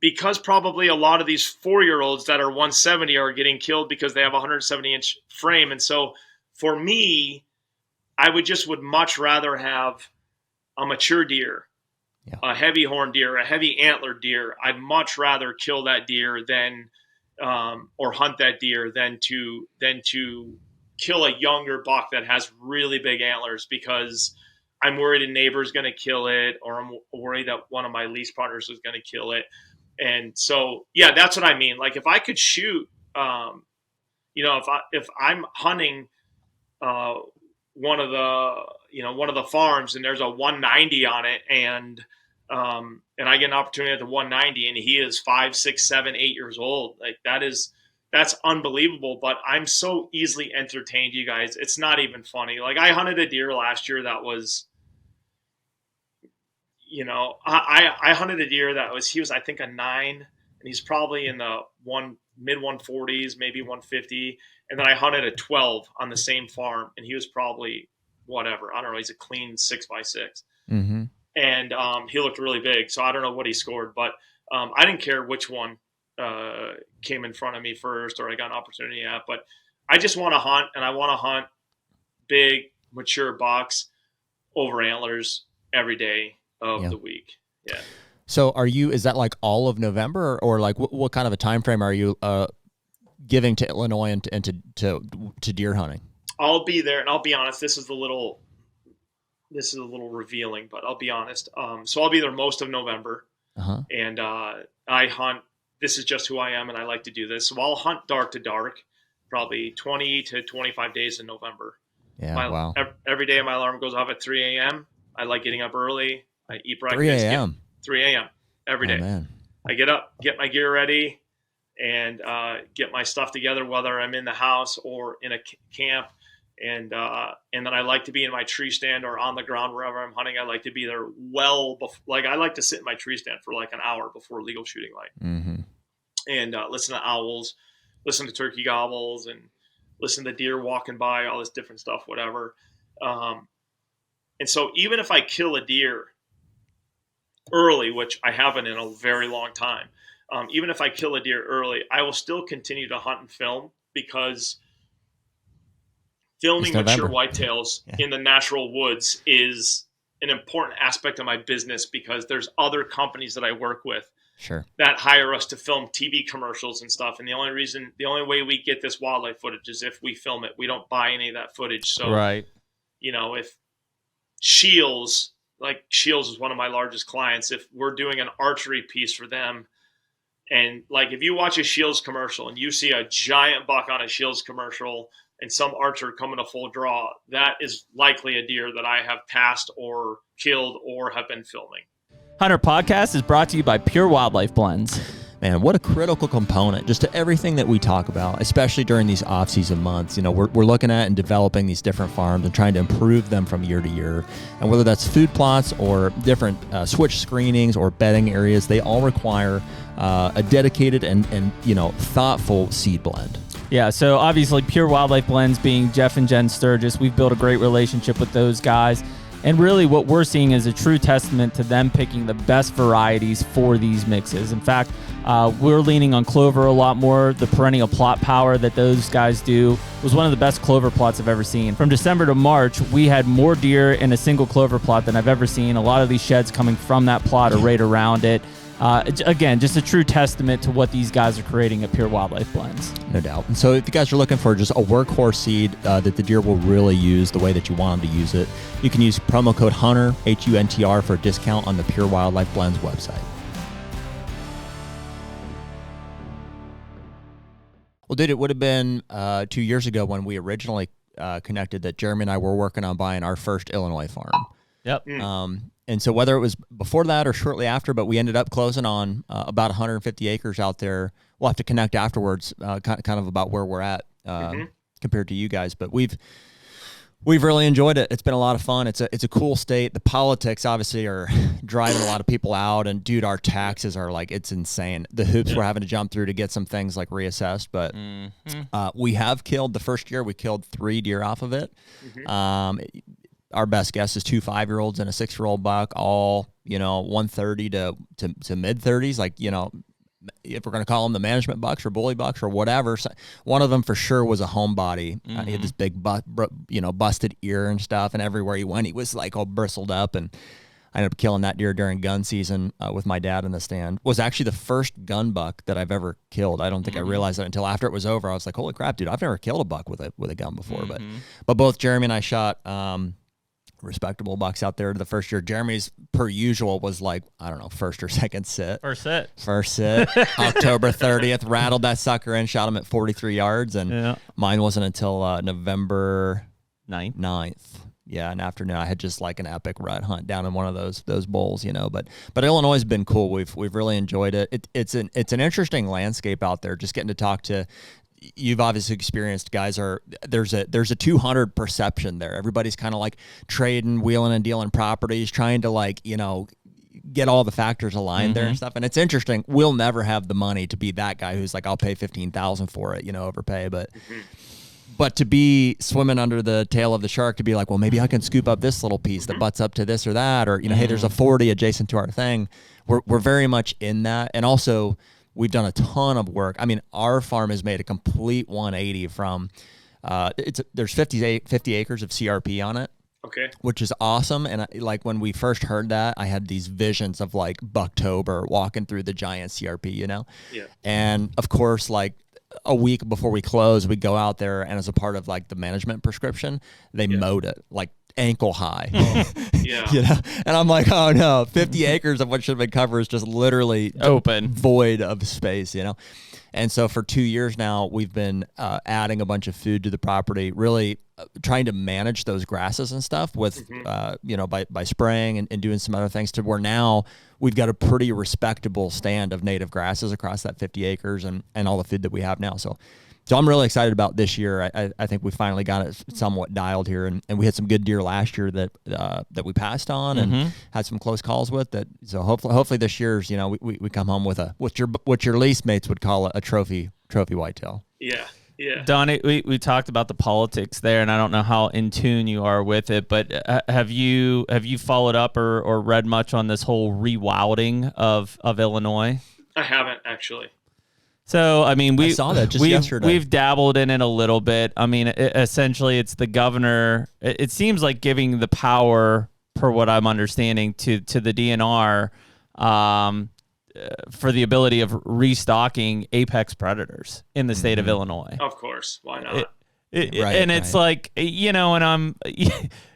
because probably a lot of these 4-year-olds that are 170 are getting killed because they have a 170-inch frame. And so for me, I would much rather have a mature deer, a heavy horn deer, a heavy antlered deer. I'd much rather kill that deer than or hunt that deer than to kill a younger buck that has really big antlers, because I'm worried a neighbor's going to kill it, or I'm worried that one of my lease partners is going to kill it. And so, yeah, that's what I mean. Like, if I could shoot, if I'm hunting one of the farms and there's a 190 on it, and I get an opportunity at the 190 and he is 5, 6, 7, 8 years old, like that's unbelievable. But I'm so easily entertained, you guys. It's not even funny. Like, I hunted a deer last year that was, I hunted a deer that he was, I think, a 9, and he's probably in the mid 140s, maybe 150. And then I hunted a 12 on the same farm, and he was probably whatever. I don't know. He's a clean 6x6. Mm-hmm. And he looked really big. So I don't know what he scored, but I didn't care which one came in front of me first or I got an opportunity at. But I just want to hunt, and I want to hunt big, mature bucks over antlers every day of the week. Yeah. So is that like all of November, or like what kind of a time frame are you giving to Illinois and to deer hunting? I'll be there, and I'll be honest, this is a little revealing, but I'll be honest. So I'll be there most of November, and I hunt. This is just who I am, and I like to do this. So I'll hunt dark to dark, probably 20 to 25 days in November. Yeah, wow. Every day my alarm goes off at 3 a.m. I like getting up early. I eat breakfast. 3 a.m. 3 a.m. every day. Man. I get up, get my gear ready, and get my stuff together, whether I'm in the house or in a camp. And then I like to be in my tree stand or on the ground wherever I'm hunting. I like to be there I like to sit in my tree stand for like an hour before legal shooting light, and listen to owls, listen to turkey gobbles, and listen to deer walking by, all this different stuff, whatever. And so even if I kill a deer early, which I haven't in a very long time, even if I kill a deer early, I will still continue to hunt and film, because filming mature whitetails in the natural woods is an important aspect of my business, because there's other companies that I work with that hire us to film TV commercials and stuff. And the only way we get this wildlife footage is if we film it. We don't buy any of that footage. So, if Shields is one of my largest clients, if we're doing an archery piece for them, and like, if you watch a Shields commercial and you see a giant buck on a Shields commercial and some archer coming to full draw, that is likely a deer that I have passed or killed or have been filming. HUNTR Podcast is brought to you by Pure Wildlife Blends. Man, what a critical component just to everything that we talk about, especially during these off-season months. We're looking at and developing these different farms and trying to improve them from year to year. And whether that's food plots or different switch screenings or bedding areas, they all require a dedicated and thoughtful seed blend. Yeah, so obviously Pure Wildlife Blends, being Jeff and Jen Sturgis, we've built a great relationship with those guys. And really what we're seeing is a true testament to them picking the best varieties for these mixes. In fact, we're leaning on clover a lot more. The perennial plot power that those guys do was one of the best clover plots I've ever seen. From December to March, we had more deer in a single clover plot than I've ever seen. A lot of these sheds coming from that plot or right around it. Again, just a true testament to what these guys are creating at Pure Wildlife Blends. No doubt. And so if you guys are looking for just a workhorse seed that the deer will really use the way that you want them to use it, you can use promo code HUNTR, HUNTR, for a discount on the Pure Wildlife Blends website. Well, dude, it would have been 2 years ago when we originally connected that Jeremy and I were working on buying our first Illinois farm. Yep. And so whether it was before that or shortly after, but we ended up closing on about 150 acres out there. We'll have to connect afterwards, kind of about where we're at compared to you guys. But we've really enjoyed it. It's been a lot of fun. It's a cool state. The politics obviously are driving a lot of people out. And dude, our taxes are it's insane. The hoops we're having to jump through to get some things reassessed. But we have killed the first year. We killed 3 deer off of it. Our best guess is 2 5-year-olds and a 6-year-old buck, all 130 to mid 30s, if we're going to call them the management bucks or bully bucks or whatever. So one of them for sure was a homebody. He had this big, busted ear and stuff, and everywhere he went, he was like all bristled up. And I ended up killing that deer during gun season with my dad in the stand. Was actually the first gun buck that I've ever killed. I don't think I realized that until after it was over. I was like, holy crap, dude, I've never killed a buck with a gun before. But both Jeremy and I shot respectable bucks out there the first year. Jeremy's, per usual, was like, I don't know, first or second sit. First sit. October 30th, rattled that sucker in, shot him at 43 yards. And mine wasn't until November 9th. Yeah, and afternoon I had just like an epic rut hunt down in one of those bowls, But Illinois has been cool. We've really enjoyed it. It's an interesting landscape out there. Just getting to talk to. You've obviously experienced guys. There's a 200 perception there. Everybody's kind of like trading, wheeling and dealing properties, trying to get all the factors aligned there and stuff. And it's interesting. We'll never have the money to be that guy who's like, I'll pay $15,000 for it, overpay, But to be swimming under the tail of the shark, to be like, well, maybe I can scoop up this little piece that butts up to this or that, or hey, there's a 40 adjacent to our thing. We're very much in that, and also we've done a ton of work. I mean, our farm has made a complete 180 from. There's 50 acres of CRP on it. Okay. Which is awesome, and when we first heard that, I had these visions of like Bucktober walking through the giant CRP, Yeah. And of course, like, a week before we close, we go out there, and as a part of like the management prescription, they mowed it like ankle high. Yeah. And I'm like, oh no, 50 acres of what should have been covered is just literally open, void of space, And so for 2 years now, we've been adding a bunch of food to the property, really trying to manage those grasses and stuff with, by spraying and doing some other things, to where now we've got a pretty respectable stand of native grasses across that 50 acres and all the food that we have now. So I'm really excited about this year. I think we finally got it somewhat dialed here, and we had some good deer last year that we passed on and had some close calls with. So hopefully this year's, we come home with what your lease mates would call a trophy whitetail. Yeah. Yeah. Donnie, we talked about the politics there, and I don't know how in tune you are with it, but have you followed up or read much on this whole rewilding of Illinois? I haven't, actually. So, I mean, I saw that just yesterday. We've dabbled in it a little bit. I mean, essentially, it's the governor. It seems like giving the power, per what I'm understanding, to the DNR for the ability of restocking apex predators in the state of Illinois. Of course. Why not? It's like, and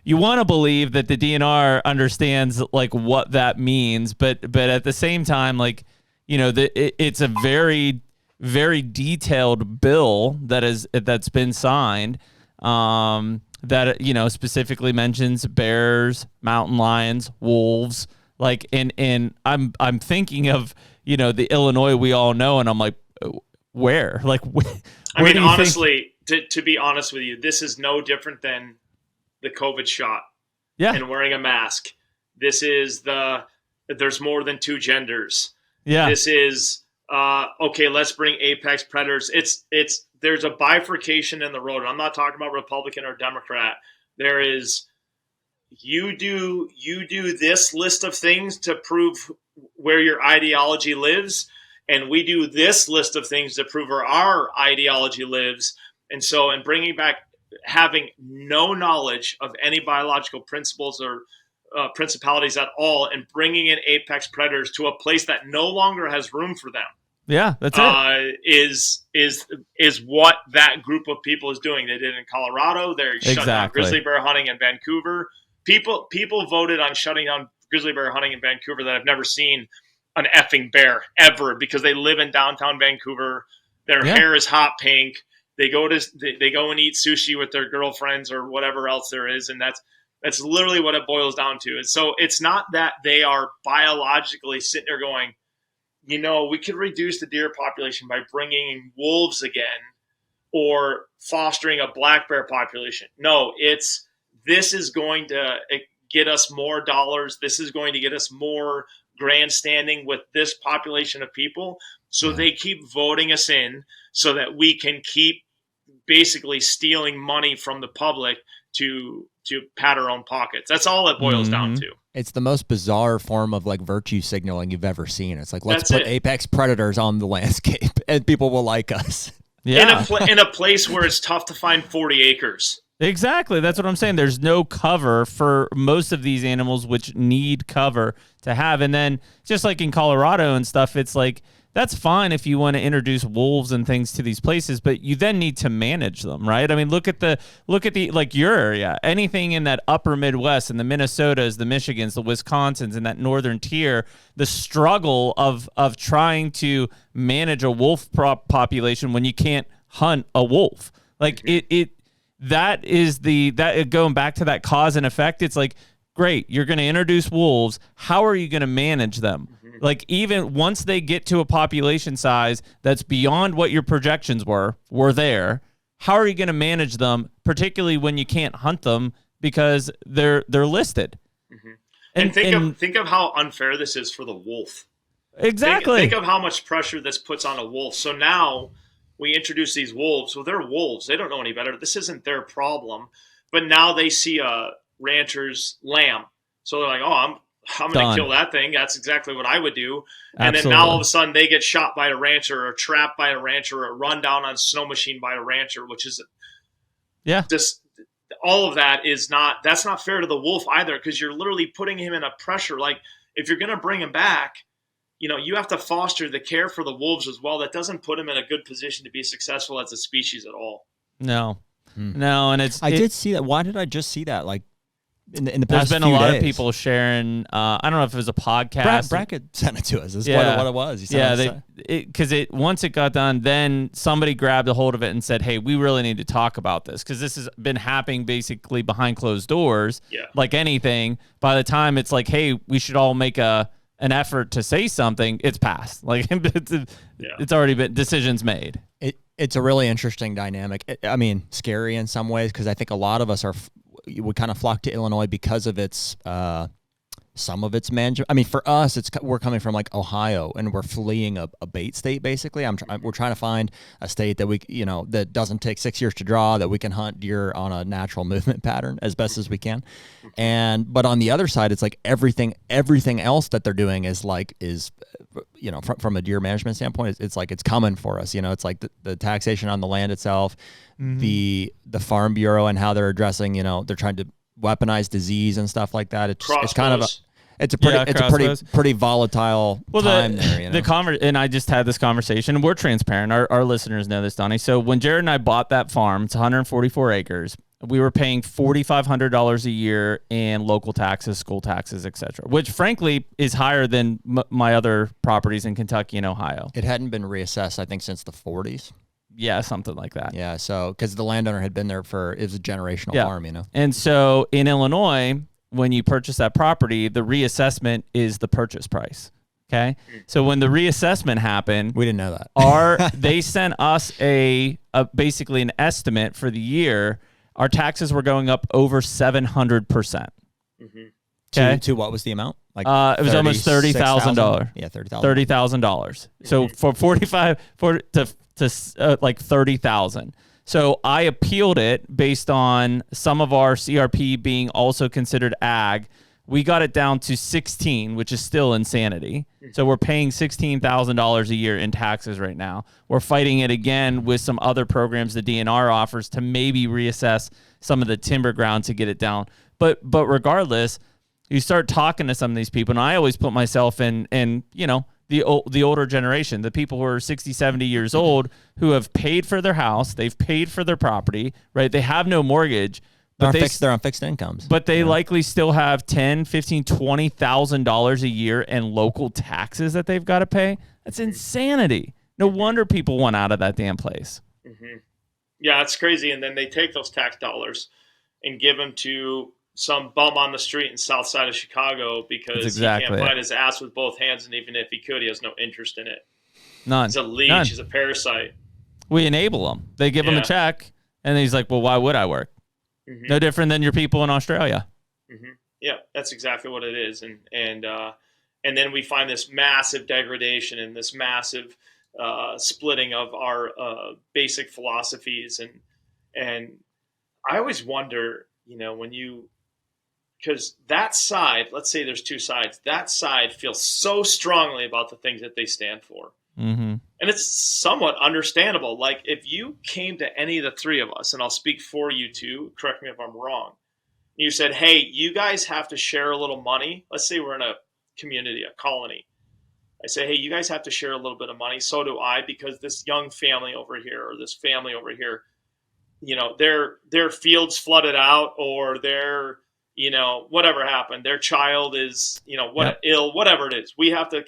you want to believe that the DNR understands like what that means, but at the same time, like, it's a very, very detailed bill that's been signed that specifically mentions bears, mountain lions, wolves, like, and I'm thinking of the Illinois we all know, and I'm like, where? Like, I mean, honestly, to be honest with you, this is no different than the COVID shot and wearing a mask. This is there's more than two genders. Yeah. This is okay. Let's bring apex predators. There's a bifurcation in the road. I'm not talking about Republican or Democrat. There is you do this list of things to prove where your ideology lives, and we do this list of things to prove where our ideology lives. And so, in bringing back having no knowledge of any biological principles or principalities at all, and bringing in apex predators to a place that no longer has room for them. Yeah, that's it. Is what that group of people is doing. They did it in Colorado. They're shutting down grizzly bear hunting in Vancouver. People voted on shutting down grizzly bear hunting in Vancouver that have never seen an effing bear ever, because they live in downtown Vancouver. Their hair is hot pink. They go and eat sushi with their girlfriends or whatever else there is, and that's literally what it boils down to. And so it's not that they are biologically sitting there going, we could reduce the deer population by bringing in wolves again or fostering a black bear population. No, this is going to get us more dollars. This is going to get us more grandstanding with this population of people. So they keep voting us in so that we can keep basically stealing money from the public to pat our own pockets. That's all it boils down to. It's the most bizarre form of like virtue signaling you've ever seen. It's like, let's That's put it. apex predators on the landscape and people will like us. Yeah. In a place where it's tough to find 40 acres. Exactly. That's what I'm saying. There's no cover for most of these animals, which need cover to have. And then just like in Colorado and stuff, it's like, that's fine if you want to introduce wolves and things to these places, but you then need to manage them, right? I mean, look at the like your area, anything in that upper Midwest and the Minnesotas, the Michigans, the Wisconsins, and that northern tier, the struggle of trying to manage a wolf population when you can't hunt a wolf. Like that is going back to that cause and effect. It's like, great, you're going to introduce wolves. How are you going to manage them? Like, even once they get to a population size that's beyond what your projections were there, how are you going to manage them, particularly when you can't hunt them because they're listed? And think of how unfair this is for the wolf. Exactly. Think of how much pressure this puts on a wolf. So now we introduce these wolves. Well, they're wolves. They don't know any better. This isn't their problem. But now they see a rancher's lamb. So they're like, oh, I'm going to kill that thing. That's exactly what I would do. And Absolutely. then now all of a sudden they get shot by a rancher or trapped by a rancher or run down on a snow machine by a rancher, which is just all of that that's not fair to the wolf either, because you're literally putting him in a pressure. Like, if you're going to bring him back, you have to foster the care for the wolves as well. That doesn't put him in a good position to be successful as a species at all. No. No, and I did see that. Why did I just see that? Like, in the past there's been few a lot days. of people sharing. I don't know if it was a podcast. Brackett sent it to us. This is what it was. He sent because once it got done, then somebody grabbed a hold of it and said, "Hey, we really need to talk about this because this has been happening basically behind closed doors, like anything. By the time it's like, hey, we should all make an effort to say something, it's passed. Like it's already been decisions made. It's a really interesting dynamic. I mean, scary in some ways because I think a lot of us would kind of flock to Illinois because of its some of its management. I mean, for us, we're coming from like Ohio and we're fleeing a bait state basically. We're trying to find a state that that doesn't take 6 years to draw, that we can hunt deer on a natural movement pattern as best as we can. But on the other side, it's like everything else that they're doing is from a deer management standpoint, it's like it's coming for us. It's like the taxation on the land itself, the Farm Bureau and how they're addressing, they're trying to weaponize disease and stuff like that. It's kind of it's a pretty volatile time there. And I just had this conversation, and we're transparent. Our listeners know this, Donnie. So when Jared and I bought that farm, it's 144 acres. We were paying $4,500 a year in local taxes, school taxes, etc., which frankly is higher than my other properties in Kentucky and Ohio. It hadn't been reassessed, I think, since the 40s. Yeah, something like that. Yeah, so because the landowner had been there it was a generational farm, And so in Illinois, when you purchase that property, the reassessment is the purchase price. Okay, so when the reassessment happened, we didn't know that. They sent us basically an estimate for the year. Our taxes were going up over 700%. Okay, to what was the amount? Like it was almost $30,000. Yeah, $30,000. So for 45 to like 30,000. So I appealed it based on some of our CRP being also considered ag. We got it down to 16, which is still insanity. So we're paying $16,000 a year in taxes right now. We're fighting it again with some other programs the DNR offers to maybe reassess some of the timber ground to get it down. But regardless, you start talking to some of these people, and I always put myself in the older generation, the people who are 60, 70 years old who have paid for their house, they've paid for their property, right? They have no mortgage. But they're on fixed incomes. But they likely still have $10,000, $15,000, $20,000 a year in local taxes that they've got to pay. That's insanity. No wonder people want out of that damn place. Yeah, it's crazy. And then they take those tax dollars and give them to some bum on the street in south side of Chicago because he can't find his ass with both hands, and even if he could, he has no interest in it. None. He's a leech. None. He's a parasite. We enable him. They give him a check, and he's like, well, why would I work? No different than your people in Australia. Yeah, that's exactly what it is. And then we find this massive degradation and this massive splitting of our basic philosophies. And I always wonder, when you because that side, let's say there's two sides, that side feels so strongly about the things that they stand for. Mm-hmm. And it's somewhat understandable. Like if you came to any of the three of us, and I'll speak for you too, correct me if I'm wrong, you said, hey, you guys have to share a little money. Let's say we're in a community, a colony. I say, hey, you guys have to share a little bit of money. So do I, because this young family over here or this family over here, you know, their fields flooded out, or their, you know, whatever happened, their child is, you know, ill, whatever it is. We have to,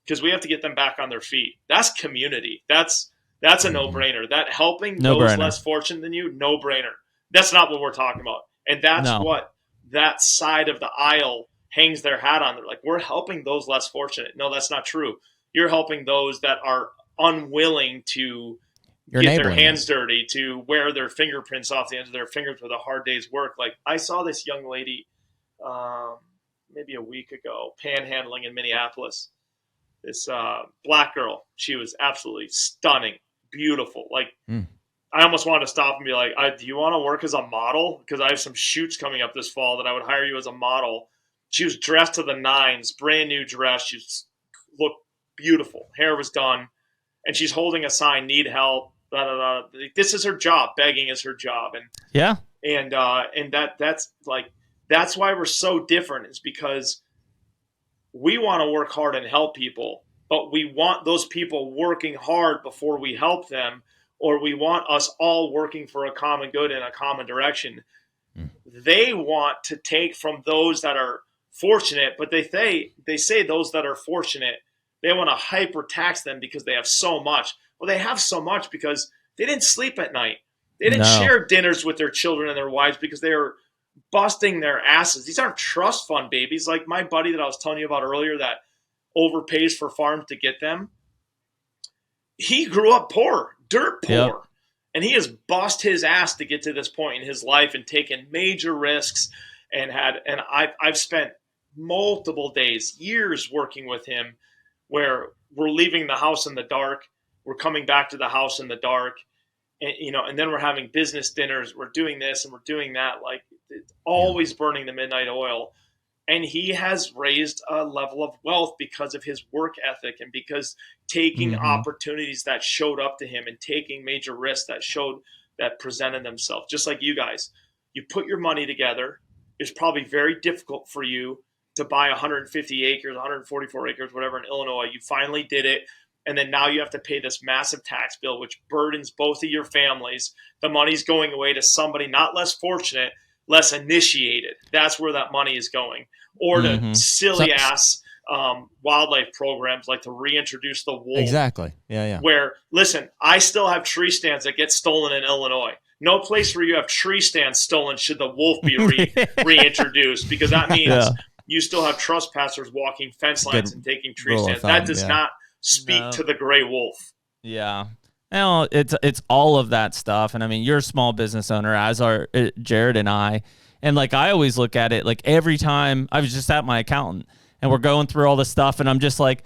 because we have to get them back on their feet. That's community. That's a no-brainer. That helping those less fortunate than you, no-brainer. That's not what we're talking about. And that's what that side of the aisle hangs their hat on. They're like, we're helping those less fortunate. No, that's not true. You're helping those that are unwilling to get their hands dirty, to wear their fingerprints off the ends of their fingers with a hard day's work. Like I saw this young lady maybe a week ago panhandling in Minneapolis. This black girl. She was absolutely stunning, beautiful. Like I almost wanted to stop and be like, do you want to work as a model? Because I have some shoots coming up this fall that I would hire you as a model. She was dressed to the nines, brand new dress. She looked beautiful. Hair was done. And she's holding a sign, need help. Blah, blah, blah. This is her job. Begging is her job. And that's why we're so different, is because we want to work hard and help people, but we want those people working hard before we help them, or we want us all working for a common good in a common direction. They want to take from those that are fortunate, but they say those that are fortunate, they want to hyper tax them because they have so much. Well, they have so much because they didn't sleep at night. They didn't share dinners with their children and their wives because they were busting their asses. These aren't trust fund babies. Like my buddy that I was telling you about earlier that overpays for farms to get them. He grew up poor, dirt poor. Yep. And he has bust his ass to get to this point in his life and taken major risks and I've spent multiple days, years working with him where we're leaving the house in the dark. We're coming back to the house in the dark, and, you know, and then we're having business dinners. We're doing this and we're doing that. Like it's always burning the midnight oil. And he has raised a level of wealth because of his work ethic and because taking opportunities that showed up to him and taking major risks that presented themselves. Just like you guys, you put your money together. It's probably very difficult for you to buy 150 acres, 144 acres, whatever in Illinois. You finally did it. And then now you have to pay this massive tax bill, which burdens both of your families. The money's going away to somebody not less fortunate, less initiated. That's where that money is going. Or to silly ass wildlife programs like to reintroduce the wolf. Exactly. Yeah. Where, listen, I still have tree stands that get stolen in Illinois. No place where you have tree stands stolen should the wolf be reintroduced, because that means you still have trespassers walking fence lines and taking tree stands. That does not speak to the gray wolf. Yeah. Well, it's all of that stuff. And I mean, you're a small business owner, as are Jared and I. And like, I always look at it like every time I was just at my accountant and we're going through all this stuff. And I'm just like,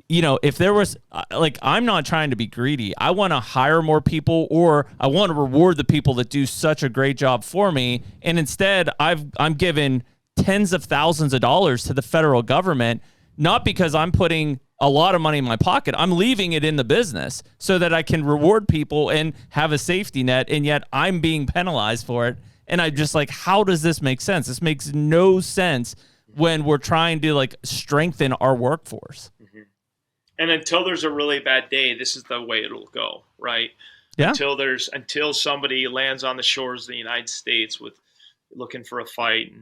you know, if there was like, I'm not trying to be greedy. I want to hire more people, or I want to reward the people that do such a great job for me. And instead I'm giving tens of thousands of dollars to the federal government, not because I'm putting a lot of money in my pocket. I'm leaving it in the business so that I can reward people and have a safety net. And yet I'm being penalized for it. And I'm just like, how does this make sense? This makes no sense when we're trying to like strengthen our workforce. And until there's a really bad day, this is the way it'll go, right? Yeah. Until somebody lands on the shores of the United States with looking for a fight,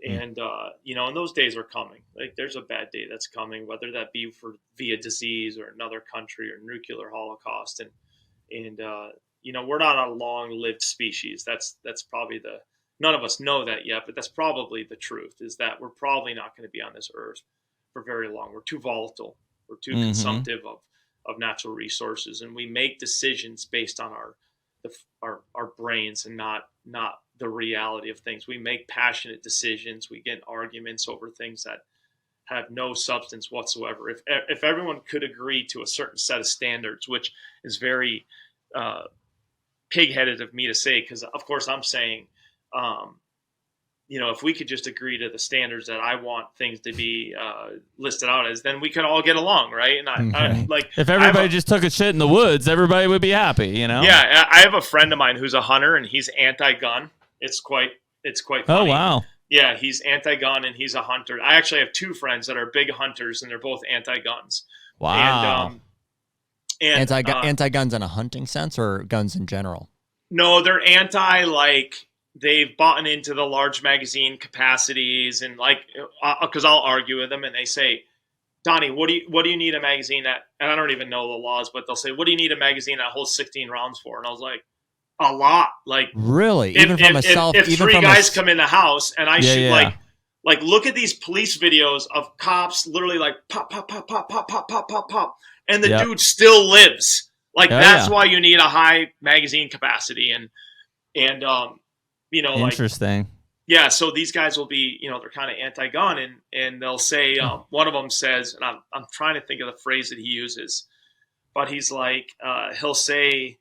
and you know, and those days are coming. Like there's a bad day that's coming, whether that be via disease or another country or nuclear holocaust, and you know, we're not a long-lived species. That's probably none of us know that yet, but that's probably the truth, is that we're probably not going to be on this earth for very long. We're too volatile. We're too consumptive of natural resources, and we make decisions based on our brains and not the reality of things. We make passionate decisions. We get in arguments over things that have no substance whatsoever. If everyone could agree to a certain set of standards, which is very pig-headed of me to say, because of course I'm saying if we could just agree to the standards that I want things to be listed out as, then we could all get along, right? And I like if everybody just took a shit in the woods, everybody would be happy, Yeah, I have a friend of mine who's a hunter, and he's anti-gun. It's quite funny. Oh wow. Yeah, he's anti-gun and he's a hunter. I actually have two friends that are big hunters, and they're both anti-guns. Wow. And anti-guns in a hunting sense or guns in general? No, they're anti, like, they've bought into the large magazine capacities, and like, because I'll argue with them, and they say, Donnie, what do you need a magazine at? And I don't even know the laws, but they'll say, what do you need a magazine that holds 16 rounds for? And I was like, a lot. Like, really? If three guys come in the house and I shoot like look at these police videos of cops literally like pop, pop, pop, pop, pop, pop, pop, pop, pop, and the dude still lives. Like, that's why you need a high magazine capacity. And interesting. Like, yeah, so these guys will be, they're kind of anti-gun, and they'll say, one of them says, and I'm trying to think of the phrase that he uses, but he's like, he'll say,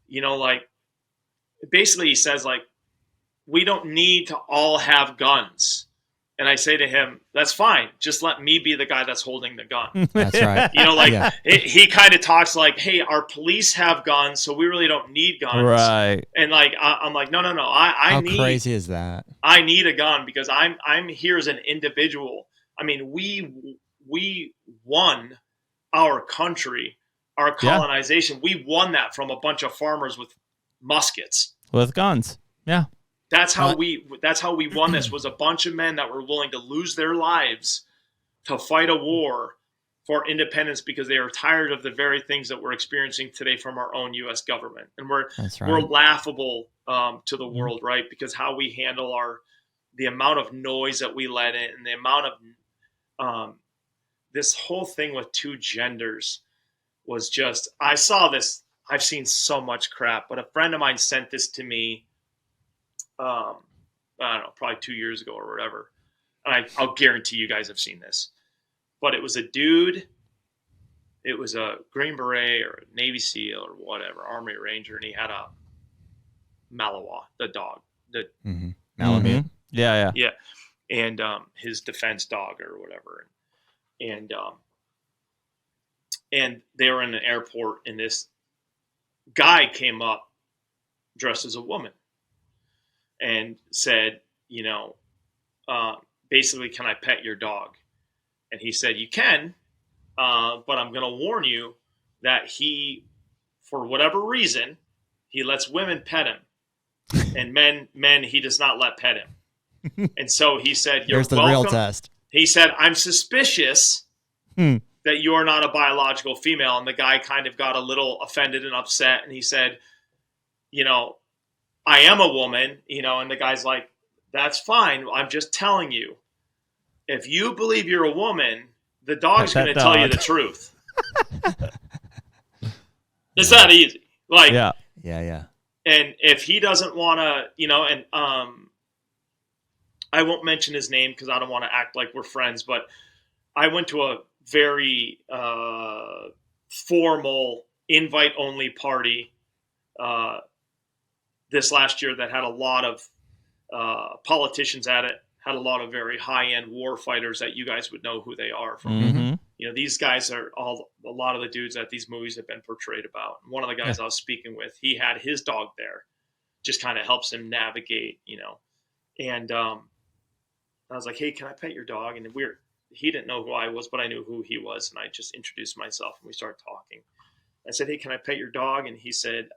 like, basically he says, like, we don't need to all have guns. And I say to him, that's fine. Just let me be the guy that's holding the gun. That's right. He kind of talks like, hey, our police have guns, so we really don't need guns. Right. And like, I'm like, no. How crazy is that? I need a gun because I'm here as an individual. I mean, we won our country, our colonization. Yeah. We won that from a bunch of farmers with muskets. With guns. Yeah. That's how we won this, was a bunch of men that were willing to lose their lives to fight a war for independence because they are tired of the very things that we're experiencing today from our own U.S. government. And we're laughable to the world, right? Because how we handle the amount of noise that we let in, and the amount of this whole thing with two genders was just, I saw this, I've seen so much crap, but a friend of mine sent this to me, I don't know, probably 2 years ago or whatever. And I'll guarantee you guys have seen this. But it was a dude, it was a Green Beret or a Navy SEAL or whatever, Army Ranger, and he had a Malinois, the dog. Malamute? Mm-hmm. Yeah. Yeah. And his defense dog or whatever. And they were in an airport, and this guy came up dressed as a woman and said, basically, can I pet your dog? And he said, you can, but I'm going to warn you that he, for whatever reason, he lets women pet him, and men he does not let pet him. And so he said, you're welcome. Here's the real test. He said, I'm suspicious that you are not a biological female. And the guy kind of got a little offended and upset. And he said, I am a woman, and the guy's like, that's fine. I'm just telling you, if you believe you're a woman, the dog's going to tell you the truth. It's that easy. Like, yeah. And if he doesn't want to, I won't mention his name because I don't want to act like we're friends, but I went to a very formal invite-only party this last year that had a lot of politicians at it, had a lot of very high-end war fighters that you guys would know who they are from. Mm-hmm. These guys are a lot of the dudes that these movies have been portrayed about. One of the guys I was speaking with, he had his dog there, just kind of helps him navigate, and I was like, hey, can I pet your dog? And he didn't know who I was, but I knew who he was. And I just introduced myself, and we started talking. I said, hey, can I pet your dog? And he said,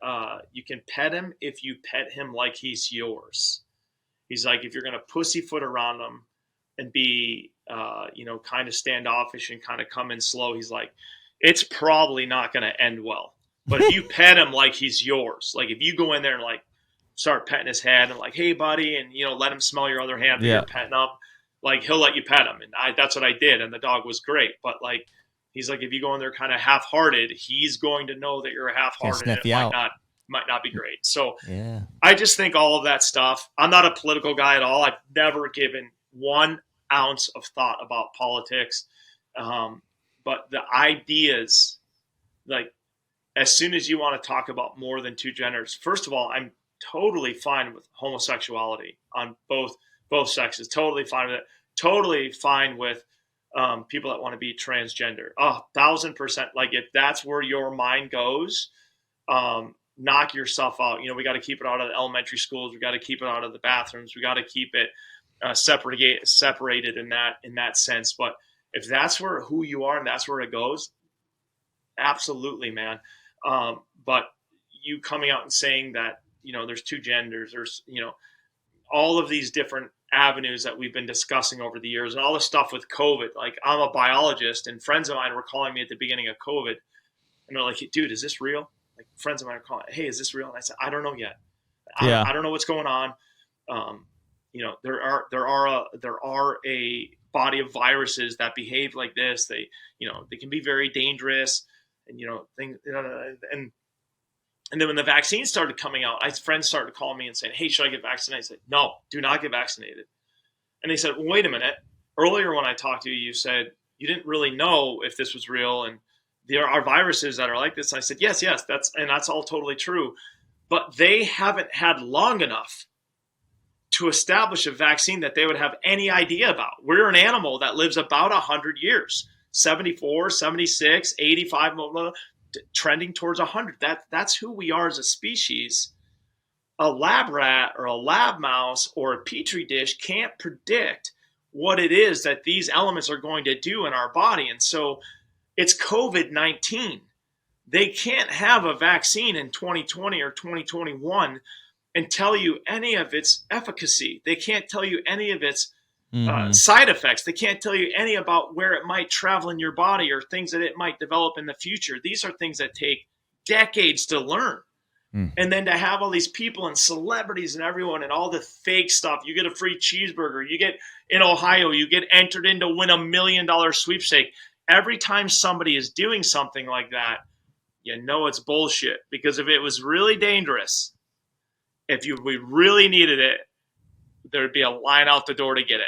you can pet him if you pet him like he's yours. He's like, if you're going to pussyfoot around him and be, kind of standoffish and kind of come in slow, he's like, it's probably not going to end well. But if you pet him like he's yours, like if you go in there and like start petting his head and like, hey, buddy, and, let him smell your other hand that you're petting him, like he'll let you pet him. And that's what I did. And the dog was great. But like, he's like, if you go in there kind of half-hearted, he's going to know that you're half-hearted, and it might not be great. So I just think all of that stuff, I'm not a political guy at all. I've never given 1 ounce of thought about politics. But the ideas, like, as soon as you want to talk about more than two genders, first of all, totally fine with homosexuality on both sexes. Totally fine with it. Totally fine with people that want to be transgender. 1,000%. Like if that's where your mind goes, knock yourself out. We got to keep it out of the elementary schools. We got to keep it out of the bathrooms. We got to keep it separated in that sense. But if that's who you are and that's where it goes, absolutely, man. But you coming out and saying that, there's two genders, there's, all of these different avenues that we've been discussing over the years and all the stuff with COVID. Like I'm a biologist and friends of mine were calling me at the beginning of COVID and they're like, dude, is this real? Like friends of mine are calling, hey, is this real? And I said, I don't know yet. I don't know what's going on. There are a body of viruses that behave like this. They can be very dangerous and, things, and then when the vaccine started coming out, friends started calling me and saying, hey, should I get vaccinated? I said, no, do not get vaccinated. And they said, well, wait a minute. Earlier when I talked to you, you said you didn't really know if this was real. And there are viruses that are like this. And I said, yes, that's all totally true. But they haven't had long enough to establish a vaccine that they would have any idea about. We're an animal that lives about 100 years, 74, 76, 85, trending towards 100. That's who we are as a species. A lab rat or a lab mouse or a petri dish can't predict what it is that these elements are going to do in our body. And so it's COVID-19. They can't have a vaccine in 2020 or 2021 and tell you any of its efficacy. They can't tell you any of its side effects. They can't tell you any about where it might travel in your body or things that it might develop in the future. These are things that take decades to learn. And then to have all these people and celebrities and everyone and all the fake stuff. You get a free cheeseburger. You get in Ohio, you get entered in to win $1 million sweepstake. Every time somebody is doing something like that, it's bullshit. Because if it was really dangerous, we really needed it, there'd be a line out the door to get it.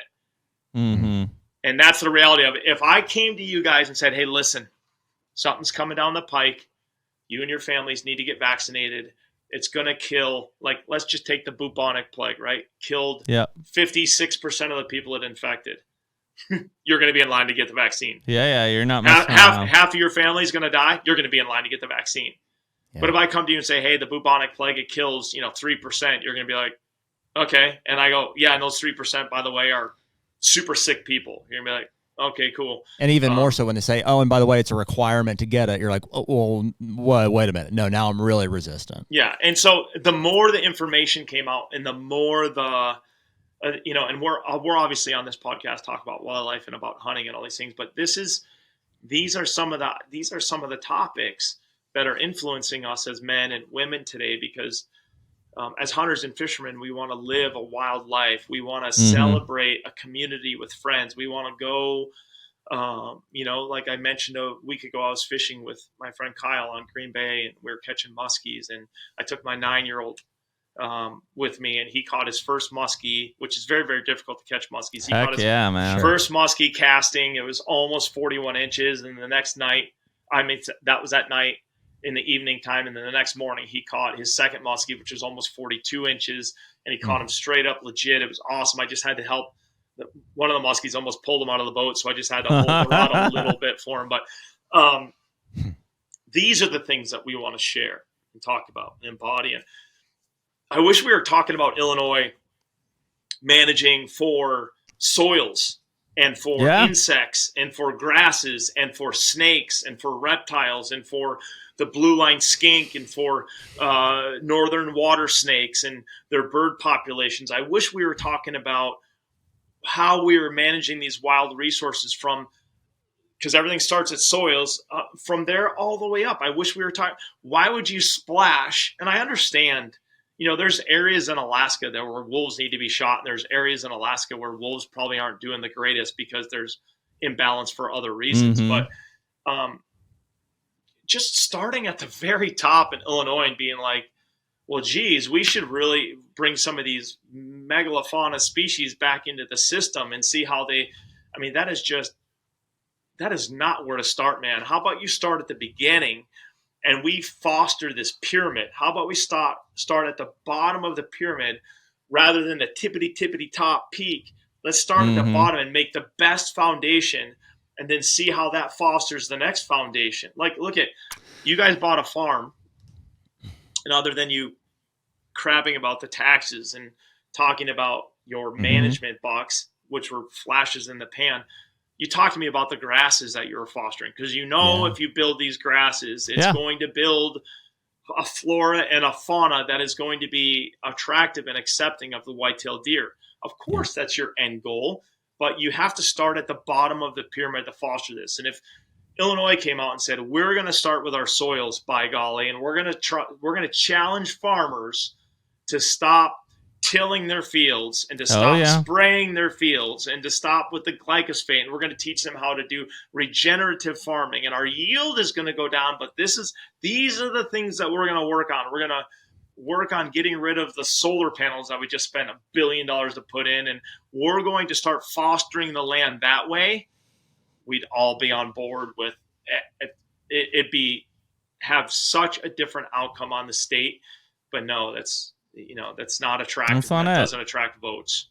Mm-hmm. And that's the reality of it. If I came to you guys and said, hey, listen, something's coming down the pike. You and your families need to get vaccinated. It's going to kill, let's just take the bubonic plague, right? Killed 56% of the people it infected. You're going to be in line to get the vaccine. Yeah, you're not half of your family's going to die. You're going to be in line to get the vaccine. Yeah. But if I come to you and say, hey, the bubonic plague, it kills, 3%, you're going to be like, okay. And I go, yeah, and those 3%, by the way, are super sick people. You're going to be like, okay, cool. And even more so when they say, oh, and by the way, it's a requirement to get it. You're like, oh, well, wait a minute. No, now I'm really resistant. Yeah. And so the more the information came out and the more and we're obviously on this podcast talk about wildlife and about hunting and all these things, but these are some of the topics that are influencing us as men and women today, because as hunters and fishermen, we want to live a wild life. We want to celebrate a community with friends. We want to go, like I mentioned a week ago, I was fishing with my friend Kyle on Green Bay, and we were catching muskies. And I took my 9-year-old with me, and he caught his first muskie, which is very, very difficult to catch muskies. He caught his first muskie casting. It was almost 41 inches. And the next night, that was at night, in the evening time, and then the next morning he caught his second muskie, which was almost 42 inches, and he caught him straight up legit. It was awesome. I just had to help. One of the muskies almost pulled him out of the boat, so I just had to hold the rod a little bit for him. But these are the things that we want to share and talk about and embody. And I wish we were talking about Illinois managing for soils and for insects and for grasses and for snakes and for reptiles and for the blue line skink and for northern water snakes and their bird populations. I wish we were talking about how we were managing these wild resources because everything starts at soils, from there all the way up. I wish we were talking, why would you splash? And I understand, there's areas in Alaska where wolves need to be shot. And there's areas in Alaska where wolves probably aren't doing the greatest because there's imbalance for other reasons. But just starting at the very top in Illinois and being like, well, geez, we should really bring some of these megalofauna species back into the system and see how that is not where to start, man. How about you start at the beginning and we foster this pyramid. How about we start at the bottom of the pyramid rather than the tippity top peak? Let's start at the bottom and make the best foundation, and then see how that fosters the next foundation. Like, look at, you guys bought a farm, and other than you crabbing about the taxes and talking about your management bucks, which were flashes in the pan, you talk to me about the grasses that you're fostering, because if you build these grasses, it's going to build a flora and a fauna that is going to be attractive and accepting of the whitetail deer. Of course, that's your end goal, but you have to start at the bottom of the pyramid to foster this. And if Illinois came out and said, we're going to start with our soils, by golly, and we're going to challenge farmers to stop tilling their fields and to stop spraying their fields and to stop with the glyphosate, and we're going to teach them how to do regenerative farming, and our yield is going to go down, but these are the things that we're going to work on. We're going to work on getting rid of the solar panels that we just spent $1 billion to put in, and we're going to start fostering the land that way. We'd all be on board with it. Have such a different outcome on the state, but no, that's not attractive. That doesn't attract votes.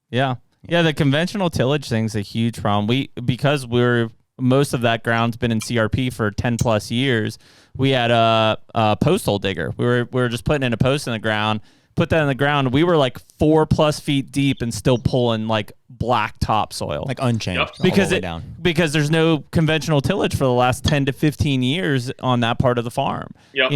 Yeah. The conventional tillage thing's a huge problem. Because most of that ground's been in CRP for 10 plus years. We had a post hole digger. We were just putting in a post in the ground, put that in the ground. We were like 4+ feet deep and still pulling like black topsoil, like unchanged, because there's no conventional tillage for the last 10 to 15 years on that part of the farm. Yep.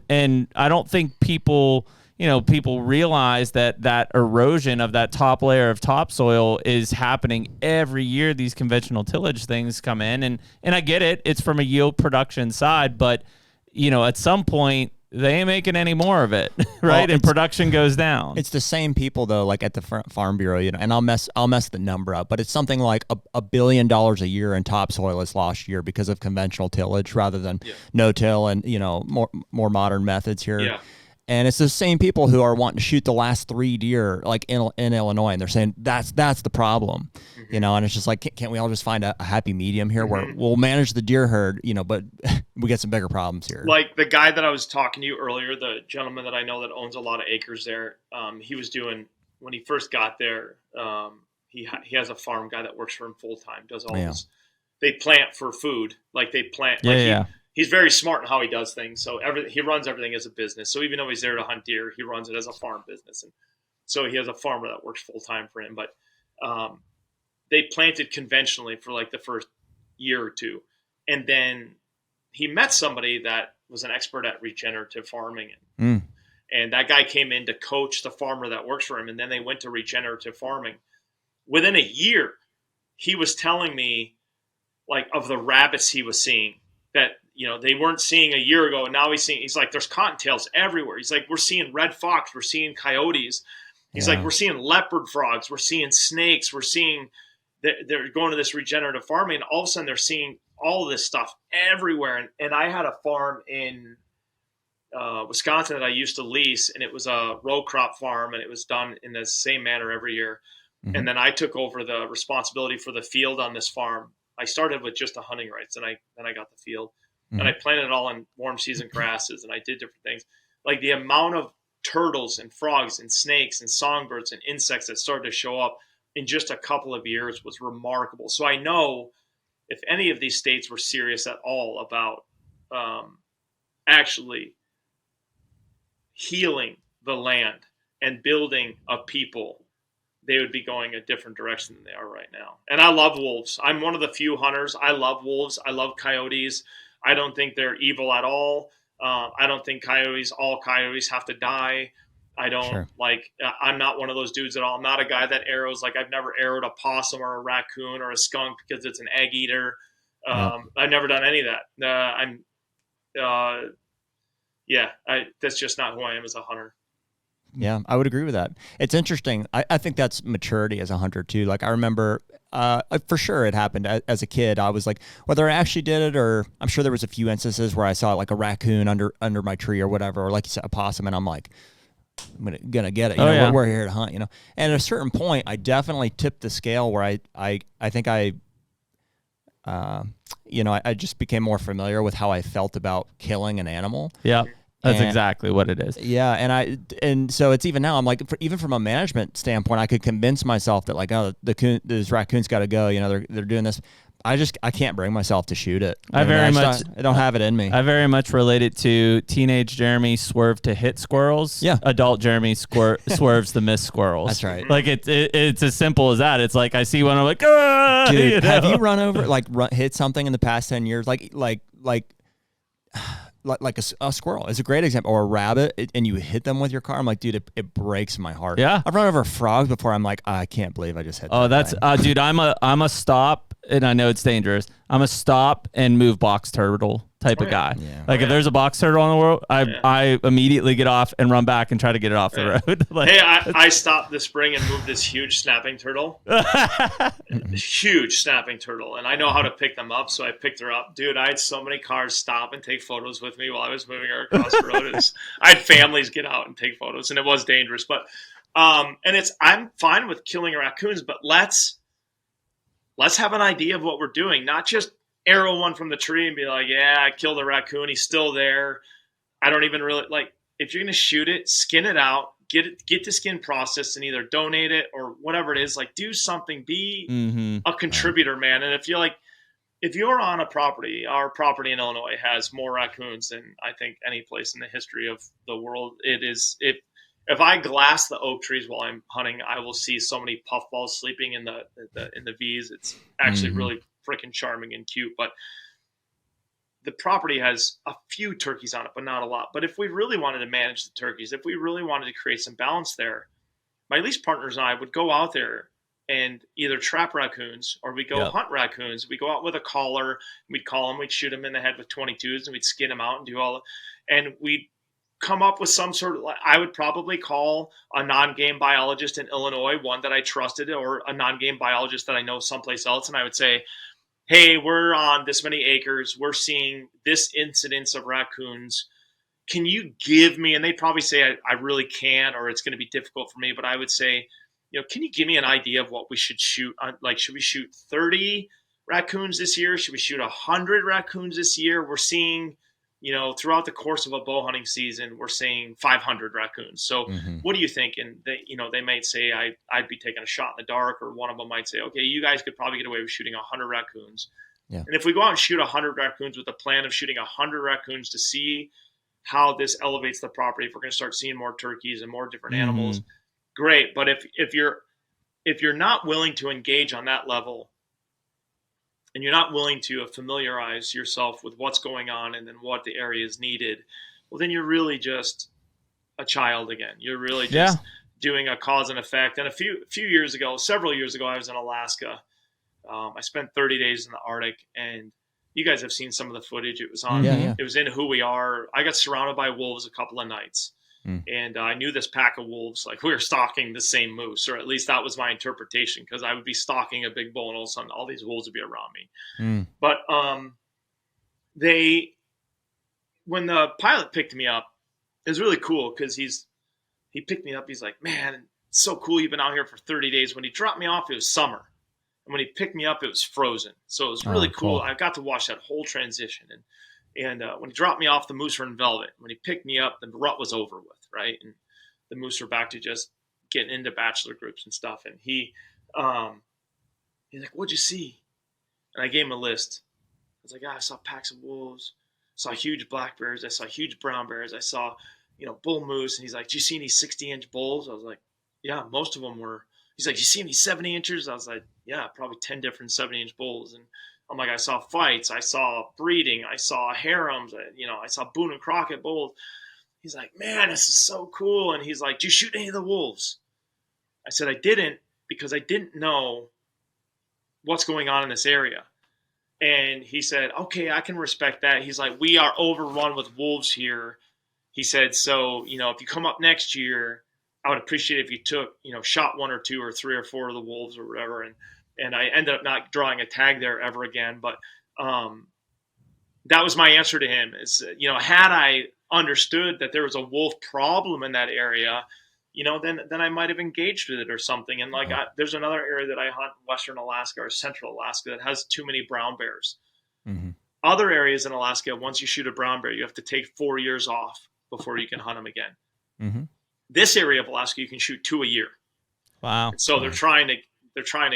And I don't think people realize that erosion of that top layer of topsoil is happening every year. These conventional tillage things come in, and I get it. It's from a yield production side, but at some point they ain't making any more of it, right? And production goes down. It's the same people though, like at the Farm Bureau, and I'll mess the number up, but it's something like $1 billion a year in topsoil is lost year because of conventional tillage rather than no-till and more modern methods here. Yeah. And it's the same people who are wanting to shoot the last 3 deer, like in Illinois, and they're saying that's the problem, And it's just like, can't we all just find a happy medium here where we'll manage the deer herd, but we get some bigger problems here. Like the guy that I was talking to you earlier, the gentleman that I know that owns a lot of acres there, he was doing, when he first got there, he has a farm guy that works for him full time, does all this. They plant for food, like they plant. He's very smart in how he does things. So he runs everything as a business. So even though he's there to hunt deer, he runs it as a farm business. And so he has a farmer that works full time for him. But they planted conventionally for like the first year or two. And then he met somebody that was an expert at regenerative farming. And that guy came in to coach the farmer that works for him. And then they went to regenerative farming. Within a year, he was telling me like of the rabbits he was seeing that, they weren't seeing a year ago, and now he's like, there's cottontails everywhere. He's like, we're seeing red fox, we're seeing coyotes. He's like, we're seeing leopard frogs, we're seeing snakes, we're seeing, they're going to this regenerative farming, and all of a sudden they're seeing all of this stuff everywhere. And I had a farm in Wisconsin that I used to lease, and it was a row crop farm, and it was done in the same manner every year. And then I took over the responsibility for the field on this farm. I started with just the hunting rights, and then I got the field. And I planted it all in warm season grasses, and I did different things. Like the amount of turtles and frogs and snakes and songbirds and insects that started to show up in just a couple of years was remarkable. So I know if any of these states were serious at all about actually healing the land and building a people, they would be going a different direction than they are right now. And I love wolves. I'm one of the few hunters. I love wolves. I love coyotes. I don't think they're evil at all. I don't think all coyotes have to die. I don't I'm not one of those dudes at all. I'm not a guy that arrows. Like I've never arrowed a possum or a raccoon or a skunk because it's an egg eater. I've never done any of that. That's just not who I am as a hunter. Yeah, I would agree with that. It's interesting. I think that's maturity as a hunter too. Like I remember, for sure it happened as a kid. I was like, whether I actually did it or I'm sure there was a few instances where I saw like a raccoon under my tree or whatever, or like you said, a possum, and I'm like, I'm gonna get it. We're here to hunt. And at a certain point, I definitely tipped the scale where I think I I just became more familiar with how I felt about killing an animal. Yeah. That's And- exactly what it is. Yeah, and so it's even now. I'm like, even from a management standpoint, I could convince myself that like, oh, this raccoon's got to go. They're doing this. I can't bring myself to shoot it. I don't have it in me. I very much relate it to teenage Jeremy swerved to hit squirrels. Yeah. Adult Jeremy swerves to miss squirrels. That's right. Like it's as simple as that. It's like I see one, I'm like, ah! Dude, have you run over hit something in the past 10 years? Like a squirrel is a great example, or a rabbit, and you hit them with your car. I'm like, dude, it breaks my heart. Yeah. I've run over frogs before. I'm like, I can't believe I just hit. Oh, that that's thing. dude. I'm a stop, and I know it's dangerous. I'm a stop and move box turtle type of guy. Yeah. Like if there's a box turtle on the world, I immediately get off and run back and try to get it off the road. Like, Hey, I stopped this spring and moved this huge snapping turtle. Huge snapping turtle. And I know how to pick them up, so I picked her up. Dude, I had so many cars stop and take photos with me while I was moving her across the road. I had families get out and take photos, and it was dangerous. But I'm fine with killing raccoons, but let's have an idea of what we're doing, not just arrow one from the tree and be like, yeah, I killed a raccoon. He's still there. I don't even really like, if you're going to shoot it, skin it out, get the skin processed and either donate it or whatever it is, like do something, be a contributor, man. And if you're on a property, our property in Illinois has more raccoons than I think any place in the history of the world. If I glass the oak trees while I'm hunting, I will see so many puffballs sleeping in the V's. It's actually really freaking charming and cute. But the property has a few turkeys on it, but not a lot. But if we really wanted to manage the turkeys, if we really wanted to create some balance there, my lease partners and I would go out there and either trap raccoons or we go hunt raccoons. We go out with a collar, we'd call them, we'd shoot them in the head with 22s, and we'd skin them out and do all. And we'd come up with some sort of, I would probably call a non-game biologist in Illinois, one that I trusted, or a non-game biologist that I know someplace else. And I would say, hey, we're on this many acres. We're seeing this incidence of raccoons. Can you give me, and they'd probably say, I really can't, or it's going to be difficult for me. But I would say, can you give me an idea of what we should shoot? Like, should we shoot 30 raccoons this year? Should we shoot 100 raccoons this year? We're seeing, throughout the course of a bow hunting season, we're seeing 500 raccoons. So what do you think? And they might say, I'd be taking a shot in the dark, or one of them might say, okay, you guys could probably get away with shooting 100 raccoons. Yeah. And if we go out and shoot 100 raccoons with a plan of shooting 100 raccoons to see how this elevates the property, if we're going to start seeing more turkeys and more different animals, great. But if you're not willing to engage on that level, and you're not willing to familiarize yourself with what's going on and then what the area is needed, well, then you're really just a child again. You're really just doing a cause and effect. And several years ago, I was in Alaska. I spent 30 days in the Arctic, and you guys have seen some of the footage. It was on. It was in Who We Are. I got surrounded by wolves a couple of nights. And I knew this pack of wolves, like we were stalking the same moose, or at least that was my interpretation, because I would be stalking a big bull and all of a sudden all these wolves would be around me. But when the pilot picked me up, it was really cool because he picked me up. He's like, man, it's so cool. You've been out here for 30 days. When he dropped me off, it was summer. And when he picked me up, it was frozen. So it was really cool. I got to watch that whole transition. And when he dropped me off, the moose were in velvet. When he picked me up, the rut was over with, right? And the moose were back to just getting into bachelor groups and stuff. And he's like, what'd you see? And I gave him a list. I was like, I saw packs of wolves. I saw huge black bears. I saw huge brown bears. I saw, bull moose. And he's like, do you see any 60-inch bulls? I was like, yeah, most of them were. He's like, you see any 70 inches? I was like, yeah, probably 10 different 70-inch bulls. And I'm like, I saw fights, I saw breeding, I saw harems, I saw Boone and Crockett bulls. He's like, man, this is so cool. And he's like, did you shoot any of the wolves? I said, I didn't, because I didn't know what's going on in this area. And he said, okay, I can respect that. He's like, we are overrun with wolves here. He said, so, if you come up next year, I would appreciate if you took, shot 1 or 2 or 3 or 4 of the wolves or whatever. And I ended up not drawing a tag there ever again. But that was my answer to him is, had I understood that there was a wolf problem in that area, then I might have engaged with it or something. And there's another area that I hunt in Western Alaska or Central Alaska that has too many brown bears. Mm-hmm. Other areas in Alaska, once you shoot a brown bear, you have to take 4 years off before you can hunt them again. Mm-hmm. This area of Alaska, you can shoot 2 a year. Wow. So they're trying to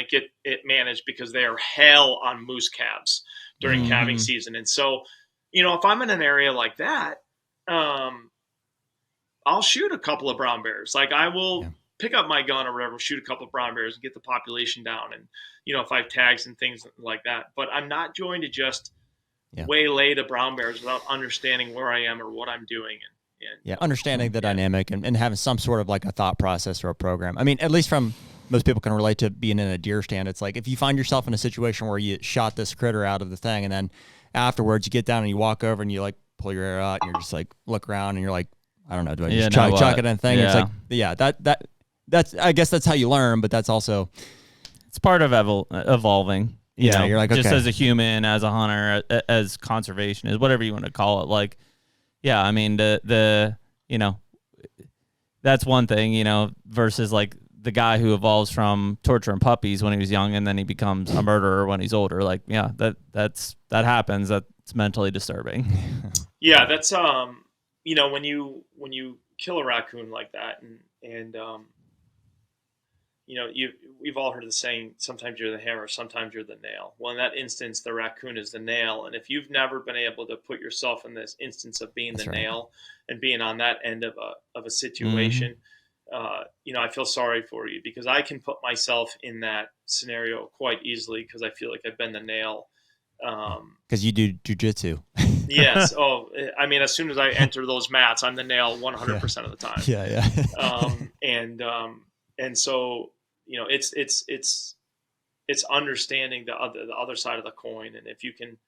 get it managed because they are hell on moose calves during calving season. And so, if I'm in an area like that, I'll shoot a couple of brown bears. Like I will pick up my gun or whatever, shoot a couple of brown bears and get the population down. And, if I have tags and things like that, but I'm not going to just waylay the brown bears without understanding where I am or what I'm doing. And understanding the dynamic and having some sort of like a thought process or a program. I mean, at least from most people can relate to being in a deer stand. It's like if you find yourself in a situation where you shot this critter out of the thing and then afterwards you get down and you walk over and you like pull your arrow out and you're just like look around and you're like, I don't know, do I just chuck it in a thing? Yeah. It's like, that's I guess that's how you learn, but that's also it's part of evolving. You're like, just okay. as a human, as a hunter, as conservationist, whatever you want to call it. Like, I mean, the that's one thing, versus like the guy who evolves from torturing puppies when he was young and then he becomes a murderer when he's older. Like, that happens. That's mentally disturbing. Yeah, that's when you kill a raccoon like that, and we've all heard the saying, sometimes you're the hammer, sometimes you're the nail. Well, in that instance, the raccoon is the nail. And if you've never been able to put yourself in this instance of being the nail and being on that end of a situation, I feel sorry for you because I can put myself in that scenario quite easily because I feel like I've been the nail. Because you do jujitsu. Yes. Oh, I mean, as soon as I enter those mats, I'm the nail 100% of the time. Yeah. And so, it's understanding the other side of the coin. And if you can,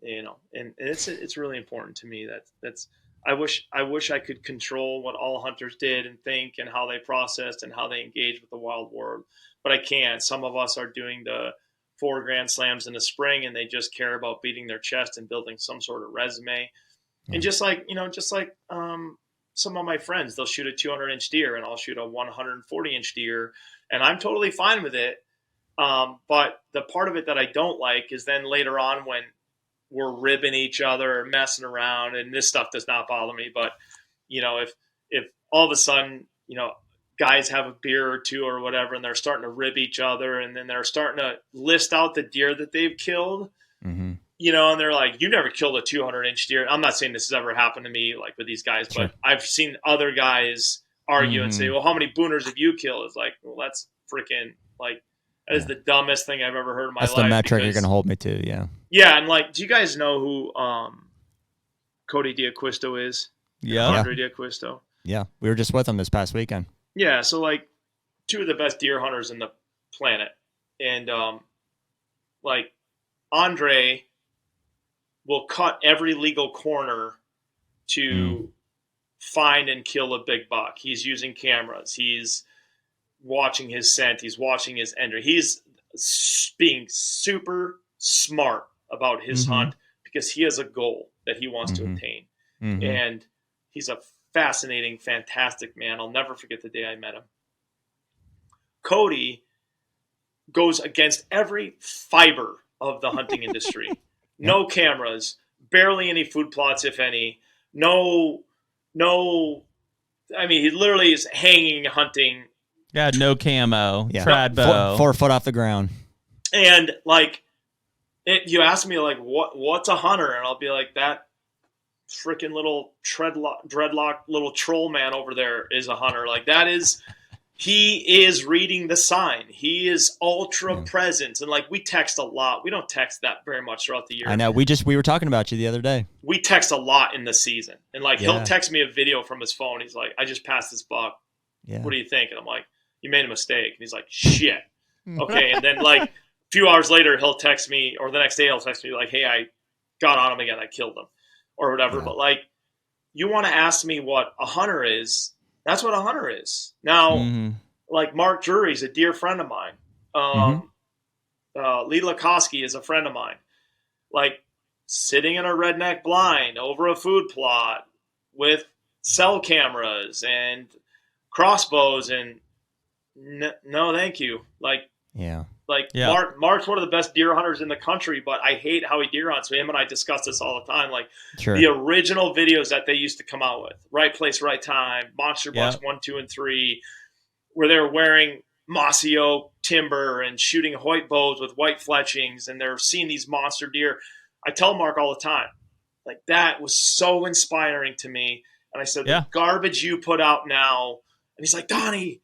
and it's really important to me that's, I wish I could control what all hunters did and think and how they processed and how they engage with the wild world, but I can't. Some of us are doing the 4 Grand Slams in the spring and they just care about beating their chest and building some sort of resume. And just like some of my friends, they'll shoot a 200-inch deer and I'll shoot a 140-inch deer and I'm totally fine with it. But the part of it that I don't like is then later on when we're ribbing each other or messing around, and this stuff does not bother me, but if all of a sudden, guys have a beer or two or whatever, and they're starting to rib each other, and then they're starting to list out the deer that they've killed, and they're like, you never killed a 200-inch deer. I'm not saying this has ever happened to me, like with these guys, but I've seen other guys argue and say, well, how many booners have you killed? It's like, well, that's freaking like, that is the dumbest thing I've ever heard in my life. That's the metric you're going to hold me to. Yeah. Yeah. And like, do you guys know who, Cody D'Acquisto is? Yeah. Andre D'Acquisto. Yeah. We were just with him this past weekend. Yeah. So like 2 of the best deer hunters in the planet. And, like Andre will cut every legal corner to find and kill a big buck. He's using cameras. He's watching his scent. He's watching his entry. He's being super smart about his hunt because he has a goal that he wants to obtain. And he's a fascinating, fantastic man. I'll never forget the day I met him. Cody goes against every fiber of the hunting industry. No cameras, barely any food plots, if any. No, I mean, he literally is hanging, hunting. Yeah, no camo, trad bow. 4 foot off the ground. And like, you ask me like, what's a hunter? And I'll be like, that freaking little dreadlock little troll man over there is a hunter. Like he is reading the sign. He is ultra present. And like, we text a lot. We don't text that very much throughout the year. I know. We were talking about you the other day. We text a lot in the season. And like, he'll text me a video from his phone. He's like, I just passed this buck. Yeah. What do you think? And I'm like, you made a mistake. And he's like, shit. Okay. And then like a few hours later, he'll text me, or the next day he'll text me like, hey, I got on him again. I killed him or whatever. Yeah. But like, you want to ask me what a hunter is. That's what a hunter is. Now, like Mark Drury's a dear friend of mine. Lee Lakoski is a friend of mine. Like sitting in a redneck blind over a food plot with cell cameras and crossbows, and no, thank you. Yeah. Mark's one of the best deer hunters in the country, but I hate how he deer hunts. So him and I discuss this all the time. Sure. The original videos that they used to come out with, Right Place, Right Time, Monster Bucks 1, 2, and 3, where they're wearing mossy oak timber and shooting Hoyt bows with white fletchings, and they're seeing these monster deer. I tell Mark all the time, that was so inspiring to me. And I said, the garbage you put out now, and he's like, Donnie,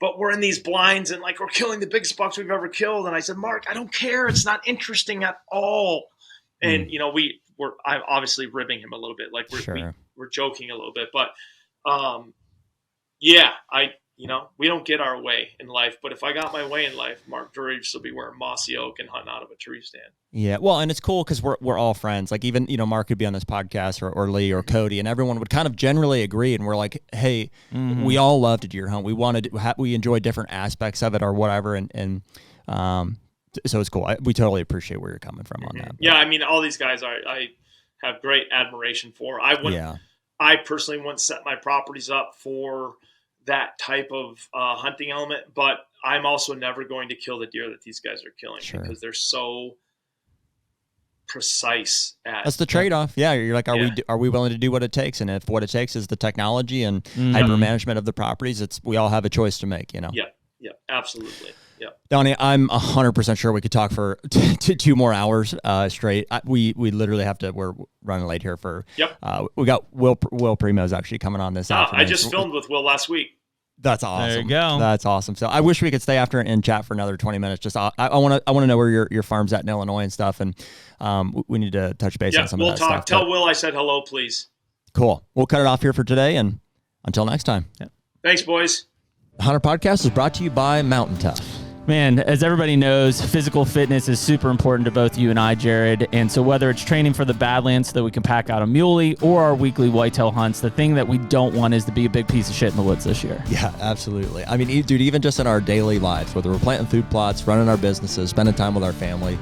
but we're in these blinds and we're killing the biggest bucks we've ever killed. And I said, Mark, I don't care. It's not interesting at all. And, I'm obviously ribbing him a little bit. We're joking a little bit, but we don't get our way in life. But if I got my way in life, Mark Drury will be wearing mossy oak and hunting out of a tree stand. Yeah, well, and it's cool because we're all friends. Even Mark could be on this podcast or Lee or Cody, and everyone would kind of generally agree. And we're like, hey, we all love to deer hunt. We enjoy different aspects of it or whatever, and so it's cool. We totally appreciate where you're coming from on that. But. Yeah, I mean, all these guys I have great admiration for. I personally wouldn't set my properties up for that type of hunting element, but I'm also never going to kill the deer that these guys are killing because they're so precise at. That's the trade-off. Yeah, you're like, are we willing to do what it takes? And if what it takes is the technology and hyper management of the properties, we all have a choice to make. Yeah, absolutely. Yeah, Donnie, I'm 100% sure we could talk for 2 more hours straight. We literally have to. We're running late here for. Yep. We got Will Primo's actually coming on this afternoon. I just filmed with Will last week. That's awesome. There you go. That's awesome. So I wish we could stay after and chat for another 20 minutes. Just I want to know where your farm's at in Illinois and stuff, and we need to touch base on some of that stuff. We'll talk. Tell Will I said hello, please. Cool. We'll cut it off here for today, and until next time. Yep. Thanks, boys. The HUNTR Podcast is brought to you by Mountain Tough. Man, as everybody knows, physical fitness is super important to both you and I, Jared. And so whether it's training for the Badlands so that we can pack out a muley or our weekly whitetail hunts, the thing that we don't want is to be a big piece of shit in the woods this year. Yeah, absolutely. I mean, dude, even just in our daily lives, whether we're planting food plots, running our businesses, spending time with our family,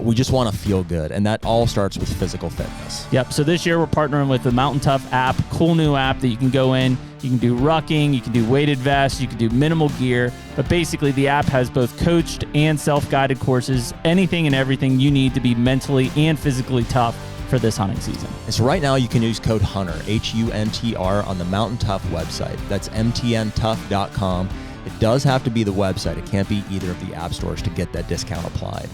we just want to feel good. And that all starts with physical fitness. Yep. So this year we're partnering with the Mountain Tough app, cool new app that you can go in. You can do rucking, you can do weighted vests, you can do minimal gear. But basically the app has both coached and self-guided courses, anything and everything you need to be mentally and physically tough for this hunting season. And so right now you can use code HUNTR, HUNTR, on the Mountain Tough website. That's mtntough.com. It does have to be the website. It can't be either of the app stores to get that discount applied.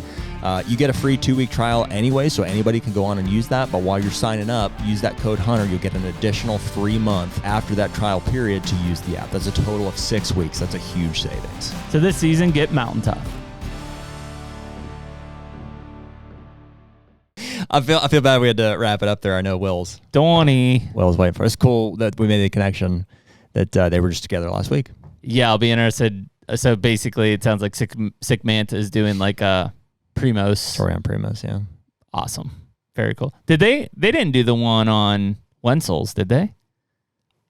You get a free 2-week trial anyway, so anybody can go on and use that. But while you're signing up, use that code HUNTR. You'll get an additional free month after that trial period to use the app. That's a total of 6 weeks. That's a huge savings. So this season, get Mountain Tough. I feel bad we had to wrap it up there. I know Will's Donnie. waiting for us. It's cool that we made the connection that they were just together last week. Yeah, I'll be interested. So basically, it sounds like Sick Manta is doing like a Primos. Story on Primos, yeah. Awesome. Very cool. Did they didn't do the one on Wenzel's, did they?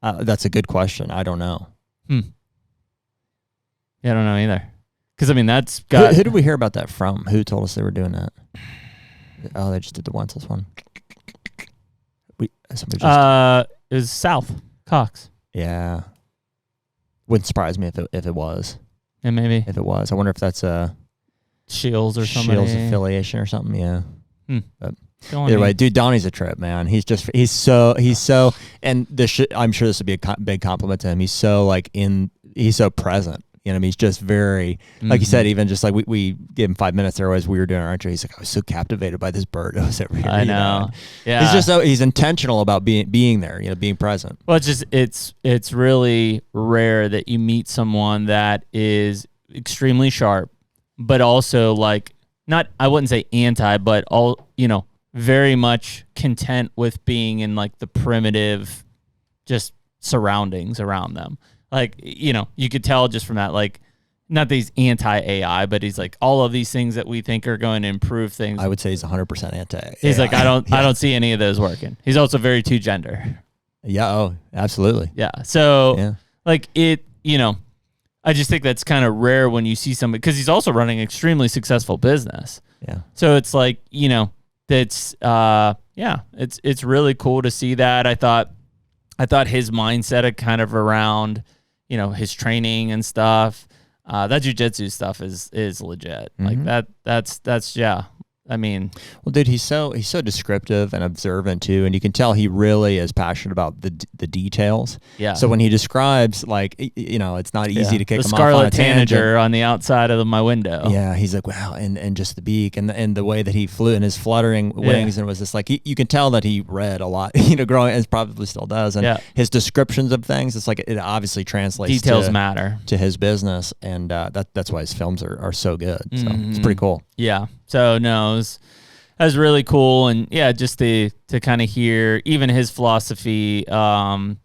That's a good question. I don't know. Yeah, I don't know either. Because, I mean, that's got... Who did we hear about that from? Who told us they were doing that? Oh, they just did the Wenzel's one. It was South. Cox. Yeah. Wouldn't surprise me if it was. Yeah, maybe. If it was. I wonder if that's a... Shields or something. Shields affiliation or something, yeah. But Donnie. either way, dude, Donnie's a trip, man. He's so, and I'm sure this would be a big compliment to him. He's so he's so present. You know what I mean? He's just very, like you said, even just like we gave him 5 minutes there as we were doing our intro. He's like, I was so captivated by this bird. I was over here. I know. Yeah. He's just he's intentional about being there, being present. Well, it's really rare that you meet someone that is extremely sharp, but also I wouldn't say anti, but very much content with being in the primitive just surroundings around them. You could tell just from that, not that he's anti-AI, but he's all of these things that we think are going to improve things. I would say he's 100% anti-AI. He's I don't see any of those working. He's also very two gender. Yeah. Oh, absolutely. Yeah. So I just think that's kind of rare when you see somebody, because he's also running an extremely successful business. Yeah. So it's that's it's really cool to see that. I thought his mindset kind of around, his training and stuff. That jiu-jitsu stuff is legit. Like that's yeah. I mean, well, dude, he's so descriptive and observant too, and you can tell he really is passionate about the details. Yeah. So when he describes, like, it's not easy to kick the him off on a scarlet tangent. tanager on the outside of my window. Yeah, he's like, wow, and just the beak and the way that he flew in his fluttering wings, and was just like you can tell that he read a lot, growing, and probably still does, and his descriptions of things, it's like it obviously translates. Details matter to his business, and that's why his films are so good. So it's pretty cool. Yeah. So no, it was really cool, and yeah, just to kind of hear even his philosophy, talking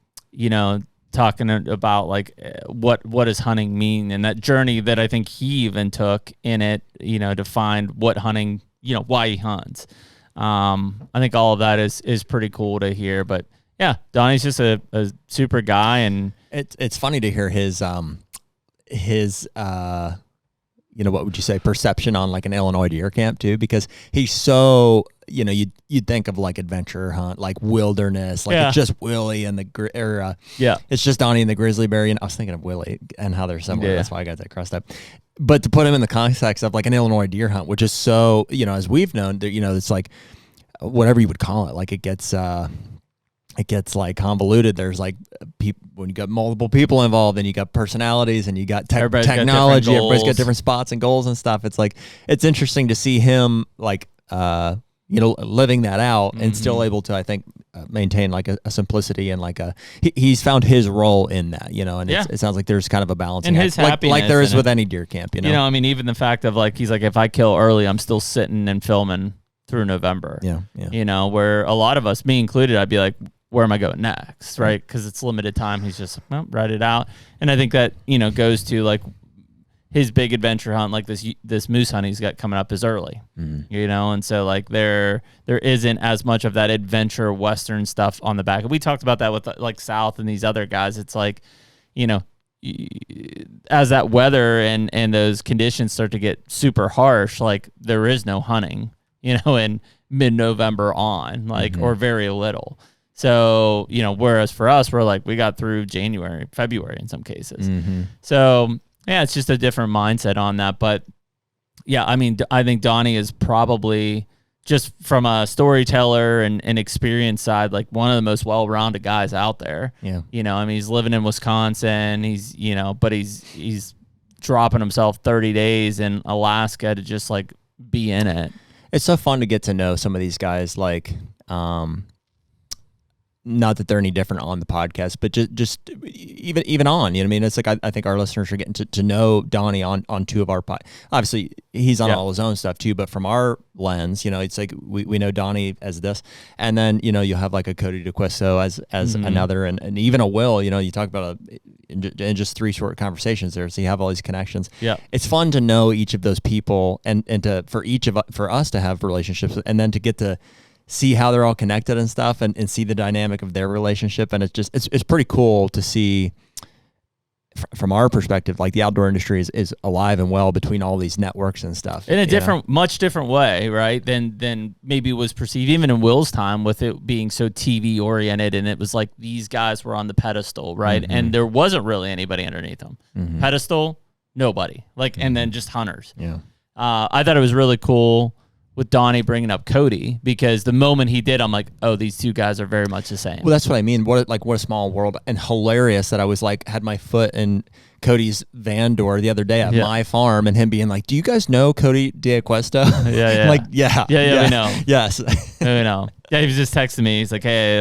about like what does hunting mean, and that journey that I think he even took in it, to find what hunting, why he hunts. I think all of that is pretty cool to hear, but yeah, Donnie's just a super guy, and it's funny to hear his what would you say, perception on like an Illinois deer camp too, because he's so, you'd think of like adventure hunt, like wilderness, like it's just Willie and it's just Donnie and the grizzly bear. I was thinking of Willie and how they're similar. Yeah. That's why I got that crossed up. But to put him in the context of like an Illinois deer hunt, which is so, as we've known, it's like whatever you would call it, like it gets like convoluted. There's like when you got multiple people involved, and you got personalities, and you got technology. Everybody's got different spots and goals and stuff. It's like it's interesting to see him like living that out and still able to, I think, maintain like a simplicity and like he's found his role in that. And it sounds like there's kind of a balancing and his act, happiness, like there is with any deer camp. I mean, even the fact of like he's like, if I kill early, I'm still sitting and filming through November. Yeah. Where a lot of us, me included, I'd be like, where am I going next, right? Because it's limited time. He's just write it out, and I think that goes to like his big adventure hunt, like this moose hunt he's got coming up is early, and so like there isn't as much of that adventure Western stuff on the back. We talked about that with like South and these other guys. It's like, as that weather and those conditions start to get super harsh, like there is no hunting, in mid-November on, like or very little. So, whereas for us, we're like, we got through January, February in some cases. So, yeah, it's just a different mindset on that. But, yeah, I mean, I think Donnie is probably, just from a storyteller and experience side, like one of the most well-rounded guys out there. Yeah. I mean, he's living in Wisconsin. He's, but he's dropping himself 30 days in Alaska to just, like, be in it. It's so fun to get to know some of these guys, like, not that they're any different on the podcast, but just even on, I mean, it's like, I think our listeners are getting to know Donnie on two of our obviously he's on all his own stuff too, but from our lens, it's like we know Donnie as this, and then, you'll have like a Cody DeQuisto as another, and even a Will, you talk about in just 3 short conversations there. So you have all these connections. Yeah. It's fun to know each of those people and for us to have relationships, and then to get to see how they're all connected and stuff, and see the dynamic of their relationship. And it's pretty cool to see from our perspective, like the outdoor industry is alive and well between all these networks and stuff. In a much different way, right? Than maybe was perceived even in Will's time, with it being so TV oriented, and it was like these guys were on the pedestal, right? And there wasn't really anybody underneath them. Pedestal, nobody. Like, and then just hunters. Yeah. I thought it was really cool with Donnie bringing up Cody, because the moment he did, I'm like, oh, these two guys are very much the same. Well, that's what I mean. What a small world, and hilarious that I was like, had my foot in Cody's van door the other day at my farm, and him being like, do you guys know Cody DeQuisto? Yeah. Like, yeah, we know. Yes. We know. Yeah, he was just texting me. He's like, hey,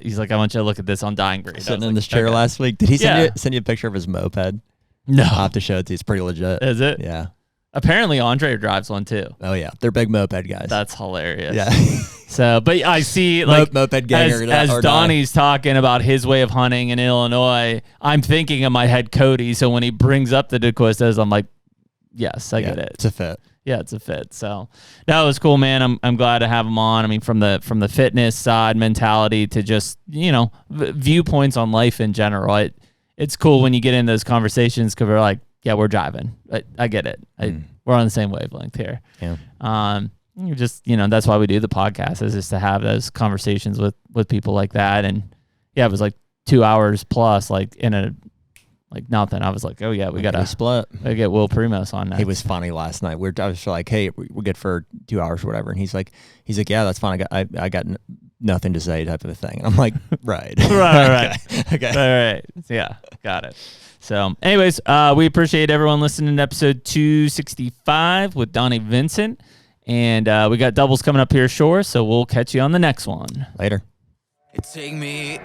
he's like, I want you to look at this on Dying Breed. Sitting in this chair last week. Did he send you a picture of his moped? No. I'll have to show it to you. It's pretty legit. Is it? Yeah. Apparently Andre drives one too. Oh yeah, they're big moped guys. That's hilarious. Yeah. So, but I see like moped ganger as Donnie's talking about his way of hunting in Illinois, I'm thinking in my head Cody. So when he brings up the DeQuistos, I'm like, yes, I get it. It's a fit. Yeah, it's a fit. So that was cool, man. I'm glad to have him on. I mean, from the fitness side, mentality to just viewpoints on life in general. It's cool when you get in those conversations because we're like, yeah, we're driving. I get it. We're on the same wavelength here. Yeah. Just that's why we do the podcast, is just to have those conversations with people like that. And yeah, it was like 2 hours plus, like in a Like nothing. I was like, oh yeah, we got to split. get Will Primos on next. He was funny last night. I was like, hey, we're good for 2 hours or whatever. And he's like, yeah, that's fine. I got nothing to say type of a thing. And I'm like, right. right. Okay. All right. Yeah, got it. So anyways, we appreciate everyone listening to episode 265 with Donnie Vincent. And we got doubles coming up here short, so we'll catch you on the next one. Later. Take me